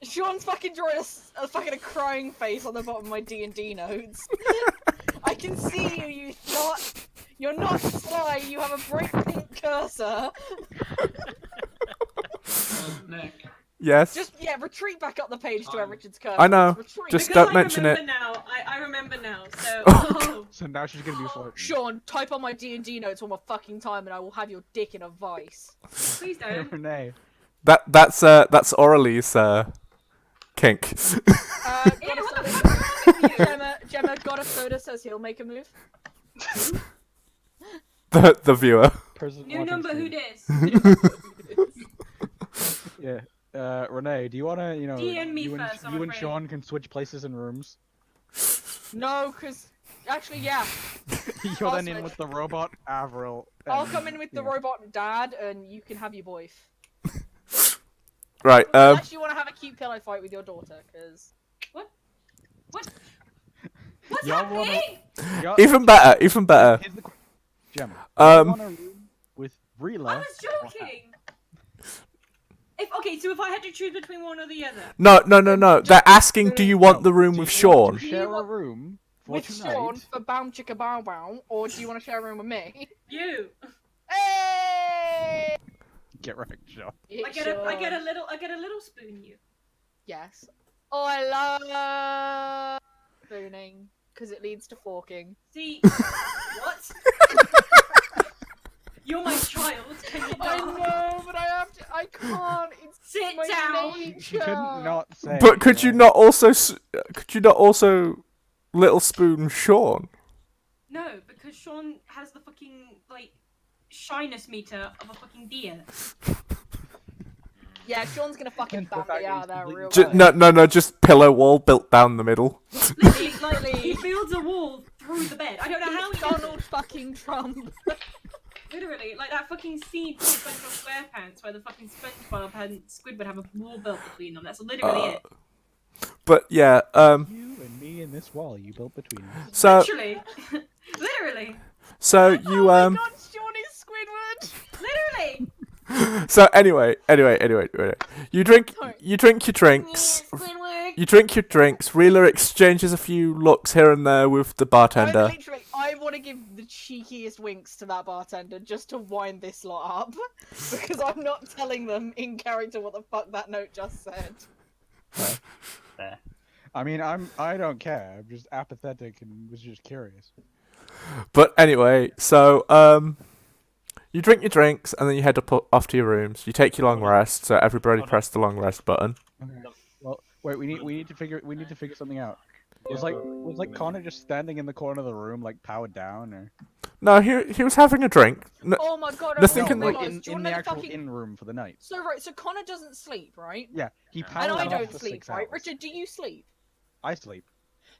Sean's fucking drawing a fucking crying face on the bottom of my D&D notes. I can see you, you thought. You're not sly, you have a bright pink cursor. Nick. Yes. Just, yeah, retreat back up the page to where Richard's cursor. I know. Retreat. Just Because don't mention I it. remember now. I remember now. So. Oh. So now she's gonna be flirting. Sean, type on my D&D notes one more fucking time and I will have your dick in a vice. Please Hey, don't. Renee. That's Orally's kink. Ew, what the fuck's wrong with you? Gemma got a soda, says he'll make a move. the viewer. New number, who dis? Yeah. Renee, do you wanna, you know, DM me you, first, and, I'm you and afraid. Sean can switch places in rooms? No, because... Actually, yeah. You're I'll then in switch. with the robot, Avril. I'll and- come in with the yeah. robot dad, and you can have your boy. Right. Unless you want to have a cute pillow fight with your daughter, because... What? What? What's Y'all happening? Y'all- Even better. Even better. Here's the question, Gemma. Um, You want a room with Rila? I was joking. Okay, so if I had to choose between one or the other, No. They're asking, do you want the room with Sean? To share a room for with tonight? Sean for Bound Chicka Bow Wow, or do you want to share a room with me? you. Hey! Get right, Sean. I get a little spoon. You. Yes. Oh, I love spooning because it leads to forking. See what? You're my child. Can you I not? know, but I can't. It's Sit my down. nature. She couldn't not say. But could you not also little spoon Sean? No, because Sean has the fucking like shyness meter of a fucking deer. Yeah, Sean's gonna fucking And the ban fact me that out he's of there completely real quick. No, just pillow wall built down the middle. Like he builds a wall through the bed. I don't know how he does Donald fucking Trump. it. Literally, like that fucking scene from SpongeBob SquarePants where the fucking SpongeBob and Squidward have a wall built between them. That's literally it. But yeah, You and me and this wall you built between us. so Literally. Literally. so you Oh my god, Sean is Squidward! Literally. so anyway, you drink your drinks. You drink your drinks. Reela exchanges a few looks here and there with the bartender. I want to give the cheekiest winks to that bartender just to wind this lot up. Because I'm not telling them in character what the fuck that note just said. There. I mean, I don't care. I'm just apathetic and was just curious. But anyway, so you drink your drinks and then you head off to your rooms. You take your long rest. So everybody press the long rest button. Okay. Well, wait. We need to figure something out. Was Connor just standing in the corner of the room, like powered down, or? No, he was having a drink. No, Oh my god, Nothing oh can- my like god, in do you the wanna know actual fucking... in room for the night. So Connor doesn't sleep, right? Yeah, he And powered I off don't for sleep, 6 right? hours. Richard, do you sleep? I sleep.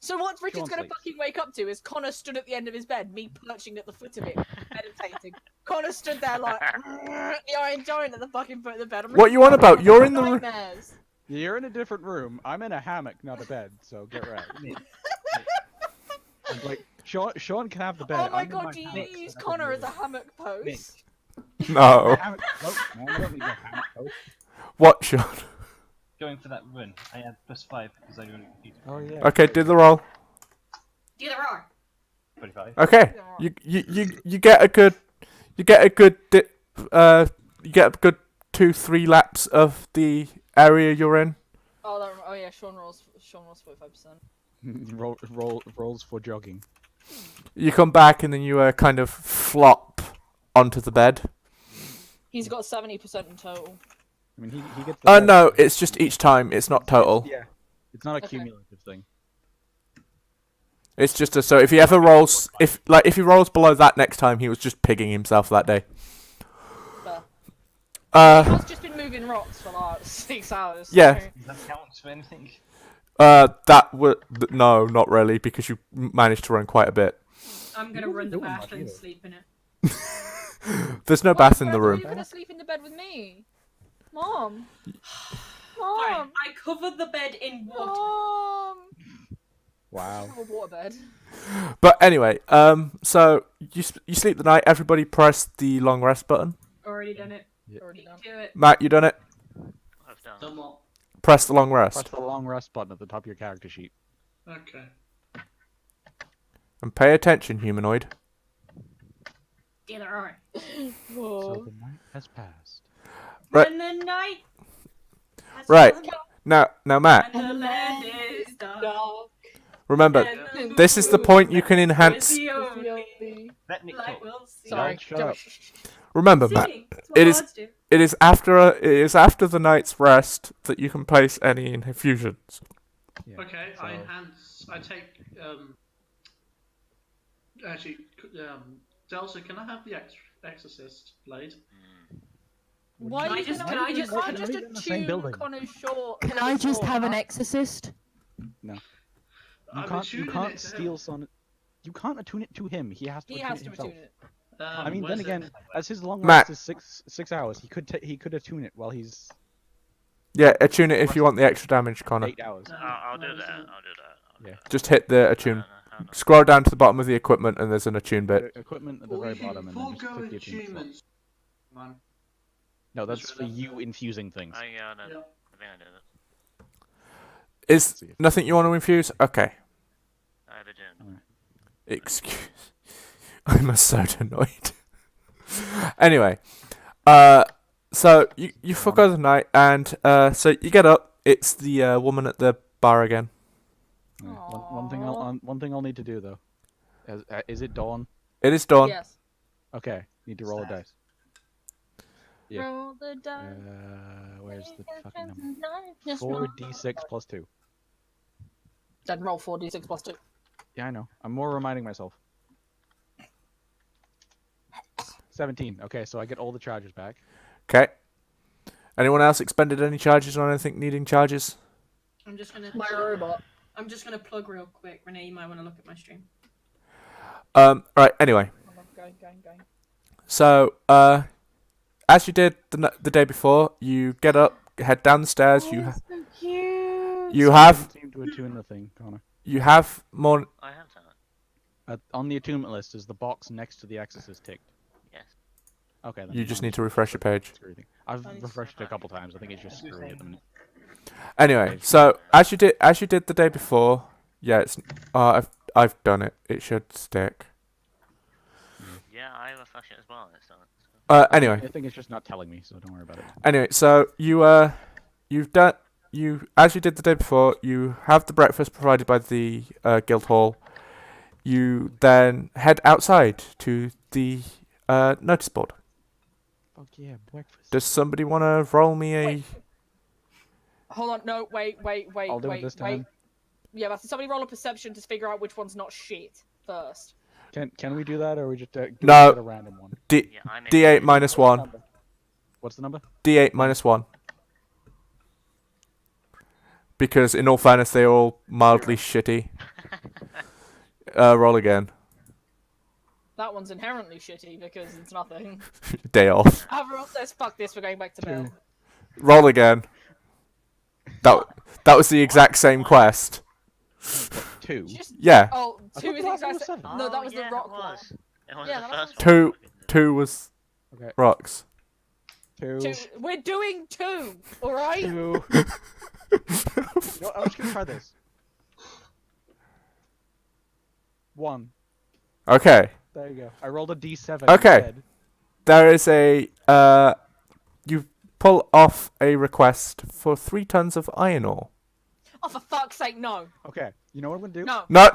So what Richard's Sean gonna sleeps. fucking wake up to is Connor stood at the end of his bed, me perching at the foot of it, meditating. Connor stood there like, the Iron Giant at the fucking foot of the bed. I'm What you on about? You're in the room. nightmares. You're in a different room. I'm in a hammock, not a bed. So get right. Like Sean can have the bed. Oh my I'm in god, do you hammock, use so Connor that's as a hammock post? No. Hammock post, man. I don't need no hammock post. What, Sean? Going for that run, I had +5 because I run a computer. Oh yeah. Okay, do the roll. Do the roar. 25. Okay, you get a good 2-3 laps of the area you're in. Oh yeah, Sean rolls 45%. Rolls for jogging. You come back and then you kind of flop onto the bed. He's got 70% in total. I mean, he gets. The bed. No, it's just each time. It's not total. Yeah, it's not a Okay. cumulative thing. It's just so if he ever rolls, if he rolls below that next time, he was just pigging himself that day. Fair. Uh, He's just been moving rocks for like 6 hours. Yeah. so- Does that count for anything? that would no, not really, because you managed to run quite a bit. I'm gonna You run the don't bath much and either. sleep in it. There's no bath in the You're room. gonna sleep in the bed with me, Mom. Fine, Mom. I covered the bed in water. Mom. Wow. A waterbed. But anyway, so you sleep the night. Everybody press the long rest button. Already done it. Already done. Do it. Matt, you done it? I've done. Done what? Press the long Press rest. the long rest button at the top of your character sheet. Okay. And pay attention, humanoid. Yeah, there are. So the night has passed. Right. And the night. has Right. come, Now, Matt, And the land is dark. remember, and the this is the point you can moon enhance. is the only Let Nick light talk. we'll see. Sorry. Shut up. Remember, Matt, Singing. It's what it is- bards do. it is after the night's rest that you can place any infusions. Yeah, Okay, so- I enhance. I take. Actually, Delta, can I have the exorcist blade? Why Can I are you just- gonna can I you just- can't Why are just we in the same attune building? Connor's short? Can I just have an sword? exorcist? You I'm can't. You attuning can't it to steal him. son. You can't attune it to him. He has to. He attune has it to himself. attune it. I mean, then where's it? again, as his long Matt. rest is six hours, he could attune it while he's Yeah, attune it if you want the extra damage, Connor. 8 hours. I'll do no, that. it's I'll not. do that. Yeah. Just hit the attune. No. Scroll down to the bottom of the equipment, and there's an attune bit. Equipment at the Or very we can bottom, and then just forego click the attune slot. attunements. Man. No, that's Just for you infusing things. I Yeah. think I did it. Is nothing you want to infuse? Okay. I have a gin. Excuse. I'm so annoyed. Anyway, so you forgo the night, and so you get up. It's the woman at the bar again. Yeah. One thing I'll need to do though. Is it dawn? It is dawn. Yes. Okay, need to roll a dice. Yeah. Roll the dice. Where's the fucking number? 4d6 plus 2. Then roll 4d6 plus 2. Yeah, I know. I'm more reminding myself. 17. Okay, so I get all the charges back. Okay. Anyone else expended any charges on anything needing charges? I'm just gonna. My robot. I'm just gonna plug real quick. Renee, you might want to look at my stream. Right. Anyway, Going. so as you did the day before, you get up, head down the stairs. You So have Seem to attune the thing, Connor. more. I have done it. On the attunement list is the box next to the exorcist ticked. Yes. Okay, then. You just need to refresh your page. Screwy thing. I've refreshed it a couple times. I think it's just screwy at the minute. Anyway, so as you did the day before, yeah, it's I've done it. It should stick. Yeah, I refresh it as well this time. Anyway, I think it's just not telling me, so don't worry about it. Anyway, so you've done as you did the day before. You have the breakfast provided by the guild hall. You then head outside to the notice board. Fuck yeah, breakfast. Does somebody want to roll me a? Wait. Hold on. No. Wait. I'll do it this time. Yeah, but somebody roll a perception to figure out which one's not shit first. Can we do that, or we just do No. a random one? Yeah, I made D8 minus 1. What's the number? D8 minus 1. Because in all fairness, they're all mildly shitty. Roll again. That one's inherently shitty because it's nothing. Day off. Everyone says, "Fuck this, we're going back to bed." Roll again. That was the exact same quest. 2. Yeah. Oh, I two thought is the the last one exact was same. 7. No, that was the yeah, rock it one. was. It was Yeah, the that was first Two. one. Two was Okay. rocks. 2. Two. We're doing 2. All right. 2. You know what, I'm just gonna try this. 1. Okay. There you go. I rolled a d7. Okay. Instead. There is a you pull off a request for 3 tons of iron ore. Oh, for fuck's sake, no. Okay. You know what I'm gonna do? No. No.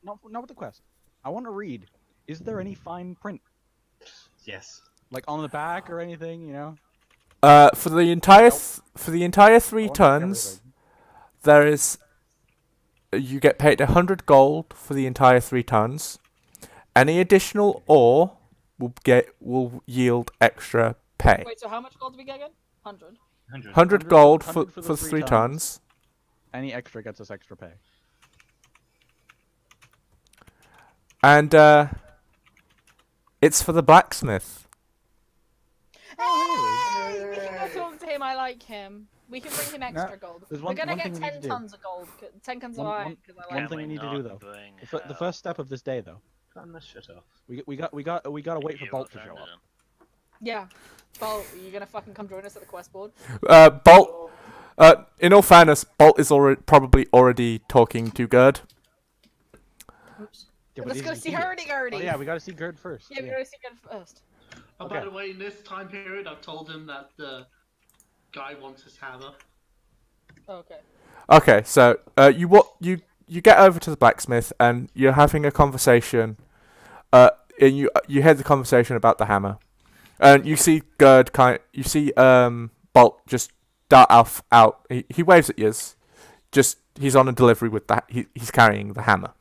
Not with the quest. I want to read. Is there any fine print, Yes. like on the back or anything? You know. For the entire 3 I wanna tons, check everything. there is. You get paid 100 gold for the entire 3 tons. Any additional ore will yield extra pay. Wait, so how much gold do we get again? 100. 100 gold 100 for the 3 tons. tons. Any extra gets us extra pay. And it's for the blacksmith. Hey, we can go talk to him. I like him. We can bring him extra gold. there's We're one- gonna one get thing we need 10 to do. tons of gold, 10 tons of One- iron. one- 'Cause I One like thing we we need to not do though. bring The her- first step of this day though. Turn the shit off. We gotta wait for You Bolt to show offended up. him. Yeah. Bolt, are you gonna fucking come join us at the quest board? Bolt. In all fairness, Bolt is probably already talking to Gerd. Oops. Yeah, but Let's he's go see here. Hurdy-Gurdy. Oh yeah, we gotta see Gerd first. Yeah, we gotta see Gurdy first. Oh, Okay. by the way, in this time period, I've told him that the guy wants his hammer. Okay. Okay, so you get over to the blacksmith and you're having a conversation. And you hear the conversation about the hammer, and you see Gerd Bolt just dart off out. He waves at you. Just he's on a delivery with that. He's carrying the hammer.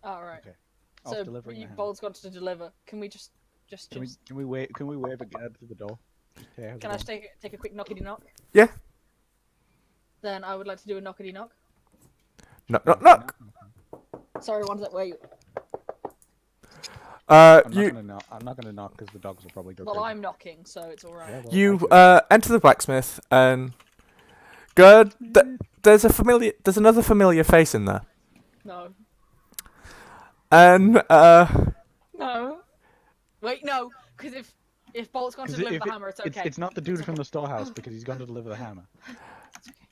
Alright. Okay. So delivering the hammer. Bolt's got to deliver. Can we just Can we wave at Gerd through the door? Hey, how's it can I going? just take a quick knockety knock? Yeah. Then I would like to do a knockety knock. Knock knock knock. Sorry, one sec. Wait. I'm You not gonna knock because the dogs will probably go. Well, crazy. I'm knocking, so it's alright. Yeah, well, you I enter the blacksmith and Gerd. There's another familiar face in there, No. and No. Wait, no. Because if Bolt's gone to Because deliver the hammer, it's okay. It's not the dude from the storehouse because he's going to deliver the hammer.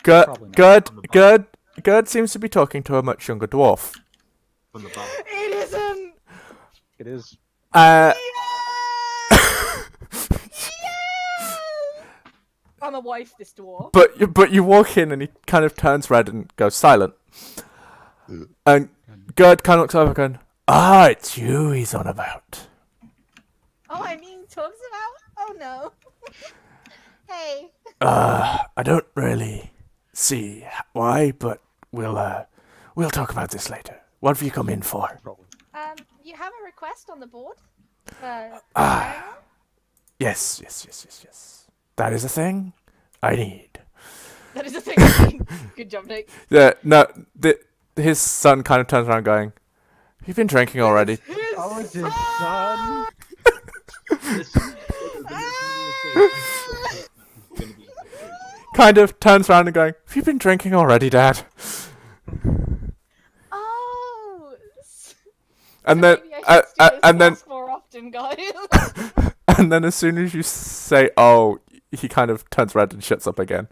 Probably not. Gerd seems to be talking to a much younger dwarf. From the bar. It isn't. It is. I'm a wife, this dwarf. But you walk in and he kind of turns red and goes silent. And Gerd kind of looks over going, "Ah, it's you he's on about." Oh, I mean, talks about? Oh no. Hey. I don't really see why, but we'll talk about this later. What have you come in for? You have a request on the board? Yes. That is a thing I need. That is a thing. Good job, Nick. Yeah, no, his son kind of turns around going, "You've been drinking already." Oh, it's his son. Kind of turns around and going, "Have you been drinking already, Dad?" Oh. And then, Maybe I should do this and then, class more often, guys. and then, as soon as you say, "Oh," he kind of turns red and shuts up again.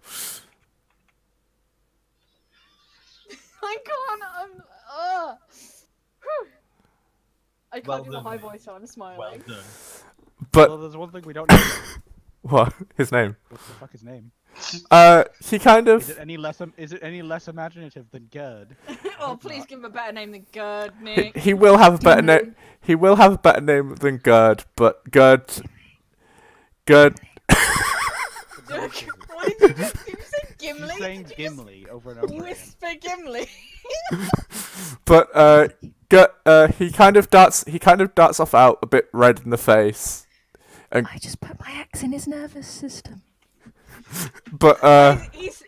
I can't. Whew. I can't Well do the done, high mate. voice, so I'm smiling. Well done. But Well, there's one thing we don't know. what? His name? What the fuck his name? He kind Is of. it any less imaginative than Gerd? Oh, please give him a better name than Gerd, Nick. He will have a better name. He will have a better name than Gerd, but Gerd. What did you just did you say Gimli? He's saying Did you just Gimli over and over again. Whisper Gimli. But he kind of darts off out a bit red in the face. And I just put my axe in his nervous system. but He's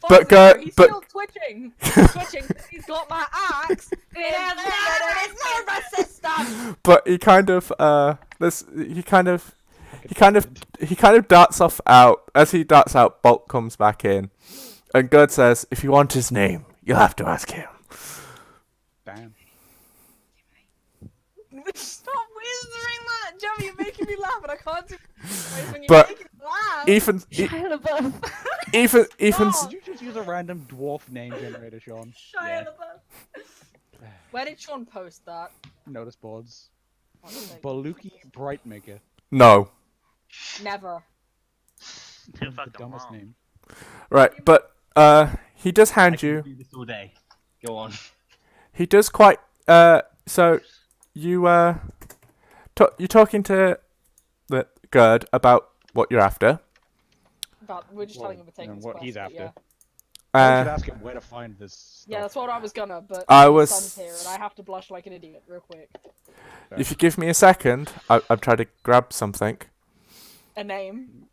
But Gerd- he's but- still twitching. He's twitching. He's got my axe. It has nervous system. but he kind of darts off out. As he darts out, Bolt comes back in, and Gerd says, "If you want his name, you'll have to ask him." Damn. Stop whispering that, Joe. You're making me laugh, and I can't do it when you're But making me laugh. Even Shia LaBeouf. even Oh. Did you just use a random dwarf name generator, Sean? Shia LaBeouf. Where did Sean post that? Notice boards. Oh, thank- Baluki Brightmaker. no. Never. Too The fucking dumbest long. name. Right, but he does I hand can you. do this all day. Go on. He does quite. So you you're talking to the Gerd about what you're after. But we're just telling him we're taking and this what quest, he's but after. yeah. I should Uh, ask him where to find this stuff. Yeah, that's what I was gonna, but I my was- son's here, and I have to blush like an idiot real quick. if you give me a second, I'm trying to grab something. A name.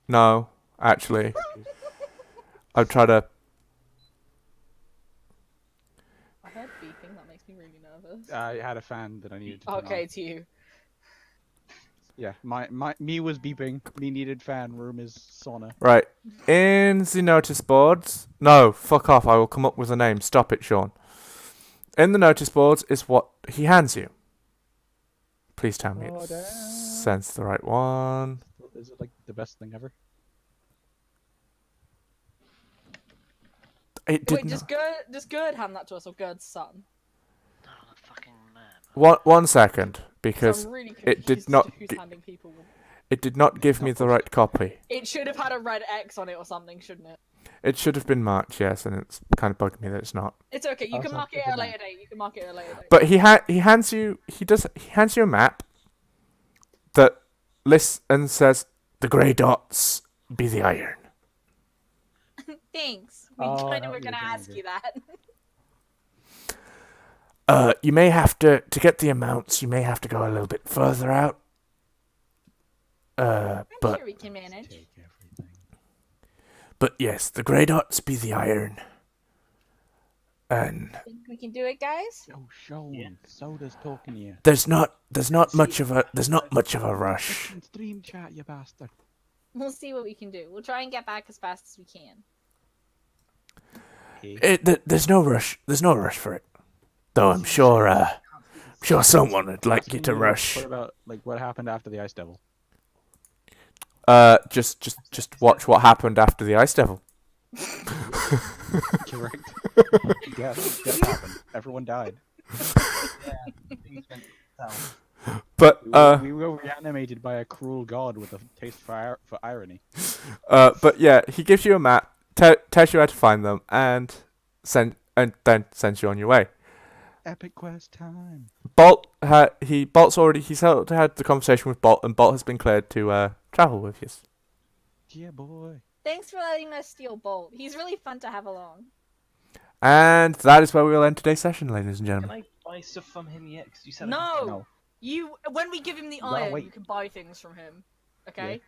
No, actually, I'm trying to. I heard beeping. That makes me really nervous. I had a fan that I needed to turn Okay, on. it's you. Yeah, me was beeping. Me needed fan. Room is sauna. Right. In the notice boards. No, fuck off. I will come up with a name. Stop it, Sean. In the notice boards is what he hands you. Please tell me it's sense the right one. Is it like the best thing ever? It did Wait, not. just Gerd hand that to us, or Gerd's son? Oh, the fucking map. One second, So because I'm really it did confused not. who's handing people. It did not give me the right copy. It should have had a red X on it or something, shouldn't it? It should have been marked, yes, and it's kind of bugged me that it's not. It's okay. You Oh, can so mark it it's at a a later date. You can mark it at a later date. But he hands you a map that lists and says the grey dots be the iron. Thanks. We Oh, kind I of were know what gonna you're ask gonna you that. You may have to get the amounts. You may have to go a little bit further out. I'm But sure we can manage. Take everything. but yes, the grey dots be the iron. And Think we can do it, guys? Oh, Sean, Yeah. Soda's talking to you. there's not much of a rush. Fucking stream chat, you bastard. We'll see what we can do. We'll try and get back as fast as we can. There's no rush. There's no rush for it. Though I'm sure someone would like you to rush. What about what happened after the Ice Devil? Just watch what happened after the Ice Devil. Correct. Death happened. Everyone died. Things went south. But We were reanimated by a cruel god with a taste for irony. but yeah, he gives you a map, tells you how to find them, and then sends you on your way. Epic quest time. Bolt's already had the conversation with Bolt, and Bolt has been cleared to travel with you. Yeah, boy. Thanks for letting us steal Bolt. He's really fun to have along. And that is where we will end today's session, ladies and Can gentlemen. I buy stuff from him yet? 'Cause you said No. No. When we give him the Well, iron, wait. you can buy things from him. Okay.